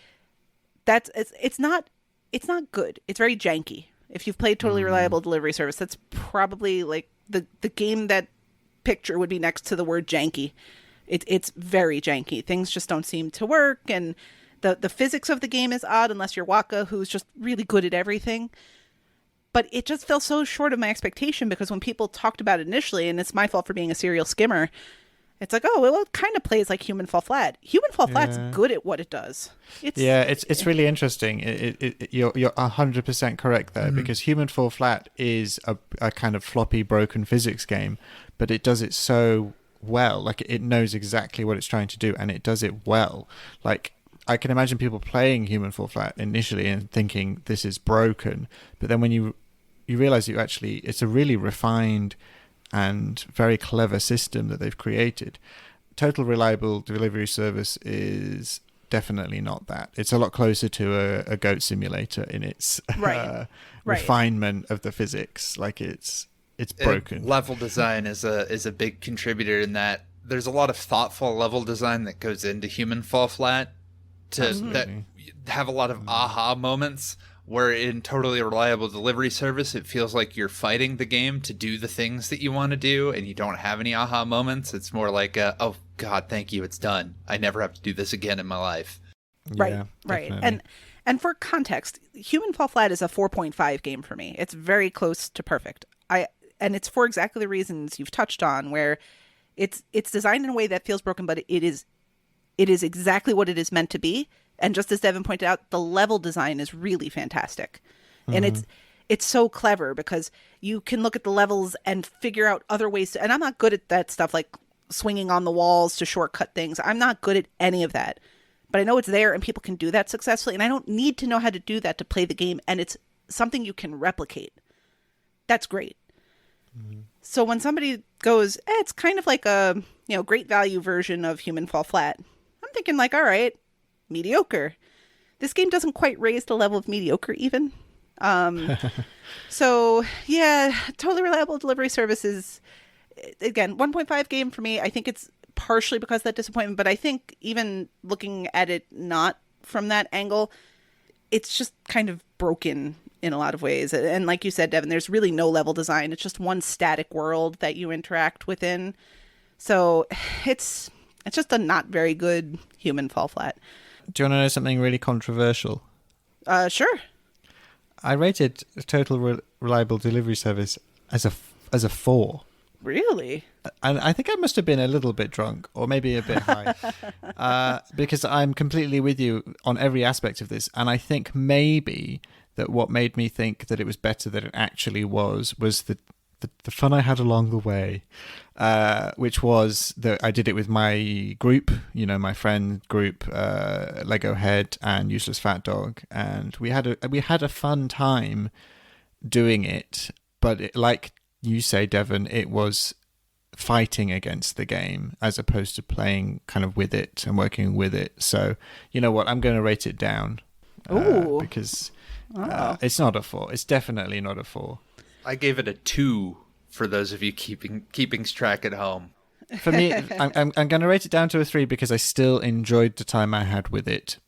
Speaker 4: it's not good. It's very janky. If you've played Totally Reliable Delivery Service, that's probably like the game that picture would be next to the word janky. It's very janky. Things just don't seem to work, and the physics of the game is odd unless you're Waka, who's just really good at everything. But it just fell so short of my expectation, because when people talked about it initially, and it's my fault for being a serial skimmer, it's like, oh, well, it kind of plays like Human Fall Flat. Human Fall Flat's good at what it does.
Speaker 7: It's really interesting. You're 100% correct there, because Human Fall Flat is a kind of floppy, broken physics game, but it does it so well. Like, it knows exactly what it's trying to do, and it does it well. Like, I can imagine people playing Human Fall Flat initially and thinking this is broken, but then when you realize it's a really refined and very clever system that they've created. Total Reliable Delivery Service is definitely not that. It's a lot closer to a goat simulator in its refinement of the physics. Like, it's broken.
Speaker 8: Level design is a big contributor in that there's a lot of thoughtful level design that goes into Human Fall Flat that have a lot of aha moments, where in Totally Reliable Delivery Service, it feels like you're fighting the game to do the things that you want to do, and you don't have any aha moments. It's more like, oh, God, thank you, it's done. I never have to do this again in my life.
Speaker 4: Right. And for context, Human Fall Flat is a 4.5 game for me. It's very close to perfect. And it's for exactly the reasons you've touched on, where it's designed in a way that feels broken, but it is exactly what it is meant to be. And just as Devin pointed out, the level design is really fantastic. And it's so clever, because you can look at the levels and figure out other ways to, and I'm not good at that stuff, like swinging on the walls to shortcut things. I'm not good at any of that. But I know it's there and people can do that successfully, and I don't need to know how to do that to play the game, and it's something you can replicate. That's great. So when somebody goes, it's kind of like a great value version of Human Fall Flat, I'm thinking like, all right, mediocre. This game doesn't quite raise the level of mediocre even. So yeah, Totally Reliable Delivery Service is, again, 1.5 game for me. I think it's partially because of that disappointment, but I think even looking at it not from that angle, it's just kind of broken in a lot of ways. And like you said, Devin, there's really no level design. It's just one static world that you interact within. So it's just a not very good human fall flat.
Speaker 7: Do you want to know something really controversial?
Speaker 4: Sure.
Speaker 7: I rated Total Reliable Delivery Service as a 4.
Speaker 4: Really?
Speaker 7: And I think I must have been a little bit drunk, or maybe a bit high, because I'm completely with you on every aspect of this. And I think maybe that what made me think that it was better than it actually was the fun I had along the way, which was that I did it with my group, my friend group, Lego Head and Useless Fat Dog, and we had a fun time doing it. But like you say, Devon, it was fighting against the game as opposed to playing kind of with it and working with it. So you know what, I'm going to rate it down because it's not a 4. It's definitely not a 4.
Speaker 8: I gave it a 2 for those of you keeping track at home.
Speaker 7: For me, I'm going to rate it down to a 3 because I still enjoyed the time I had with it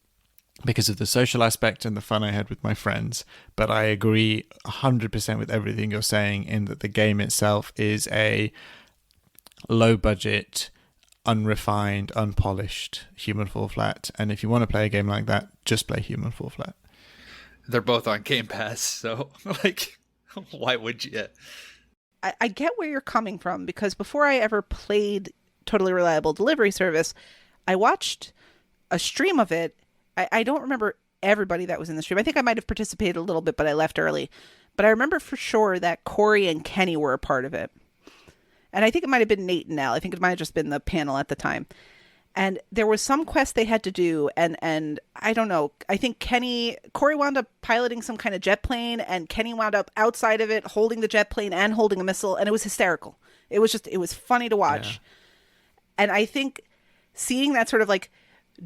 Speaker 7: because of the social aspect and the fun I had with my friends. But I agree 100% with everything you're saying in that the game itself is a low budget, unrefined, unpolished Human Fall Flat. And if you want to play a game like that, just play Human Fall Flat.
Speaker 8: They're both on Game Pass, so why would you?
Speaker 4: I get where you're coming from, because before I ever played Totally Reliable Delivery Service, I watched a stream of it. I don't remember everybody that was in the stream. I think I might have participated a little bit, but I left early. But I remember for sure that Corey and Kenny were a part of it. And I think it might have been Nate and Al. I think it might have just been the panel at the time. And there was some quest they had to do, and I don't know. I think Corey wound up piloting some kind of jet plane, and Kenny wound up outside of it holding the jet plane and holding a missile, and it was hysterical. It was funny to watch. Yeah. And I think seeing that sort of like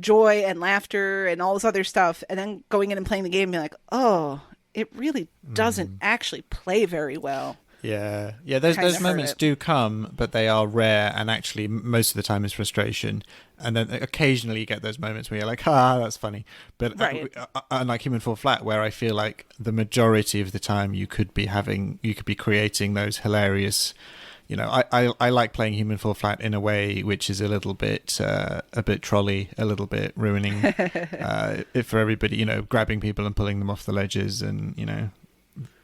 Speaker 4: joy and laughter and all this other stuff, and then going in and playing the game and being like, oh, it really doesn't actually play very well.
Speaker 7: Yeah. Those moments do come, but they are rare, and actually most of the time is frustration. And then occasionally you get those moments where you're like, that's funny. But right. Unlike Human Fall Flat, where I feel like the majority of the time you could be creating those hilarious. I like playing Human Fall Flat in a way which is a bit trolley, a little bit ruining for everybody. Grabbing people and pulling them off the ledges, and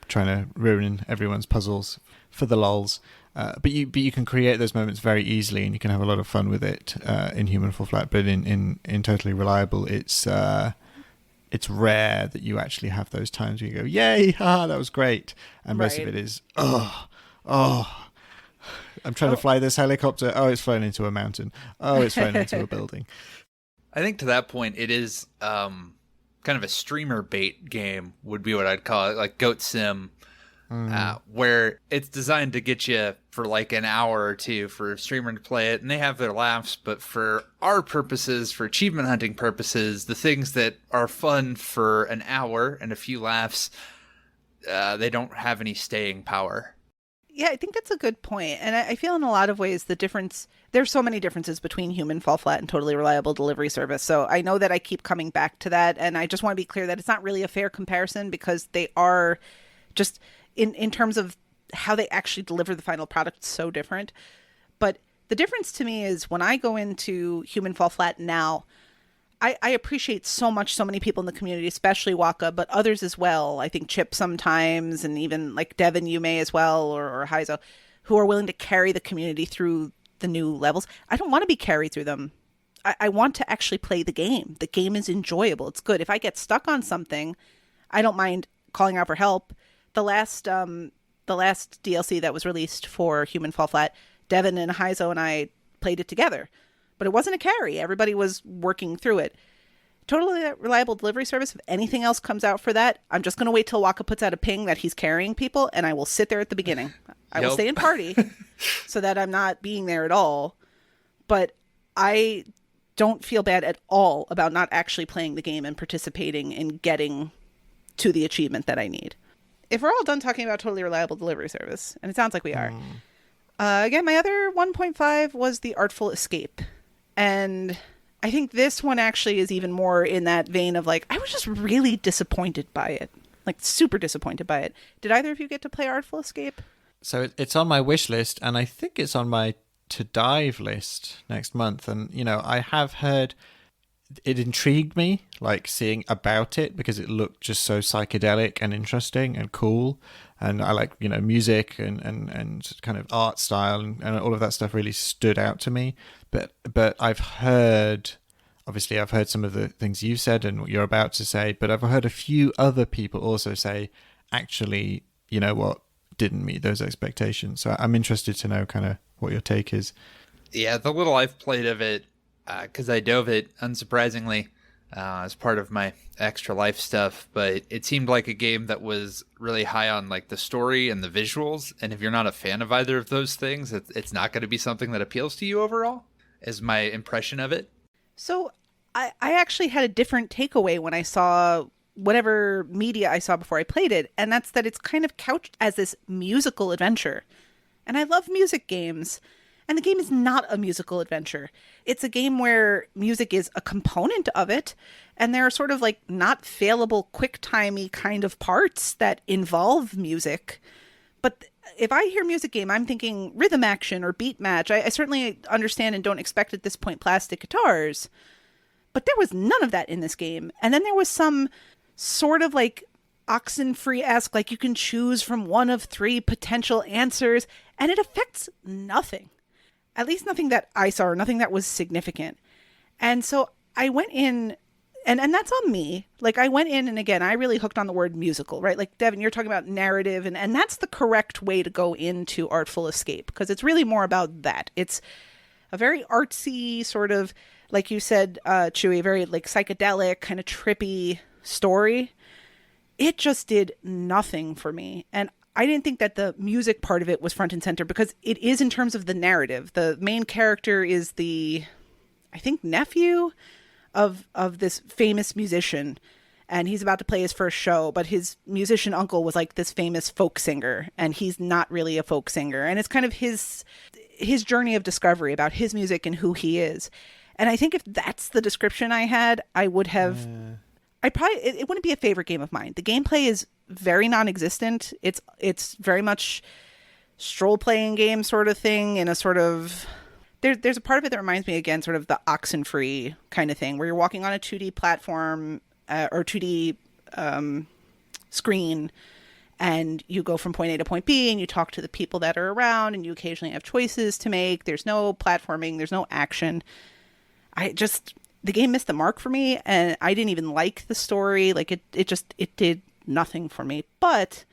Speaker 7: trying to ruin everyone's puzzles for the lols. But you can create those moments very easily, and you can have a lot of fun with it in Human Fall Flat. But in Totally Reliable, it's rare that you actually have those times where you go, yay, that was great. And most of it is, I'm trying to fly this helicopter. Oh, it's flown into a mountain. Oh, it's flown into a building.
Speaker 8: I think to that point, it is kind of a streamer bait game would be what I'd call it, like Goat Sim, where it's designed to get you for like an hour or two for a streamer to play it, and they have their laughs. But for our purposes, for achievement hunting purposes, the things that are fun for an hour and a few laughs, they don't have any staying power.
Speaker 4: Yeah, I think that's a good point. And I feel in a lot of ways there's so many differences between Human Fall Flat and Totally Reliable Delivery Service. So I know that I keep coming back to that. And I just want to be clear that it's not really a fair comparison, because they are just in terms of how they actually deliver the final product so different. But the difference to me is when I go into Human Fall Flat now, I appreciate so many people in the community, especially Waka, but others as well. I think Chip sometimes, and even like Devin, you may as well, or Heizo, who are willing to carry the community through the new levels. I don't want to be carried through them. I want to actually play the game. The game is enjoyable. It's good. If I get stuck on something, I don't mind calling out for help. The last DLC that was released for Human Fall Flat, Devin and Heizo and I played it together. But it wasn't a carry. Everybody was working through it. Totally Reliable Delivery Service, if anything else comes out for that, I'm just going to wait till Waka puts out a ping that he's carrying people, and I will sit there at the beginning. I will stay in party so that I'm not being there at all. But I don't feel bad at all about not actually playing the game and participating in getting to the achievement that I need. If we're all done talking about Totally Reliable Delivery Service, and it sounds like we are, Again, my other 1.5 was the Artful Escape. And I think this one actually is even more in that vein of like, I was just really disappointed by it. Like, super disappointed by it. Did either of you get to play Artful Escape?
Speaker 7: So it's on my wish list, and I think it's on my to dive list next month. And, you know, I have heard it intrigued me, like seeing about it, because it looked just so psychedelic and interesting and cool. And I like, you know, music and kind of art style and all of that stuff really stood out to me. But I've heard, obviously I've heard some of the things you've said and what you're about to say, but I've heard a few other people also say, actually, you know what, didn't meet those expectations. So I'm interested to know kind of what your take is.
Speaker 8: Yeah, the little I've played of it, because I dove it, unsurprisingly, as part of my extra life stuff, but it seemed like a game that was really high on like the story and the visuals, and if you're not a fan of either of those things, it's not going to be something that appeals to you overall, is my impression of it.
Speaker 4: So I actually had a different takeaway when I saw whatever media I saw before I played it, and that's that it's kind of couched as this musical adventure. And I love music games, and the game is not a musical adventure. It's a game where music is a component of it, and there are sort of like not failable, quick-timey kind of parts that involve music. But if I hear music game, I'm thinking rhythm action or beat match. I certainly understand and don't expect at this point plastic guitars. But there was none of that in this game. And then there was some sort of like Oxenfree-esque, like you can choose from one of 3 potential answers, and it affects nothing. At least nothing that I saw, or nothing that was significant. And so I went in, and that's on me. Like, I went in, and again, I really hooked on the word musical, right? Like, Devin, you're talking about narrative, and that's the correct way to go into Artful Escape, because it's really more about that. It's a very artsy sort of, like you said, Chewy, very like psychedelic, kind of trippy story. It just did nothing for me. And I didn't think that the music part of it was front and center, because it is in terms of the narrative. The main character is the, I think, nephew of this famous musician, and he's about to play his first show, but his musician uncle was like this famous folk singer, and he's not really a folk singer. And it's kind of his journey of discovery about his music and who he is. And I think if that's the description I had, I would have... it wouldn't be a favorite game of mine. The gameplay is very non-existent. It's very much stroll playing game sort of thing, in a sort of there's a part of it that reminds me again sort of the Oxenfree kind of thing, where you're walking on a 2D platform or 2D screen, and you go from point A to point B, and you talk to the people that are around, and you occasionally have choices to make. There's no platforming, there's no action. The game missed the mark for me, and I didn't even like the story. Like it did nothing for me, but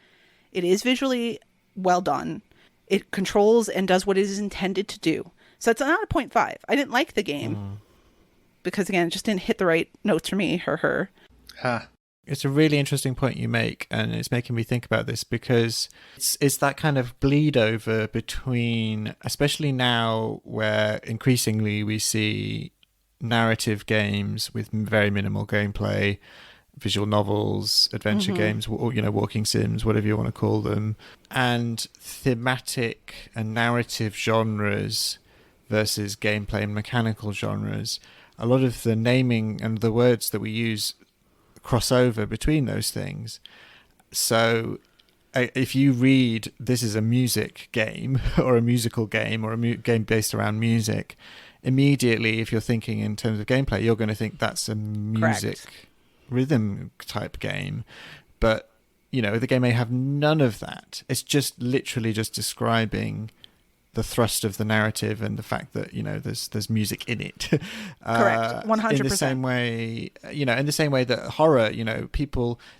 Speaker 4: it is visually well done. It controls and does what it is intended to do. So it's not a 0.5. I didn't like the game because, again, it just didn't hit the right notes for me or her.
Speaker 7: It's a really interesting point you make, and it's making me think about this, because it's that kind of bleed over between, especially now where increasingly we see narrative games with very minimal gameplay, visual novels, adventure games, or, you know, walking sims, whatever you want to call them, and thematic and narrative genres versus gameplay and mechanical genres. A lot of the naming and the words that we use cross over between those things. So if you read this is a music game or a musical game or a game based around music, immediately, if you're thinking in terms of gameplay, you're going to think that's a music rhythm type game. But, you know, the game may have none of that. It's just literally just describing the thrust of the narrative and the fact that, you know, there's music in it.
Speaker 4: Correct. 100%.
Speaker 7: In the same way, you know, in the same way that horror, you know,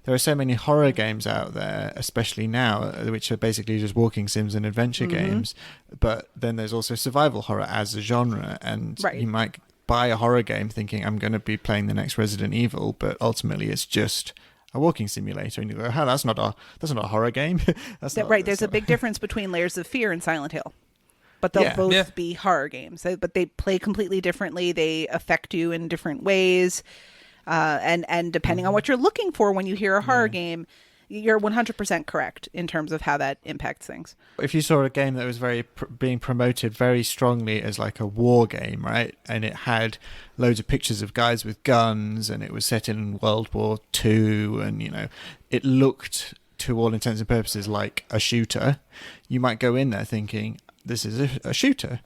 Speaker 7: there are so many horror games out there, especially now, which are basically just walking sims and adventure games. But then there's also survival horror as a genre, and you might buy a horror game thinking I'm going to be playing the next Resident Evil, but ultimately it's just a walking simulator, and you go, "Oh, that's not a horror game."
Speaker 4: There's a big difference between Layers of Fear and Silent Hill. But they'll both be horror games. But they play completely differently. They affect you in different ways. And depending on what you're looking for when you hear a horror game, You're 100% correct in terms of how that impacts things.
Speaker 7: If you saw a game that was being promoted very strongly as like a war game, right, and it had loads of pictures of guys with guns, and it was set in World War II, and it looked to all intents and purposes like a shooter, you might go in there thinking this is a shooter.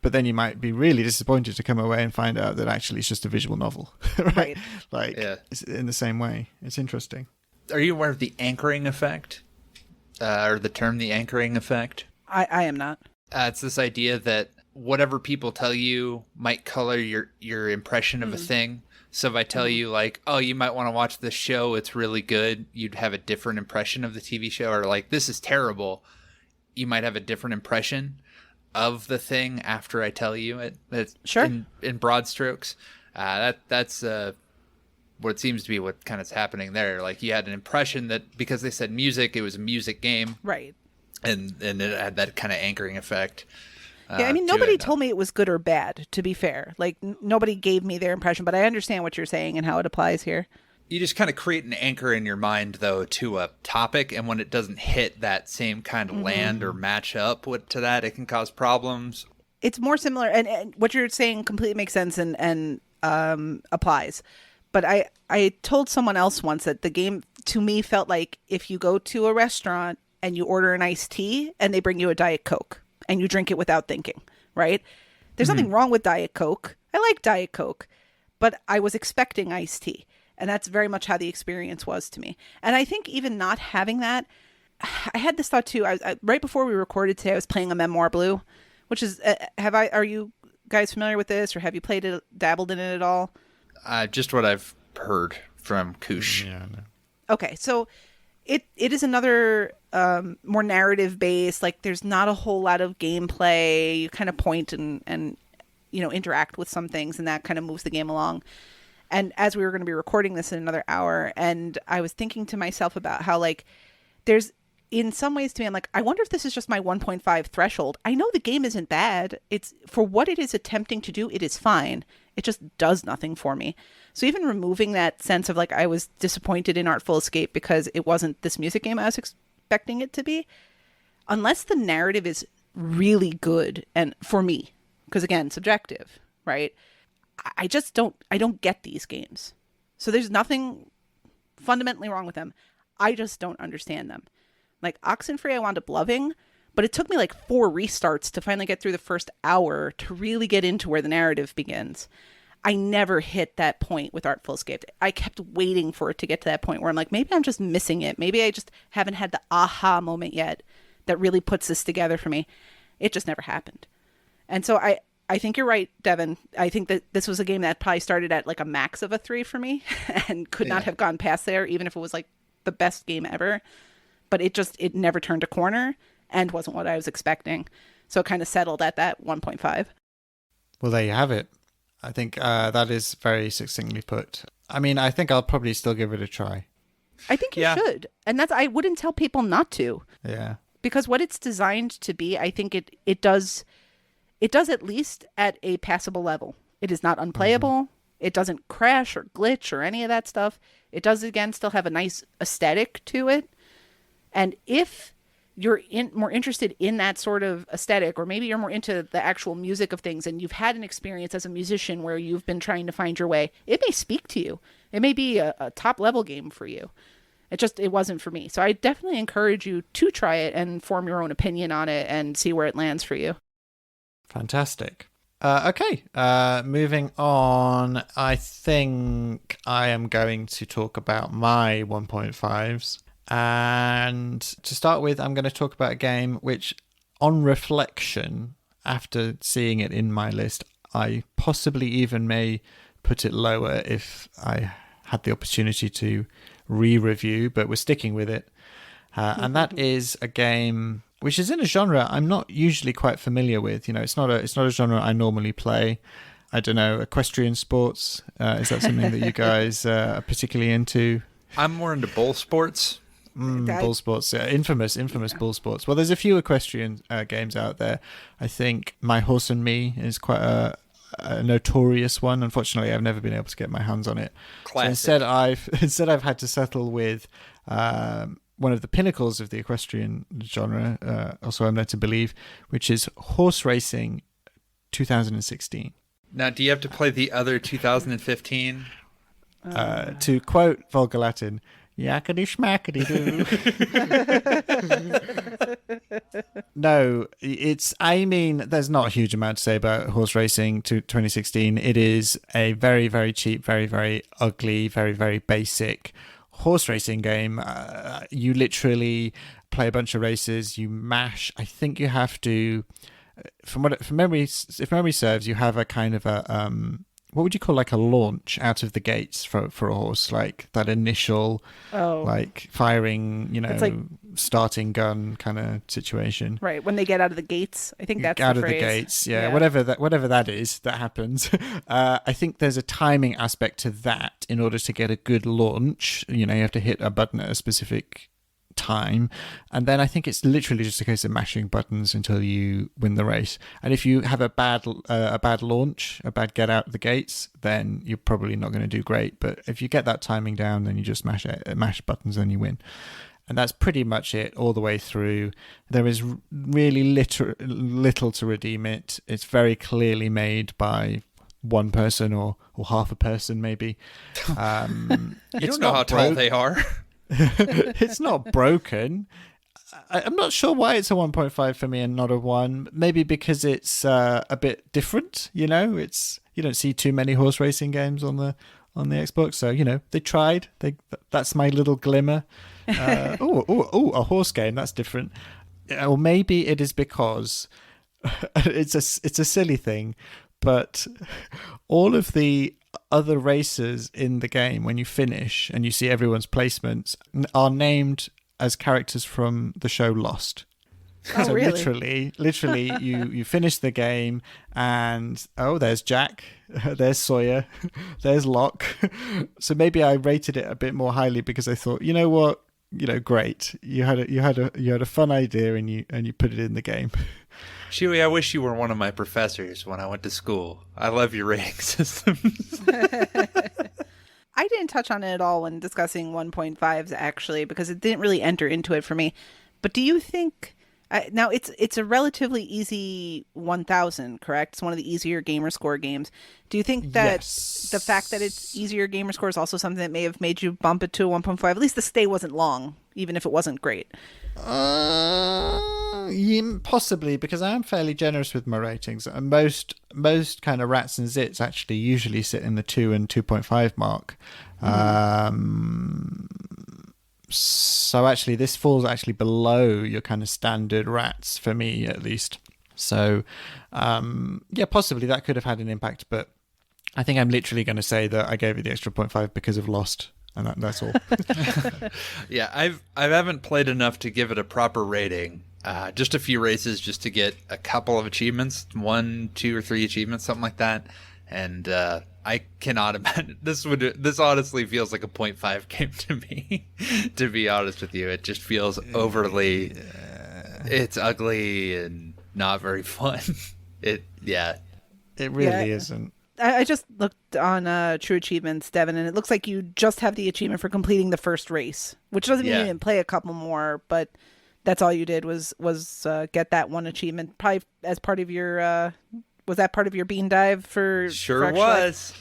Speaker 7: But then you might be really disappointed to come away and find out that actually it's just a visual novel, right? It's in the same way. It's interesting.
Speaker 8: Are you aware of the anchoring effect? Or the term the anchoring effect?
Speaker 4: I am not.
Speaker 8: It's this idea that whatever people tell you might color your impression of a thing. So if I tell you like, oh, you might want to watch this show, it's really good, you'd have a different impression of the TV show. Or like, this is terrible, you might have a different impression of the thing after I tell you it. That's
Speaker 4: sure.
Speaker 8: In broad strokes. That's what seems to be what kind of happening there. Like you had an impression that because they said music, it was a music game,
Speaker 4: right?
Speaker 8: And it had that kind of anchoring effect.
Speaker 4: Yeah, I mean, nobody told me it was good or bad. To be fair, like nobody gave me their impression, but I understand what you're saying and how it applies here.
Speaker 8: You just kind of create an anchor in your mind, though, to a topic, and when it doesn't hit that same kind of land or match up to that, it can cause problems.
Speaker 4: It's more similar, and what you're saying completely makes sense and applies. But I told someone else once that the game, to me, felt like if you go to a restaurant and you order an iced tea and they bring you a Diet Coke and you drink it without thinking, right? There's nothing wrong with Diet Coke. I like Diet Coke, but I was expecting iced tea. And that's very much how the experience was to me. And I think even not having that, I had this thought too. Right before we recorded today, I was playing a Memoir Blue, which is, are you guys familiar with this, or have you played it, dabbled in it at all?
Speaker 8: Just what I've heard from Koosh.
Speaker 7: Yeah, no.
Speaker 4: Okay, so it is another more narrative based. Like there's not a whole lot of gameplay. You kind of point and interact with some things, and that kind of moves the game along. And as we were going to be recording this in another hour, and I was thinking to myself about how like there's in some ways to me, I'm like, I wonder if this is just my 1.5 threshold. I know the game isn't bad. It's for what it is attempting to do, it is fine. It just does nothing for me. So even removing that sense of like I was disappointed in Artful Escape because it wasn't this music game I was expecting it to be, unless the narrative is really good, and for me, because again, subjective, right? I don't get these games. So there's nothing fundamentally wrong with them. I just don't understand them. Like Oxenfree, I wound up loving, but it took me like 4 restarts to finally get through the first hour to really get into where the narrative begins. I never hit that point with Artful Escape. I kept waiting for it to get to that point where I'm like, maybe I'm just missing it. Maybe I just haven't had the aha moment yet that really puts this together for me. It just never happened. And so I think you're right, Devin. I think that this was a game that probably started at like a max of a 3 for me and could not have gone past there, even if it was like the best game ever. But it never turned a corner and wasn't what I was expecting. So it kind of settled at that 1.5.
Speaker 7: Well, there you have it. I think that is very succinctly put. I mean, I think I'll probably still give it a try.
Speaker 4: I think you should. And I wouldn't tell people not to.
Speaker 7: Yeah.
Speaker 4: Because what it's designed to be, I think it does at least at a passable level. It is not unplayable. It doesn't crash or glitch or any of that stuff. It does, again, still have a nice aesthetic to it. And if you're more interested in that sort of aesthetic, or maybe you're more into the actual music of things and you've had an experience as a musician where you've been trying to find your way, it may speak to you. It may be a top level game for you. It wasn't for me. So I definitely encourage you to try it and form your own opinion on it and see where it lands for you.
Speaker 7: Fantastic. Okay, moving on. I think I am going to talk about my 1.5s. And to start with, I'm going to talk about a game which, on reflection, after seeing it in my list, I possibly even may put it lower if I had the opportunity to re-review, but we're sticking with it. And that is a game which is in a genre I'm not usually quite familiar with. You know, it's not a genre I normally play. I don't know, equestrian sports. Is that something that you guys are particularly into?
Speaker 8: I'm more into bull sports.
Speaker 7: Bull sports, infamous bull sports. Well, there's a few equestrian games out there. I think My Horse and Me is quite a notorious one. Unfortunately, I've never been able to get my hands on it.
Speaker 8: Classic.
Speaker 7: So instead I've had to settle with one of the pinnacles of the equestrian genre, also I'm led to believe, which is Horse Racing 2016.
Speaker 8: Now, do you have to play the other 2015?
Speaker 7: To quote vulgar Latin, yakety schmackety doo. No, there's not a huge amount to say about Horse Racing to 2016. It is a very, very cheap, very, very ugly, very, very basic horse racing game. You literally play a bunch of races, you mash. I think you have to, if memory serves, you have a kind of a what would you call like a launch out of the gates for a horse, like that initial like firing, it's like starting gun kind of situation.
Speaker 4: Right, when they get out of the gates, I think that's
Speaker 7: out
Speaker 4: the
Speaker 7: of
Speaker 4: phrase.
Speaker 7: the gates, yeah. Whatever that is that happens. I think there's a timing aspect to that. In order to get a good launch, you have to hit a button at a specific time, and then I think it's literally just a case of mashing buttons until you win the race. And if you have a bad launch, a bad get out of the gates, then you're probably not going to do great. But if you get that timing down, then you just mash buttons, then you win. And that's pretty much it all the way through. There is really little to redeem it. It's very clearly made by one person or half a person maybe.
Speaker 8: You don't know how tall they are.
Speaker 7: It's not broken. I'm not sure why it's a 1.5 for me and not a 1. Maybe because it's a bit different. You don't see too many horse racing games on the Xbox, so they tried. That's my little glimmer. A horse game, that's different. Or maybe it is because it's a silly thing, but all of the other racers in the game, when you finish and you see everyone's placements, are named as characters from the show Lost. So
Speaker 4: really?
Speaker 7: literally you finish the game and there's Jack, there's Sawyer, there's Locke. So maybe I rated it a bit more highly because I thought, you know what, great, you had a fun idea and you put it in the game.
Speaker 8: Chewie, I wish you were one of my professors when I went to school. I love your rating systems.
Speaker 4: I didn't touch on it at all when discussing 1.5s, actually, because it didn't really enter into it for me. But do you think... now, it's a relatively easy 1,000, correct? It's one of the easier gamer score games. Do you think that the fact that it's easier gamer score is also something that may have made you bump it to a 1.5? At least the stay wasn't long, even if it wasn't great.
Speaker 7: Possibly, because I am fairly generous with my ratings. And most kind of rats and zits actually usually sit in the 2 and 2.5 mark. So actually this falls actually below your kind of standard rats for me, at least. So possibly that could have had an impact, but I think I'm literally going to say that I gave it the extra 0.5 because of Lost, and that's all.
Speaker 8: Yeah, I haven't played enough to give it a proper rating. Just a few races just to get a couple of achievements, 1, 2, or 3 achievements, something like that. And I cannot imagine this honestly feels like a 0.5 game to me. To be honest with you, it just feels overly. It's ugly and not very fun. It
Speaker 7: really isn't.
Speaker 4: I just looked on True Achievements, Devin, and it looks like you just have the achievement for completing the first race, which doesn't mean you didn't play a couple more, but that's all you did was get that one achievement, probably as part of your. Was that part of your bean dive for?
Speaker 8: Sure was.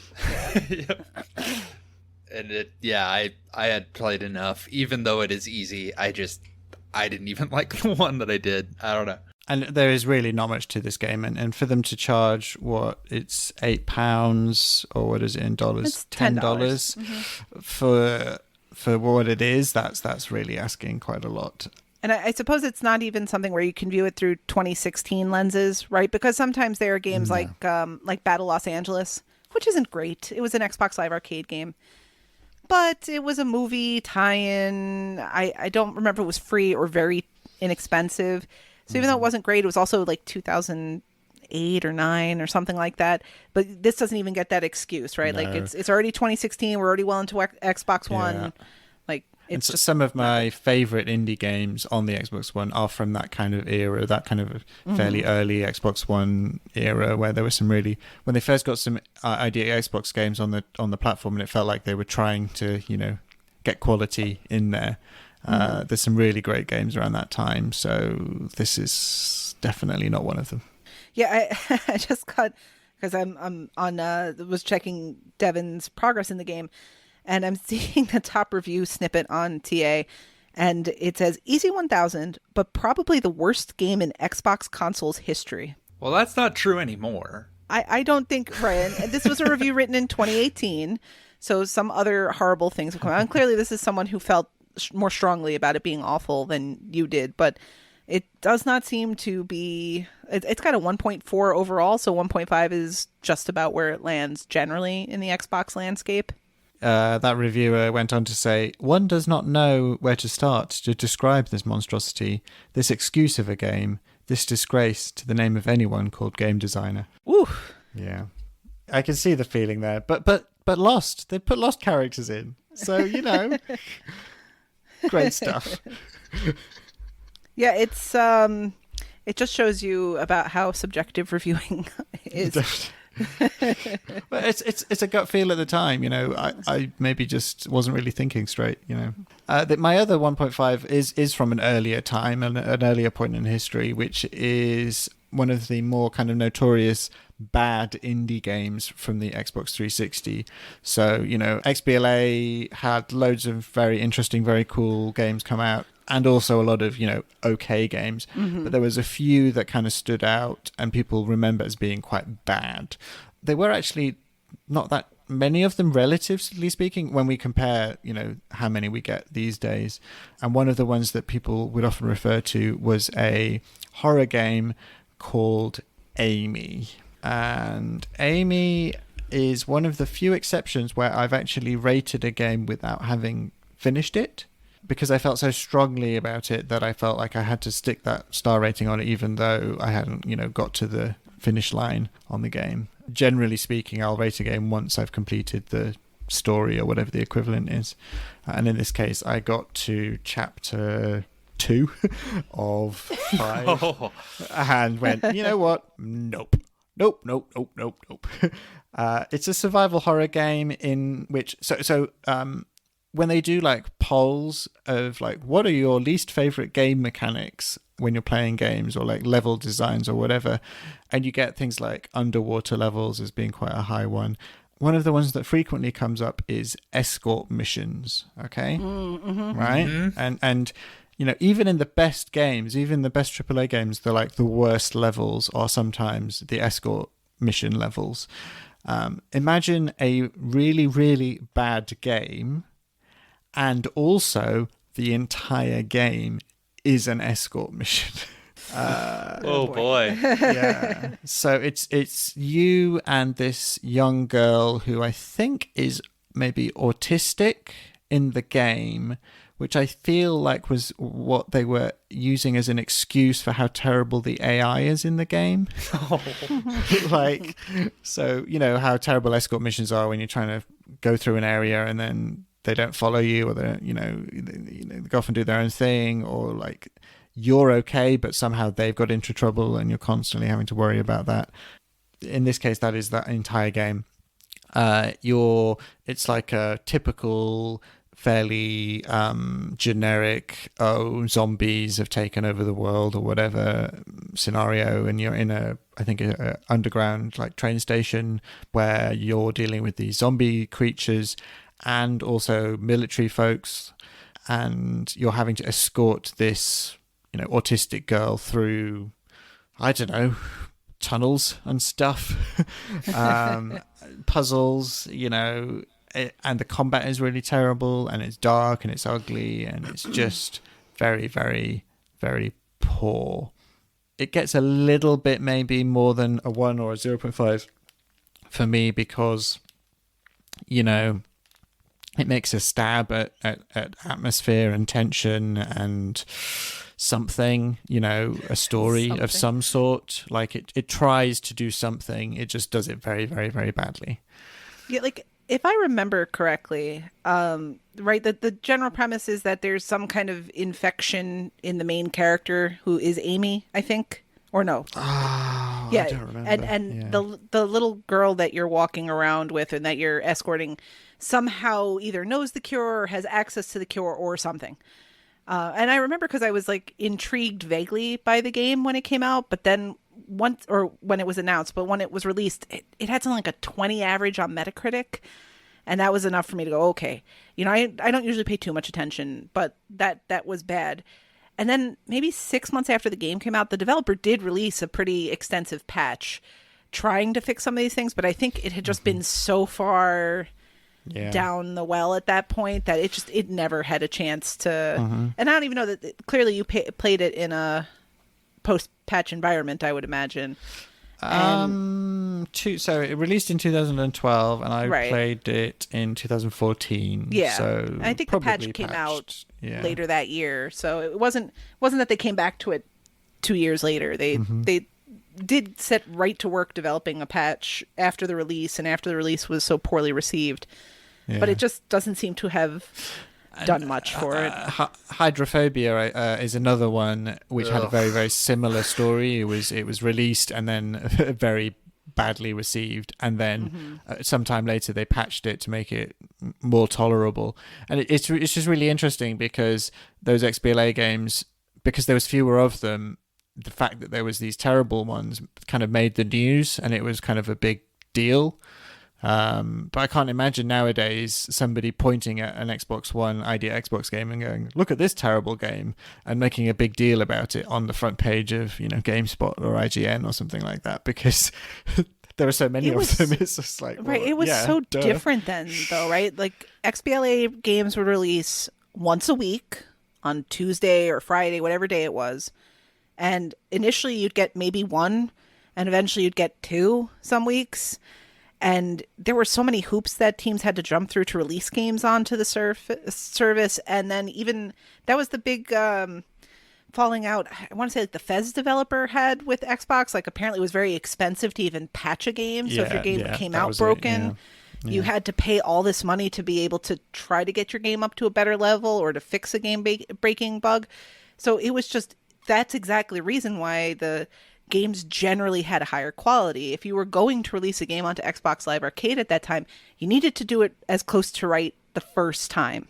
Speaker 8: And I had played enough, even though it is easy. I didn't even like the one that I did. I don't know.
Speaker 7: And there is really not much to this game, and for them to charge it's £8 or what is it in dollars?
Speaker 4: It's
Speaker 7: $10 for what it is. That's really asking quite a lot.
Speaker 4: And I suppose it's not even something where you can view it through 2016 lenses, right? Because sometimes there are games like Battle Los Angeles, which isn't great. It was an Xbox Live Arcade game, but it was a movie tie-in. I don't remember if it was free or very inexpensive. So even though it wasn't great, it was also like 2008 or 9 or something like that. But this doesn't even get that excuse, right? No. Like it's already 2016. We're already well into Xbox One.
Speaker 7: It's just some of my favorite indie games on the Xbox One are from that kind of era, that kind of fairly early Xbox One era, where there was some really, when they first got some idea Xbox games on the platform, and it felt like they were trying to get quality in there. There's some really great games around that time, so this is definitely not one of them.
Speaker 4: Yeah, I just got, because I'm on was checking Devin's progress in the game, and I'm seeing the top review snippet on TA, and it says easy 1000, but probably the worst game in Xbox consoles history.
Speaker 8: Well, that's not true anymore.
Speaker 4: I don't think, right, and this was a review written in 2018, so some other horrible things have come out. And clearly this is someone who felt more strongly about it being awful than you did, but it does not seem to be. It's got a 1.4 overall, so 1.5 is just about where it lands generally in the Xbox landscape.
Speaker 7: That reviewer went on to say, one does not know where to start to describe this monstrosity, this excuse of a game, this disgrace to the name of anyone called game designer.
Speaker 4: Woo!
Speaker 7: Yeah, I can see the feeling there, but Lost. They put Lost characters in, so great stuff.
Speaker 4: Yeah, it's it just shows you about how subjective reviewing is.
Speaker 7: But it's a gut feel at the time, I maybe just wasn't really thinking straight, That my other 1.5 is from an earlier time and an earlier point in history, which is one of the more kind of notorious bad indie games from the Xbox 360. So, XBLA had loads of very interesting, very cool games come out, and also a lot of, okay games. Mm-hmm. But there was a few that kind of stood out and people remember as being quite bad. There were actually not that many of them, relatively speaking, when we compare, how many we get these days. And one of the ones that people would often refer to was a horror game called Amy. And Amy is one of the few exceptions where I've actually rated a game without having finished it, because I felt so strongly about it that I felt like I had to stick that star rating on it, even though I hadn't, got to the finish line on the game. Generally speaking, I'll rate a game once I've completed the story or whatever the equivalent is. And in this case, I got to chapter 2 of 5 and went, you know what? Nope. It's a survival horror game in which when they do like polls of like what are your least favorite game mechanics when you're playing games, or like level designs or whatever, and you get things like underwater levels as being quite a high one. One of the ones that frequently comes up is escort missions. Okay, right, and even in the best games, even the best AAA games, they're like the worst levels are sometimes the escort mission levels. Imagine a really, really bad game, and also the entire game is an escort mission.
Speaker 8: Oh boy.
Speaker 7: Yeah. So it's you and this young girl who I think is maybe autistic in the game, which I feel like was what they were using as an excuse for how terrible the AI is in the game. So how terrible escort missions are when you're trying to go through an area and then they don't follow you, or they don't, they go off and do their own thing, or like you're okay, but somehow they've got into trouble and you're constantly having to worry about that. In this case, that is that entire game. It's like a typical, fairly generic, zombies have taken over the world or whatever scenario, and you're in a underground like train station where you're dealing with these zombie creatures and also military folks, and you're having to escort this autistic girl through, I don't know, tunnels and stuff, puzzles, and the combat is really terrible, and it's dark and it's ugly, and it's just very, very, very poor. It gets a little bit maybe more than a 1 or a 0.5 for me, because it makes a stab at atmosphere and tension and something, a story of some sort. Like it tries to do something, it just does it very, very, very badly.
Speaker 4: Yeah, like if I remember correctly, right, the general premise is that there's some kind of infection in the main character who is Amy, I think, or no?
Speaker 7: Oh,
Speaker 4: Yeah,
Speaker 7: I don't remember.
Speaker 4: and the little girl that you're walking around with and that you're escorting somehow either knows the cure or has access to the cure or something. And I remember because I was like intrigued vaguely by the game when it came out, but then when it was announced, but when it was released, it had something like a 20 average on Metacritic. And that was enough for me to go, okay, I don't usually pay too much attention, but that was bad. And then maybe 6 months after the game came out, the developer did release a pretty extensive patch trying to fix some of these things, but I think it had just been so far down the well at that point that it never had a chance to. And I don't even know that clearly you played it in a post-patch environment, I would imagine.
Speaker 7: So it released in 2012 and I
Speaker 4: Right.
Speaker 7: played it in 2014.
Speaker 4: Yeah,
Speaker 7: So
Speaker 4: I think the patch
Speaker 7: probably
Speaker 4: came out
Speaker 7: yeah.
Speaker 4: later that year, so it wasn't that they came back to it 2 years later. They did set right to work developing a patch after the release, and after the release was so poorly received, but it just doesn't seem to have done much for it.
Speaker 7: Hydrophobia is another one which had a very, very similar story. It was released and then very badly received, and then sometime later they patched it to make it more tolerable. And it's just really interesting because those XBLA games, because there was fewer of them, the fact that there was these terrible ones kind of made the news, and it was kind of a big deal. But I can't imagine nowadays somebody pointing at an Xbox One ID Xbox game and going, "Look at this terrible game," and making a big deal about it on the front page of GameSpot or IGN or something like that, because there are so many of them. It's just like,
Speaker 4: right. It was so different then, though, right? Like XBLA games would release once a week on Tuesday or Friday, whatever day it was, and initially you'd get maybe one, and eventually you'd get two some weeks. And there were so many hoops that teams had to jump through to release games onto the service. And then even that was the big falling out. I want to say like the Fez developer had with Xbox. Like apparently it was very expensive to even patch a game. So if your game came out broken, you had to pay all this money to be able to try to get your game up to a better level or to fix a game breaking bug. So it was just, that's exactly the reason why the games generally had a higher quality. If you were going to release a game onto Xbox Live Arcade at that time, you needed to do it as close to right the first time,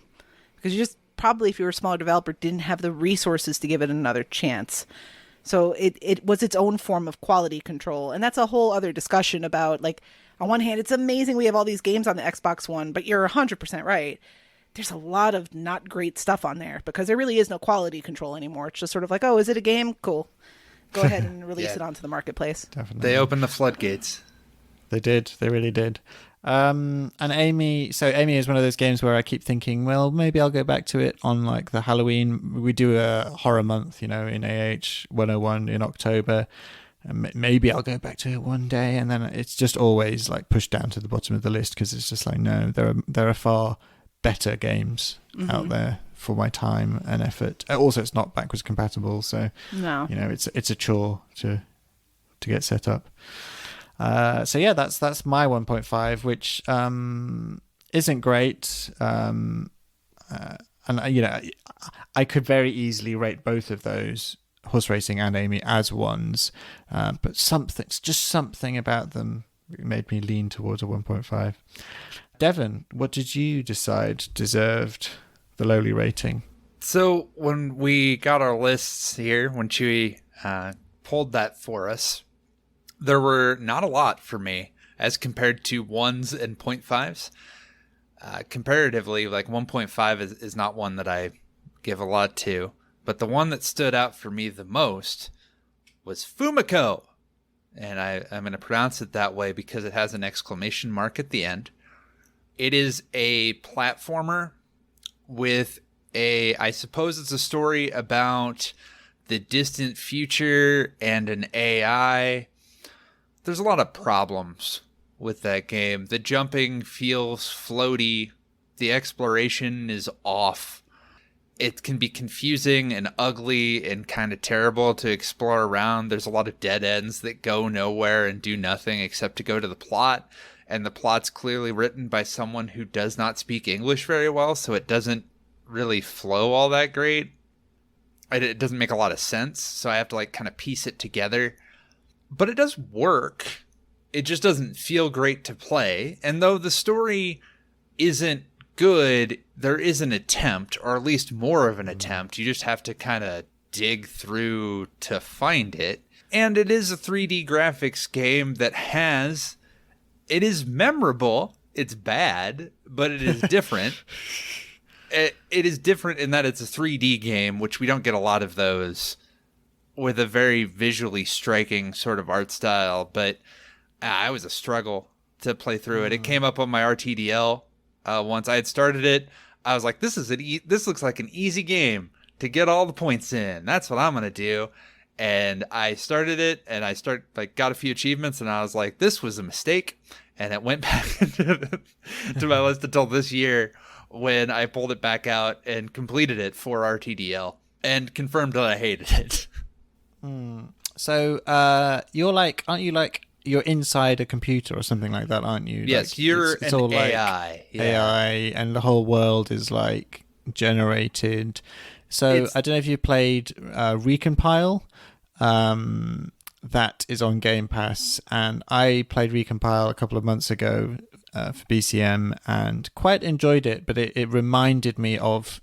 Speaker 4: because you just probably, if you were a smaller developer, didn't have the resources to give it another chance. So it was its own form of quality control. And that's a whole other discussion about, like, on one hand, it's amazing we have all these games on the Xbox One, but you're 100% right. There's a lot of not great stuff on there because there really is no quality control anymore. It's just sort of like, oh, is it a game? Cool. Go ahead and release it onto the marketplace.
Speaker 7: Definitely.
Speaker 8: They opened the floodgates.
Speaker 7: They did. They really did. And Amy is one of those games where I keep thinking, well, maybe I'll go back to it on like the Halloween. We do a horror month, in AH 101 in October. And maybe I'll go back to it one day, and then it's just always like pushed down to the bottom of the list because it's just like, no, there are far better games out there for my time and effort. Also, it's not backwards compatible, so
Speaker 4: no,
Speaker 7: it's a chore to get set up. So yeah, that's my 1.5, which isn't great. And I could very easily rate both of those, Horse Racing and Amy, as ones, but something about them made me lean towards a 1.5. Devon, what did you decide deserved the lowly rating?
Speaker 8: So when we got our lists here, when Chewy pulled that for us, there were not a lot for me as compared to 1s and 0.5s. Comparatively, like 1.5 is not one that I give a lot to, but the one that stood out for me the most was Fumiko. And I'm going to pronounce it that way because it has an exclamation mark at the end. It is a platformer with I suppose it's a story about the distant future and an AI. There's a lot of problems with that game. The jumping feels floaty. The exploration is off. It can be confusing and ugly and kind of terrible to explore around. There's a lot of dead ends that go nowhere and do nothing except to go to the plot. And the plot's clearly written by someone who does not speak English very well, so it doesn't really flow all that great. It doesn't make a lot of sense, so I have to like kind of piece it together. but it does work. It just doesn't feel great to play. And though the story isn't good, there is an attempt, or at least more of an attempt. You just have to kind of dig through to find it. And it is a 3D graphics game that it is memorable. It's bad, but it is different. It is different in that it's a 3D game, which we don't get a lot of those, with a very visually striking sort of art style. But it was a struggle to play through it. It came up on my RTDL once. I had started it. I was like, this looks like an easy game to get all the points in. That's what I'm going to do. And I started it, and got a few achievements, and I was like, this was a mistake. And it went back into to my list until this year, when I pulled it back out and completed it for RTDL and confirmed that I hated it.
Speaker 7: So aren't you like, you're inside a computer or something like that, aren't you?
Speaker 8: Yes,
Speaker 7: like,
Speaker 8: you're
Speaker 7: it's
Speaker 8: an
Speaker 7: all like
Speaker 8: AI. Yeah.
Speaker 7: AI, and the whole world is like generated. So I don't know if you played Recompile. That is on Game Pass, and I played Recompile a couple of months ago for BCM and quite enjoyed it, but it reminded me of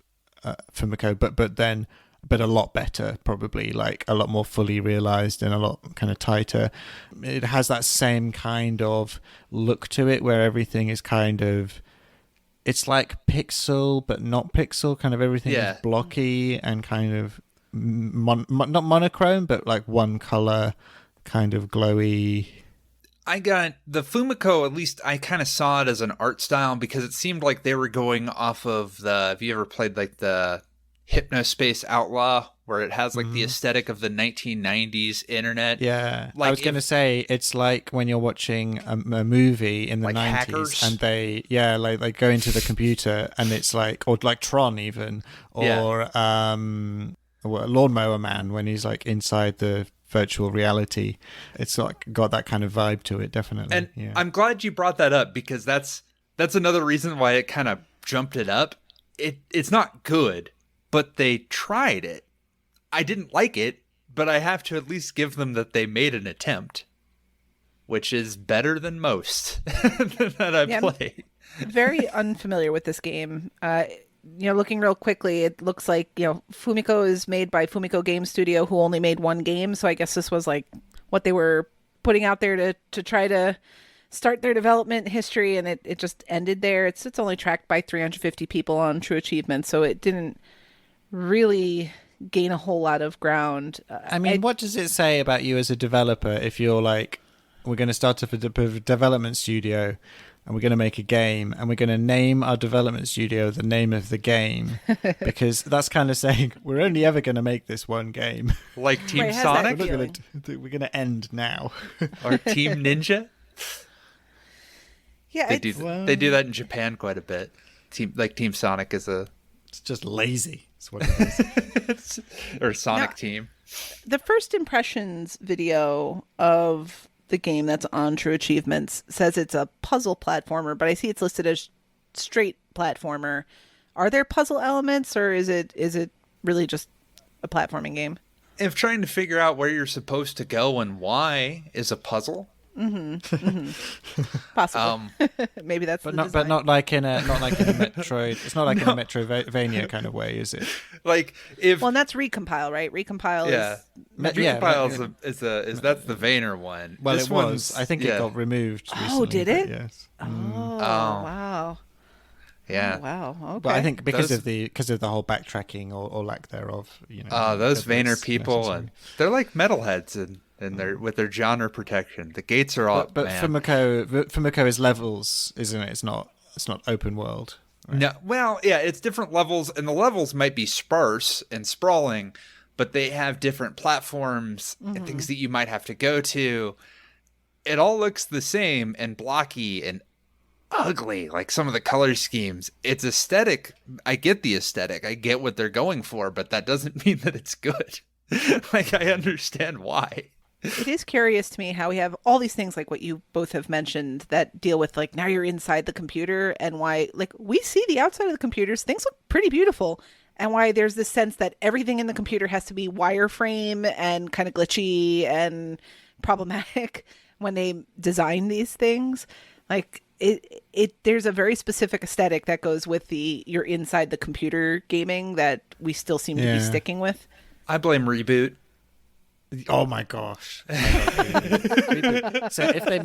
Speaker 7: FuFuCuddy, but a lot better, probably, like a lot more fully realized and a lot kind of tighter. It has that same kind of look to it where everything is kind of, it's like pixel but not pixel, kind of everything is blocky and kind of not monochrome, but like one color, kind of glowy.
Speaker 8: I got the Fumiko, at least I kind of saw it as an art style, because it seemed like they were going off of have you ever played like the Hypnospace Outlaw, where it has like the aesthetic of the 1990s internet?
Speaker 7: Yeah,
Speaker 8: like
Speaker 7: I was going to say, it's like when you're watching a movie in the
Speaker 8: like
Speaker 7: 90s
Speaker 8: Hackers.
Speaker 7: and they go into the computer and it's like, or like Tron even, or Lawnmower Man, when he's like inside the virtual reality. It's like got that kind of vibe to it, definitely.
Speaker 8: And I'm glad you brought that up, because that's another reason why it kind of jumped it up. It's not good, but they tried it. I didn't like it, but I have to at least give them that they made an attempt, which is better than most that I play.
Speaker 4: I'm very unfamiliar with this game. Looking real quickly, it looks like, Fumiko is made by Fumiko Game Studio, who only made one game. So I guess this was like what they were putting out there to try to start their development history, and it just ended there. It's only tracked by 350 people on True Achievements, so it didn't really gain a whole lot of ground.
Speaker 7: I mean, what does it say about you as a developer if you're like, we're going to start up a development studio and we're going to make a game and we're going to name our development studio the name of the game, because that's kind of saying we're only ever going to make this one game.
Speaker 8: Like Team
Speaker 4: Right,
Speaker 8: Sonic?
Speaker 7: We're going to end now.
Speaker 8: Or Team Ninja?
Speaker 4: Yeah,
Speaker 8: They do that in Japan quite a bit. Team Sonic is
Speaker 7: it's just lazy. That's what it is.
Speaker 8: or Sonic
Speaker 4: Now-
Speaker 8: Team.
Speaker 4: The first impressions video of the game that's on True Achievements says it's a puzzle platformer, but I see it's listed as straight platformer. Are there puzzle elements, or is it really just a platforming game?
Speaker 8: If trying to figure out where you're supposed to go and why is a puzzle.
Speaker 4: Possibly. Maybe that's
Speaker 7: But
Speaker 4: the
Speaker 7: not
Speaker 4: design.
Speaker 7: not like in a Metroid. It's not like in a Metrovania kind of way, is it?
Speaker 8: Like if
Speaker 4: Well, and that's Recompile, right? Recompile
Speaker 8: yeah,
Speaker 4: is...
Speaker 8: Recompile is that's the Vayner one.
Speaker 7: Well,
Speaker 8: This
Speaker 7: it was.
Speaker 8: one's-
Speaker 7: I think it got removed recently.
Speaker 4: Oh, did
Speaker 7: but
Speaker 4: it?
Speaker 7: Yes.
Speaker 4: Oh, wow.
Speaker 8: Yeah.
Speaker 4: Oh, wow. Okay.
Speaker 7: But I think because
Speaker 8: Those-
Speaker 7: of the whole backtracking or lack thereof,
Speaker 8: Those
Speaker 7: that's
Speaker 8: Vayner people,
Speaker 7: necessary.
Speaker 8: and they're like metalheads, and they're with their genre protection. The gates are all.
Speaker 7: But
Speaker 8: man.
Speaker 7: FuFuCuddy is levels, isn't it? It's not open world. Right?
Speaker 8: No, well, yeah, it's different levels, and the levels might be sparse and sprawling, but they have different platforms and things that you might have to go to. It all looks the same and blocky and ugly, like some of the color schemes. It's aesthetic. I get the aesthetic. I get what they're going for, but that doesn't mean that it's good. Like, I understand why.
Speaker 4: It is curious to me how we have all these things like what you both have mentioned that deal with like now you're inside the computer, and why like we see the outside of the computers, things look pretty beautiful, and why there's this sense that everything in the computer has to be wireframe and kind of glitchy and problematic when they design these things. Like there's a very specific aesthetic that goes with you're inside the computer gaming that we still seem to be sticking with.
Speaker 8: I blame Reboot.
Speaker 7: Oh my gosh! Reboot. So if they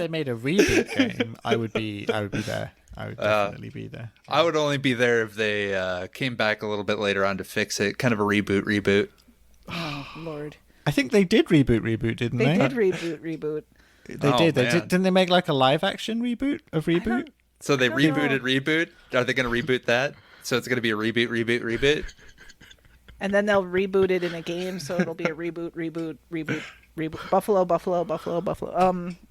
Speaker 7: made a Reboot game, I would be there. I would definitely be there.
Speaker 8: I would only be there if they came back a little bit later on to fix it. Kind of a reboot.
Speaker 4: Oh Lord!
Speaker 7: I think they did reboot, didn't they?
Speaker 4: They did reboot.
Speaker 7: They did. Didn't they make like a live action reboot of Reboot?
Speaker 8: So they rebooted Reboot. Are they going to reboot that? So it's going to be a reboot.
Speaker 4: And then they'll reboot it in a game, so it'll be a reboot. Buffalo.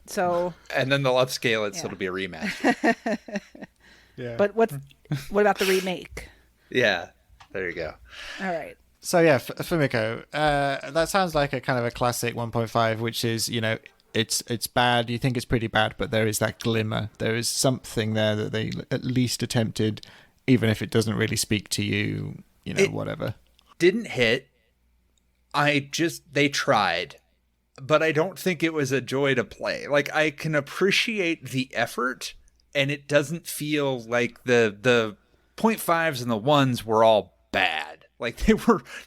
Speaker 4: So. And
Speaker 8: then they'll upscale it, so it'll be a remaster.
Speaker 7: Yeah.
Speaker 4: But what about the remake?
Speaker 8: Yeah. There you go.
Speaker 4: All right.
Speaker 7: So yeah, Fumiko, that sounds like a kind of a classic 1.5, which is, you know, it's bad. You think it's pretty bad, but there is that glimmer. There is something there that they at least attempted, even if it doesn't really speak to you, you know, whatever.
Speaker 8: Didn't hit. They tried, but I don't think it was a joy to play. Like, I can appreciate the effort, and it doesn't feel like the 0.5s and the 1s were all bad. Like,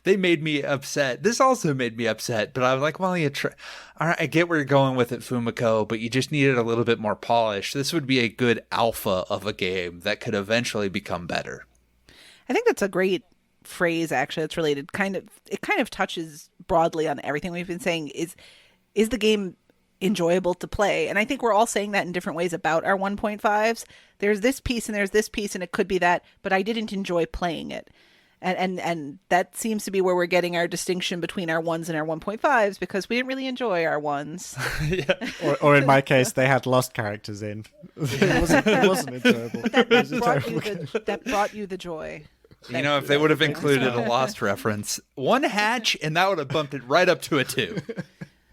Speaker 8: they made me upset. This also made me upset, but I was like, well, all right, I get where you're going with it, Fumiko, but you just needed a little bit more polish. This would be a good alpha of a game that could eventually become better.
Speaker 4: I think that's a great phrase, actually. It's related. It kind of touches broadly on everything we've been saying. Is the game enjoyable to play? And I think we're all saying that in different ways about our 1.5s. There's this piece and there's this piece, and it could be that, but I didn't enjoy playing it. And that seems to be where we're getting our distinction between our 1s and our 1.5s, because we didn't really enjoy our 1s.
Speaker 8: Yeah.
Speaker 7: Or in my case, they had lost characters in. It wasn't enjoyable.
Speaker 4: But that brought you the joy.
Speaker 8: You know, if they would have included a Lost reference, 1 hatch, and that would have bumped it right up to a 2.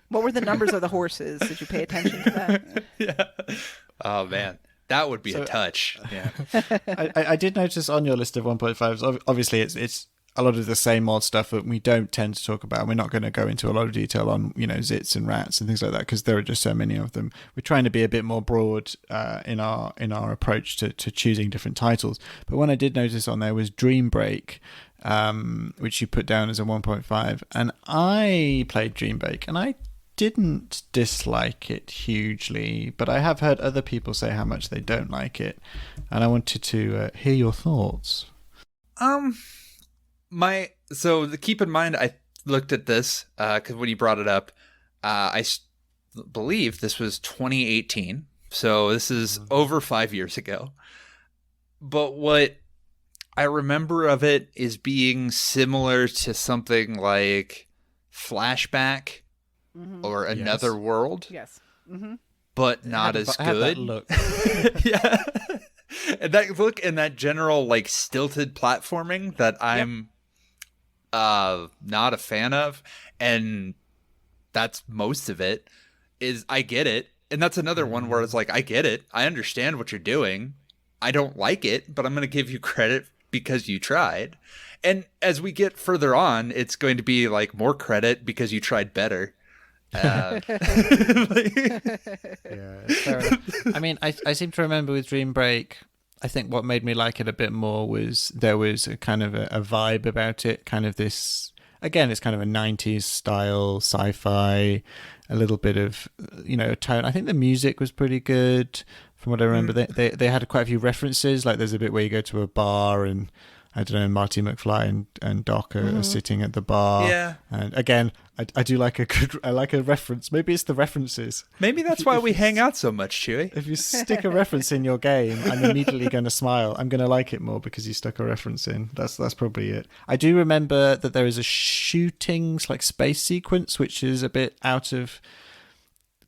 Speaker 4: What were the numbers of the horses? Did you pay attention to that?
Speaker 8: Yeah. Oh, man. That would be a touch. Yeah.
Speaker 7: I did notice on your list of 1.5s, obviously it's a lot of the same mod stuff that we don't tend to talk about. We're not going to go into a lot of detail on, you know, zits and rats and things like that, because there are just so many of them. We're trying to be a bit more broad in our approach to choosing different titles. But one I did notice on there was Dream Break, which you put down as a 1.5. And I played Dream Break, and I didn't dislike it hugely, but I have heard other people say how much they don't like it, and I wanted to hear your thoughts.
Speaker 8: Keep in mind, I looked at this because when you brought it up, I believe this was 2018, so this is over 5 years ago. But what I remember of it is being similar to something like Flashback. Mm-hmm. Or Another World.
Speaker 4: Yes. Mm-hmm.
Speaker 8: But not as good.
Speaker 7: That look.
Speaker 8: Yeah. And that look and that general like stilted platforming that I'm not a fan of. And that's most of it. I get it. And that's another one where it's like, I get it. I understand what you're doing. I don't like it, but I'm going to give you credit because you tried. And as we get further on, it's going to be like more credit because you tried better.
Speaker 7: Yeah, fair enough. I mean, I seem to remember with Dream Break, I think what made me like it a bit more was there was a kind of a vibe about it, kind of this, again, it's kind of a 90s style sci-fi, a little bit of, you know, tone. I think the music was pretty good from what I remember. They had quite a few references, like there's a bit where you go to a bar and I don't know, Marty McFly and Doc are sitting at the bar.
Speaker 8: Yeah.
Speaker 7: And again, I do like a reference. Maybe it's the references.
Speaker 8: Maybe that's why we hang out so much, Chewy.
Speaker 7: If you stick a reference in your game, I'm immediately going to smile. I'm going to like it more because you stuck a reference in. That's probably it. I do remember that there is a shooting like space sequence, which is a bit out of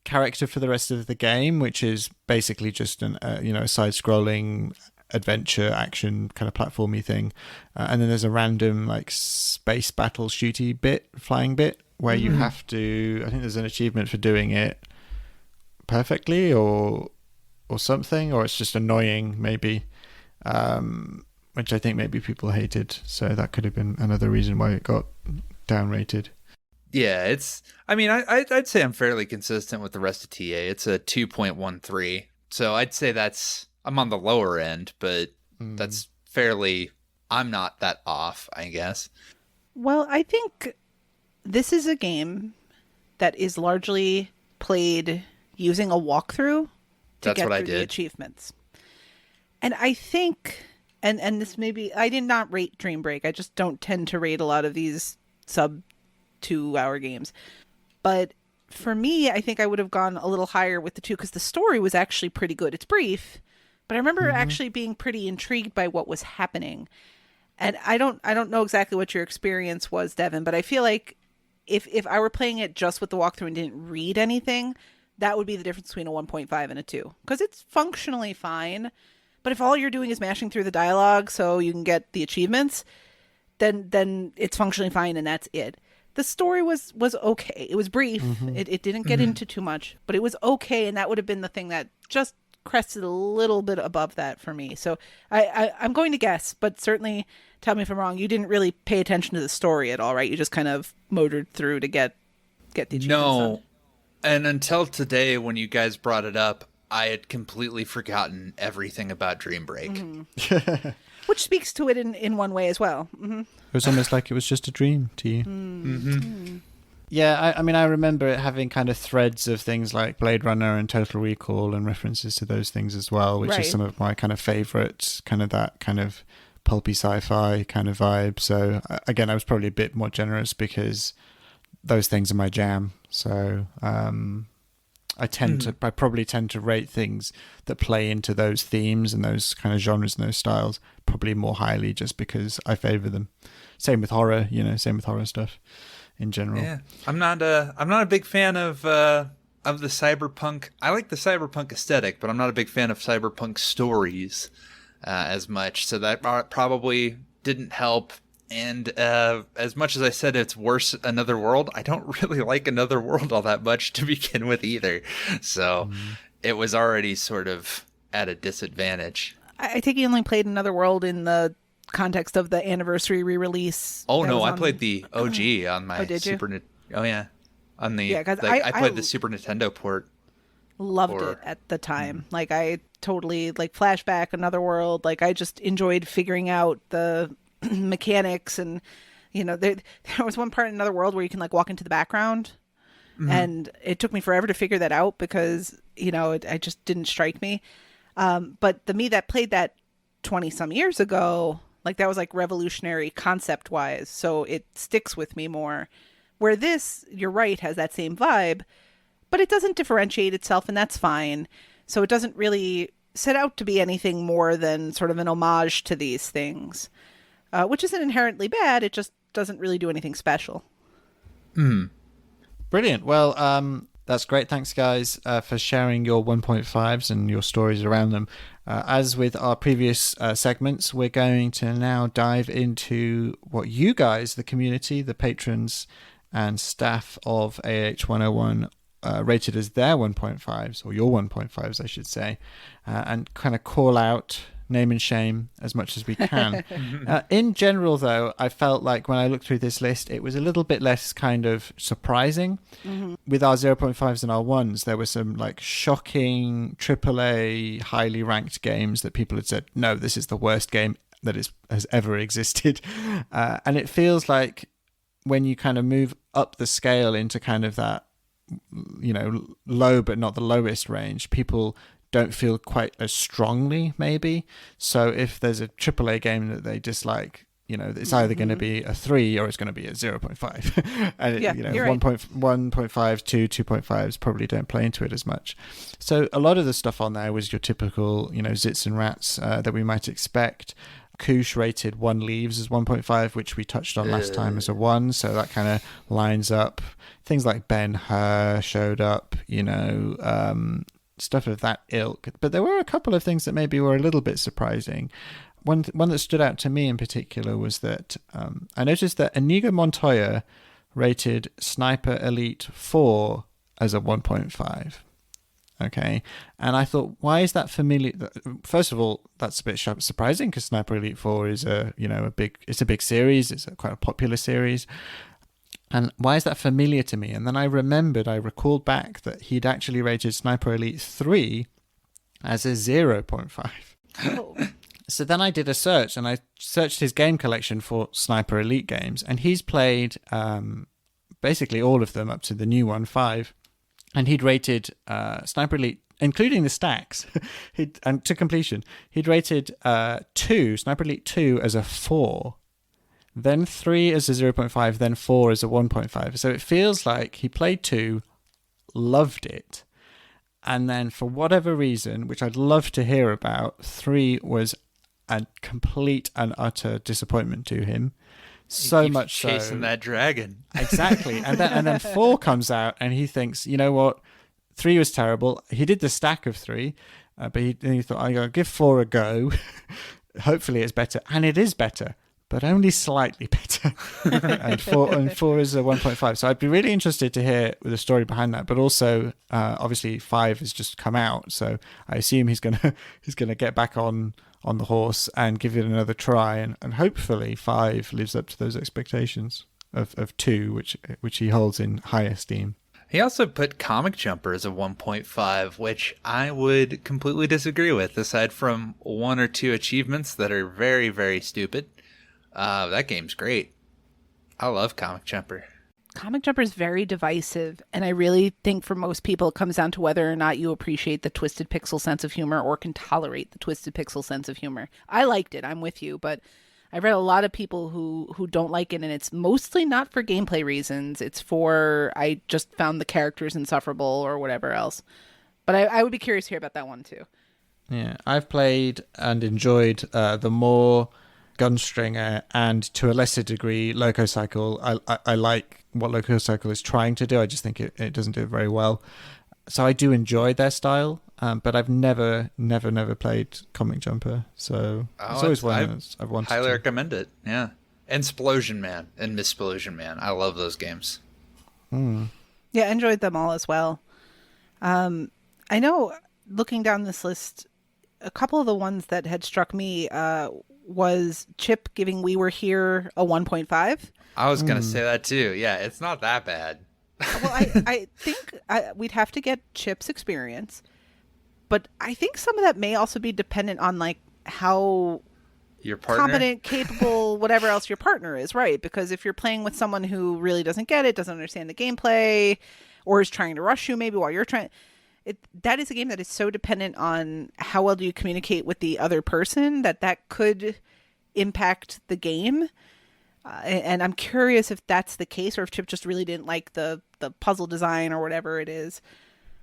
Speaker 7: character for the rest of the game, which is basically just a side-scrolling adventure action kind of platformy thing, and then there's a random like space battle shooty flying bit where you have to, I think there's an achievement for doing it perfectly or something, or it's just annoying maybe, which I think maybe people hated, so that could have been another reason why it got downrated.
Speaker 8: Yeah, it's. I mean, I'd say I'm fairly consistent with the rest of TA. It's a 2.13, so I'd say I'm on the lower end, but that's fairly. I'm not that off, I guess.
Speaker 4: Well, I think this is a game that is largely played using a walkthrough to
Speaker 8: That's
Speaker 4: get
Speaker 8: what I
Speaker 4: through the
Speaker 8: did.
Speaker 4: achievements. And I think, and this maybe, I did not rate Dream Break. I just don't tend to rate a lot of these sub 2-hour games. But for me, I think I would have gone a little higher with the 2 because the story was actually pretty good. It's brief, but I remember actually being pretty intrigued by what was happening. And I don't know exactly what your experience was, Devin, but I feel like if I were playing it just with the walkthrough and didn't read anything, that would be the difference between a 1.5 and a 2. Because it's functionally fine. But if all you're doing is mashing through the dialogue so you can get the achievements, then it's functionally fine and that's it. The story was okay. It was brief. It didn't get into too much, but it was okay, and that would have been the thing that just crested a little bit above that for me. So I'm going to guess, but certainly tell me if I'm wrong. You didn't really pay attention to the story at all, right? You just kind of motored through to get the achievements done.
Speaker 8: And until today, when you guys brought it up, I had completely forgotten everything about Dream Break.
Speaker 4: Which speaks to it in one way as well.
Speaker 7: It was almost like it was just a dream to you. Yeah, I mean, I remember it having kind of threads of things like Blade Runner and Total Recall and references to those things as well, which is some of my kind of favorites, kind of that kind of pulpy sci-fi kind of vibe. So again, I was probably a bit more generous because those things are my jam. So I probably tend to rate things that play into those themes and those kind of genres and those styles probably more highly just because I favor them. Same with horror, same with horror stuff in general.
Speaker 8: Yeah, I'm not a big fan of the cyberpunk. I like the cyberpunk aesthetic, but I'm not a big fan of cyberpunk stories as much. So that probably didn't help. And as much as I said it's worse Another World, I don't really like Another World all that much to begin with either. So it was already sort of at a disadvantage.
Speaker 4: I take you only played Another World in the context of the anniversary re-release.
Speaker 8: Oh no, I played the OG on my Super. Oh yeah, on the I played the Super Nintendo port.
Speaker 4: Loved it at the time. Like I totally flashback Another World. Like I just enjoyed figuring out the mechanics, and there was one part in Another World where you can walk into the background, and it took me forever to figure that out because it just didn't strike me. But the me that played that 20 some years ago, that was revolutionary concept wise, so it sticks with me more. Where this, you're right, has that same vibe, but it doesn't differentiate itself, and that's fine. So it doesn't really set out to be anything more than sort of an homage to these things. Which isn't inherently bad, it just doesn't really do anything special.
Speaker 7: Brilliant. Well, that's great. Thanks, guys, for sharing your 1.5s and your stories around them. As with our previous segments, we're going to now dive into what you guys, the community, the patrons and staff of AH101, rated as their 1.5s, or your 1.5s, I should say, and kind of call out, name and shame as much as we can. In general, though, I felt like when I looked through this list, it was a little bit less kind of surprising. With our 0.5s and our 1s, there were some shocking AAA highly ranked games that people had said, no, this is the worst game that has ever existed. And it feels like when you kind of move up the scale into kind of that, low but not the lowest range, people don't feel quite as strongly, maybe. So if there's a AAA game that they dislike, it's either going to be a 3 or it's going to be a 0.5. And
Speaker 4: you're right.
Speaker 7: 1.5, 2.5s probably don't play into it as much. So a lot of the stuff on there was your typical, zits and rats that we might expect. Koosh rated One Leaves as 1.5, which we touched on last time as a 1, so that kind of lines up. Things like Ben-Hur showed up, stuff of that ilk. But there were a couple of things that maybe were a little bit surprising. One that stood out to me in particular was that I noticed that Inigo Montoya rated Sniper Elite 4 as a 1.5. Okay, and I thought, why is that familiar? First of all, that's a bit surprising because Sniper Elite 4 is a big series. It's quite a popular series. And why is that familiar to me? And then I recalled back that he'd actually rated Sniper Elite 3 as a 0.5.
Speaker 4: Oh.
Speaker 7: So then I did a search, and I searched his game collection for Sniper Elite games, and he's played basically all of them up to the new one, 5. And he'd rated Sniper Elite, including the stacks, and to completion, he'd rated 2, Sniper Elite 2 as a 4, then 3 as a 0.5, then 4 as a 1.5. So it feels like he played 2, loved it, and then for whatever reason, which I'd love to hear about, 3 was a complete and utter disappointment to him. So much
Speaker 8: chasing that dragon.
Speaker 7: Exactly. And then 4 comes out and he thinks, you know what, 3 was terrible. He did the stack of 3, but he thought, I'm going to give 4 a go. Hopefully it's better. And it is better, but only slightly better. and 4 is a 1.5. So I'd be really interested to hear the story behind that. But also, obviously 5 has just come out. So I assume he's gonna get back on the horse and give it another try, and hopefully 5 lives up to those expectations of 2, which he holds in high esteem.
Speaker 8: He also put Comic Jumper as a 1.5, which I would completely disagree with, aside from 1 or 2 achievements that are very, very stupid. That game's great. I love Comic Jumper.
Speaker 4: Comic Jumper is very divisive, and I really think for most people it comes down to whether or not you appreciate the Twisted Pixel sense of humor or can tolerate the Twisted Pixel sense of humor. I liked it, I'm with you, but I've read a lot of people who don't like it, and it's mostly not for gameplay reasons. It's for, I just found the characters insufferable or whatever else. But I would be curious to hear about that one too.
Speaker 7: Yeah, I've played and enjoyed the more Gunstringer and to a lesser degree Loco Cycle. I like what Loco Cycle is trying to do. I just think it doesn't do it very well. So I do enjoy their style, but I've never played Comic Jumper. So it's always one I've wanted
Speaker 8: highly
Speaker 7: to.
Speaker 8: recommend it. Yeah, and Splosion Man and Missplosion Man. I love those games.
Speaker 7: Mm.
Speaker 4: Yeah, I enjoyed them all as well. I know looking down this list, a couple of the ones that had struck me was Chip giving We Were Here a 1.5.
Speaker 8: I was going to say that too. Yeah, it's not that bad.
Speaker 4: Well, I think we'd have to get Chip's experience, but I think some of that may also be dependent on like how
Speaker 8: your partner?
Speaker 4: competent, capable, whatever else your partner is, right? Because if you're playing with someone who really doesn't get it, doesn't understand the gameplay, or is trying to rush you maybe while you're trying... that is a game that is so dependent on how well do you communicate with the other person that could impact the game. And I'm curious if that's the case, or if Chip just really didn't like the puzzle design or whatever it is.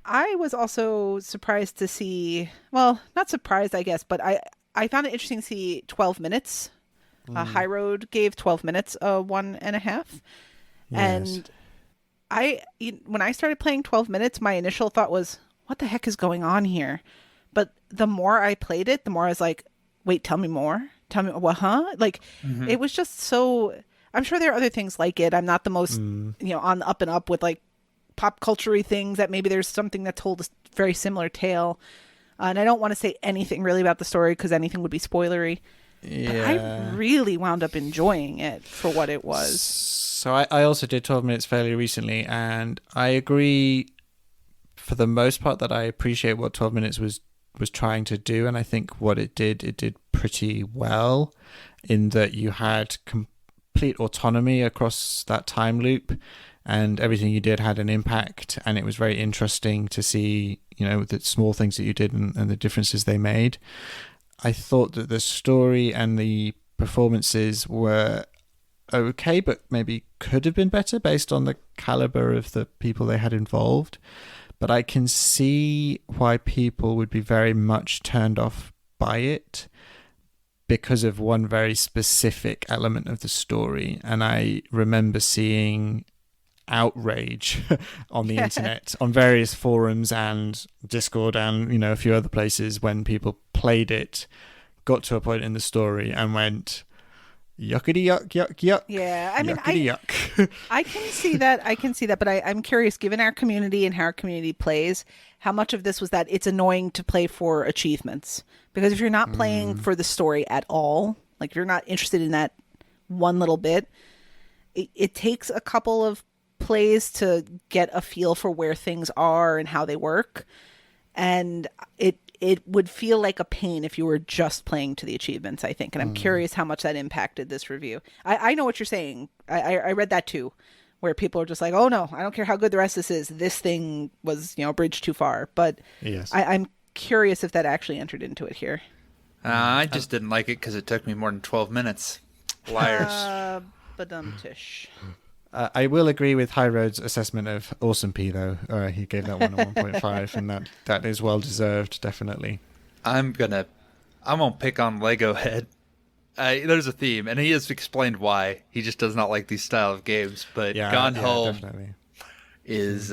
Speaker 4: I was also surprised to see, well, not surprised, I guess, but I found it interesting to see 12 minutes. High Road gave 12 minutes a 1.5. Yes. And when I started playing 12 minutes, my initial thought was, what the heck is going on here? But the more I played it, the more I was like, wait, tell me more. Tell me, what, huh? Like, It was just so... I'm sure there are other things like it. I'm not the most, on the up and up with, like, pop culture-y things that maybe there's something that told a very similar tale. And I don't want to say anything really about the story because anything would be spoilery.
Speaker 7: Yeah.
Speaker 4: But I really wound up enjoying it for what it was.
Speaker 7: So I also did 12 minutes fairly recently, and I agree for the most part that I appreciate what 12 minutes was trying to do, and I think what it did pretty well in that you had complete autonomy across that time loop, and everything you did had an impact, and it was very interesting to see, the small things that you did and the differences they made. I thought that the story and the performances were okay, but maybe could have been better based on the caliber of the people they had involved. But I can see why people would be very much turned off by it because of one very specific element of the story. And I remember seeing outrage on the internet, on various forums and Discord and, a few other places when people played it, got to a point in the story and went... yuckity yuck yuck yuck.
Speaker 4: Yeah, I mean,
Speaker 7: yuck.
Speaker 4: I can see that, but I'm curious, given our community and how our community plays, how much of this was that it's annoying to play for achievements? Because if you're not playing for the story at all, like if you're not interested in that one little bit, it takes a couple of plays to get a feel for where things are and how they work. And it would feel like a pain if you were just playing to the achievements, I think. And I'm curious how much that impacted this review. I know what you're saying. I read that too, where people are just like, oh no, I don't care how good the rest of this is. This thing was, a bridge too far. But
Speaker 7: Yes.
Speaker 4: I'm curious if that actually entered into it here.
Speaker 8: I just didn't like it because it took me more than 12 minutes. Liars.
Speaker 4: Badum-tish.
Speaker 7: I will agree with High Road's assessment of Awesome P, though. He gave that one a 1.5, and that is well deserved, definitely.
Speaker 8: I'm gonna pick on Lego Head. There's a theme, and he has explained why. He just does not like these style of games. But Gone Home
Speaker 7: definitely.
Speaker 8: is,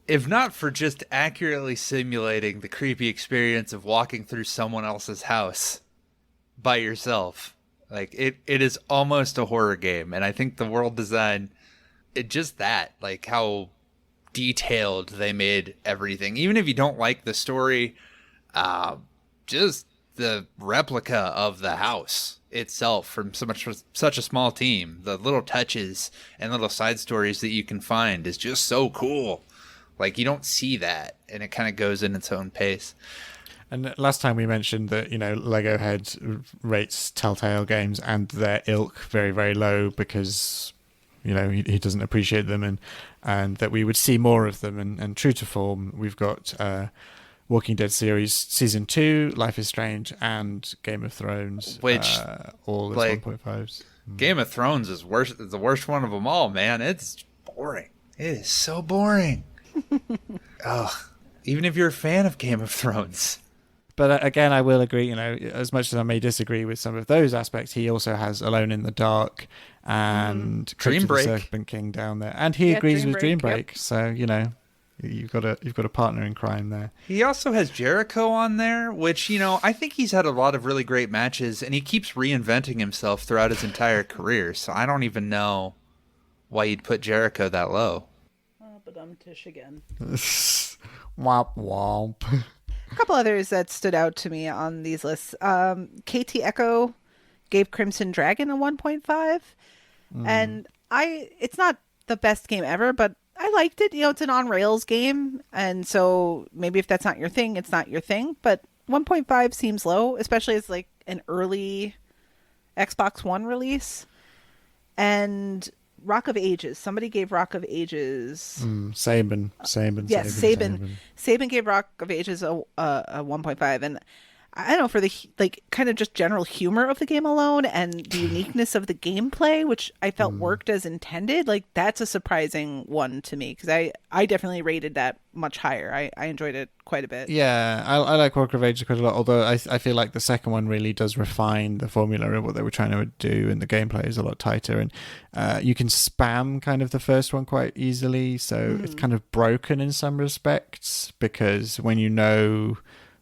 Speaker 8: if not for just accurately simulating the creepy experience of walking through someone else's house by yourself, like it is almost a horror game. And I think the world design, like how detailed they made everything. Even if you don't like the story, just the replica of the house itself from such a small team, the little touches and little side stories that you can find is just so cool. Like, you don't see that, and it kind of goes in its own pace.
Speaker 7: And last time we mentioned that, Lego Head rates Telltale games and their ilk very, very low because, he doesn't appreciate them, and that we would see more of them. And true to form, we've got Walking Dead series Season 2, Life is Strange, and Game of Thrones,
Speaker 8: which
Speaker 7: all as
Speaker 8: like,
Speaker 7: 1.5s.
Speaker 8: Game of Thrones is the worst one of them all, man. It's boring. It is so boring. Ugh. Even if you're a fan of Game of Thrones.
Speaker 7: But again, I will agree, as much as I may disagree with some of those aspects, he also has Alone in the Dark and
Speaker 8: Dream
Speaker 7: Crypt of the
Speaker 8: Break.
Speaker 7: Serpent King down there. And he agrees with Dream Break.
Speaker 4: Yep.
Speaker 7: So, you've got a partner in crime there.
Speaker 8: He also has Jericho on there, which, I think he's had a lot of really great matches, and he keeps reinventing himself throughout his entire career. So I don't even know why you'd put Jericho that low.
Speaker 4: Badum-tish again.
Speaker 7: Womp womp.
Speaker 4: A couple others that stood out to me on these lists. KT Echo gave Crimson Dragon a 1.5. And it's not the best game ever, but I liked it. It's an on-rails game. And so maybe if that's not your thing, it's not your thing. But 1.5 seems low, especially as like an early Xbox One release. And Rock of Ages. Somebody gave Rock of Ages.
Speaker 7: Saban.
Speaker 4: Yes, Saban gave Rock of Ages a 1.5, and I don't know, for the kind of just general humor of the game alone and the uniqueness of the gameplay, which I felt worked as intended. Like, that's a surprising one to me because I definitely rated that much higher. I enjoyed it quite a bit.
Speaker 7: Yeah, I like Rock of Ages quite a lot, although I feel like the second one really does refine the formula of what they were trying to do, and the gameplay is a lot tighter, and you can spam kind of the first one quite easily, so it's kind of broken in some respects, because when you know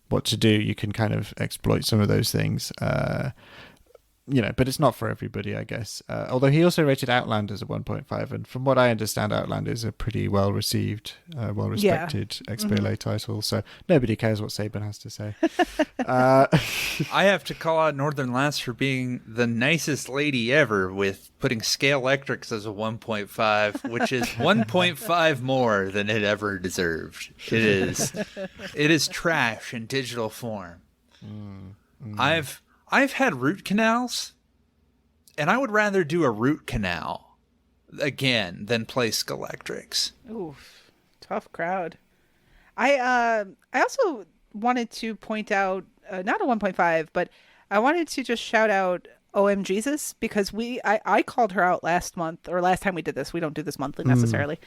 Speaker 7: what to do, you can kind of exploit some of those things. But it's not for everybody, I guess. Although he also rated Outlanders at 1.5, and from what I understand, Outlanders is a pretty well-received, well-respected XBLA title, so nobody cares what Saban has to say.
Speaker 8: I have to call out Northern Lass for being the nicest lady ever with putting Scale Electrics as a 1.5, which is 1.5 more than it ever deserved. It is trash in digital form. I've had root canals, and I would rather do a root canal again than play Scalectrics.
Speaker 4: Oof, tough crowd. I also wanted to point out, not a 1.5, but I wanted to just shout out OM Jesus, because I called her out last time we did this. We don't do this monthly necessarily.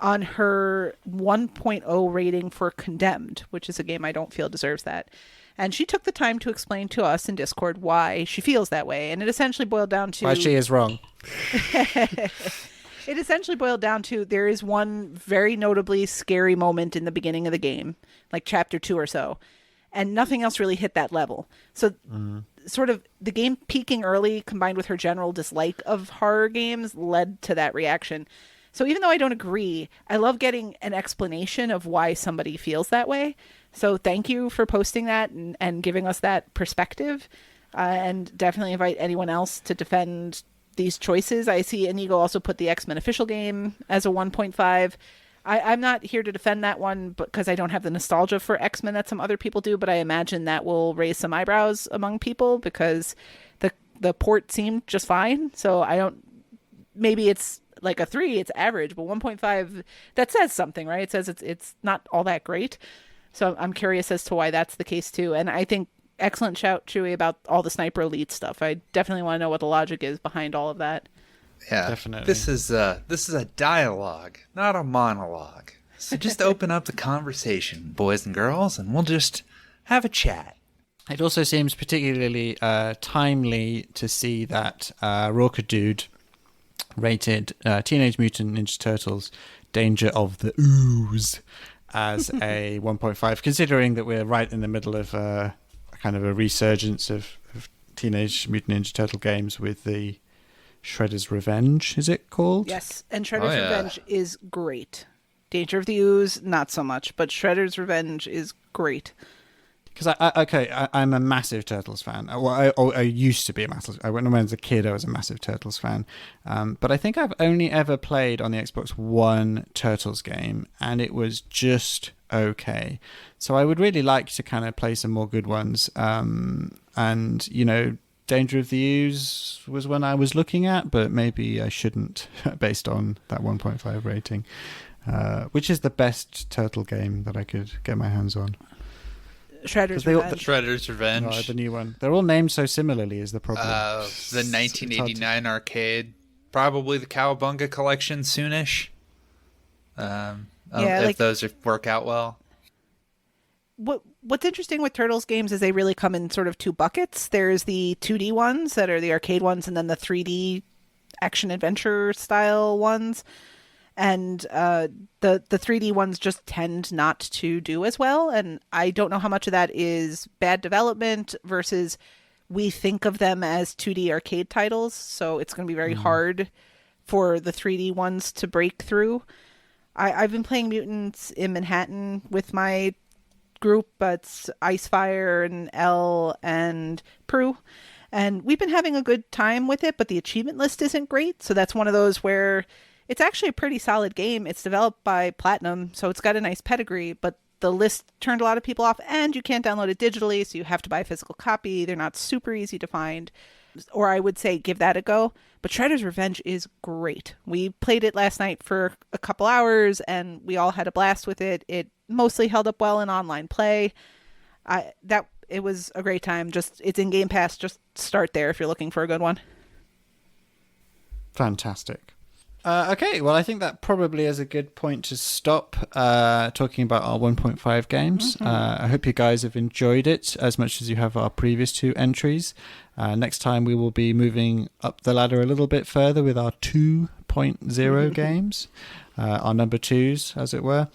Speaker 4: On her 1.0 rating for Condemned, which is a game I don't feel deserves that. And she took the time to explain to us in Discord why she feels that way. And it essentially boiled down to...
Speaker 7: Why she is wrong.
Speaker 4: It essentially boiled down to, there is one very notably scary moment in the beginning of the game, like chapter 2 or so, and nothing else really hit that level. So sort of the game peaking early combined with her general dislike of horror games led to that reaction. So even though I don't agree, I love getting an explanation of why somebody feels that way. So thank you for posting that and giving us that perspective. And definitely invite anyone else to defend these choices. I see Inigo also put the X-Men official game as a 1.5. I'm not here to defend that one because I don't have the nostalgia for X-Men that some other people do, but I imagine that will raise some eyebrows among people because the port seemed just fine. So maybe it's like a 3, it's average, but 1.5, that says something, right? It says it's not all that great. So I'm curious as to why that's the case too. And I think excellent shout, Chewy, about all the Sniper Elite stuff. I definitely want to know what the logic is behind all of that.
Speaker 8: Yeah,
Speaker 7: Definitely.
Speaker 8: This is a dialogue, not a monologue. So just open up the conversation, boys and girls, and we'll just have a chat.
Speaker 7: It also seems particularly timely to see that Rorca Dude rated Teenage Mutant Ninja Turtles Danger of the Ooze as a 1.5, considering that we're right in the middle of kind of a resurgence of Teenage Mutant Ninja Turtle games with the Shredder's Revenge, is it called?
Speaker 4: Yes, and Shredder's Revenge is great. Danger of the Ooze, not so much, but Shredder's Revenge is great.
Speaker 7: Because I'm a massive Turtles fan. I used to be a massive. When I was a kid, I was a massive Turtles fan. But I think I've only ever played on the Xbox one Turtles game, and it was just okay. So I would really like to kind of play some more good ones. And Danger of the Ooze was one I was looking at, but maybe I shouldn't, based on that 1.5 rating, which is the best Turtle game that I could get my hands on.
Speaker 4: Shredder's Revenge.
Speaker 8: Shredder's Revenge.
Speaker 7: Oh, the new one. They're all named so similarly is the problem.
Speaker 8: The 1989 arcade. Probably the Cowabunga collection soonish. If those work out well.
Speaker 4: What's interesting with Turtles games is they really come in sort of two buckets. There's the 2D ones that are the arcade ones, and then the 3D action-adventure style ones. And the 3D ones just tend not to do as well. And I don't know how much of that is bad development versus we think of them as 2D arcade titles. So it's going to be very hard for the 3D ones to break through. I've been playing Mutants in Manhattan with my group, but it's Icefire and Elle and Prue. And we've been having a good time with it, but the achievement list isn't great. So that's one of those where it's actually a pretty solid game. It's developed by Platinum, so it's got a nice pedigree, but the list turned a lot of people off, and you can't download it digitally, so you have to buy a physical copy. They're not super easy to find. Or I would say give that a go. But Shredder's Revenge is great. We played it last night for a couple hours, and we all had a blast with it. It mostly held up well in online play. It was a great time. It's in Game Pass. Just start there if you're looking for a good one.
Speaker 7: Fantastic. Okay, well, I think that probably is a good point to stop talking about our 1.5 games. I hope you guys have enjoyed it as much as you have our previous two entries. Next time we will be moving up the ladder a little bit further with our 2.0 games, our number twos, as it were.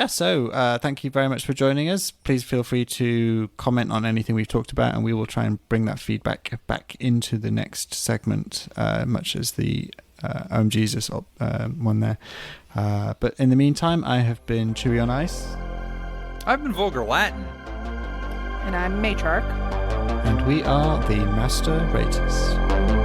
Speaker 7: So thank you very much for joining us. Please feel free to comment on anything we've talked about, and we will try and bring that feedback back into the next segment, much as the Jesus one there. But in the meantime, I have been Chewy on Ice.
Speaker 8: I've been Vulgar Latin.
Speaker 4: And I'm Matrarch.
Speaker 7: And we are the Master Raters.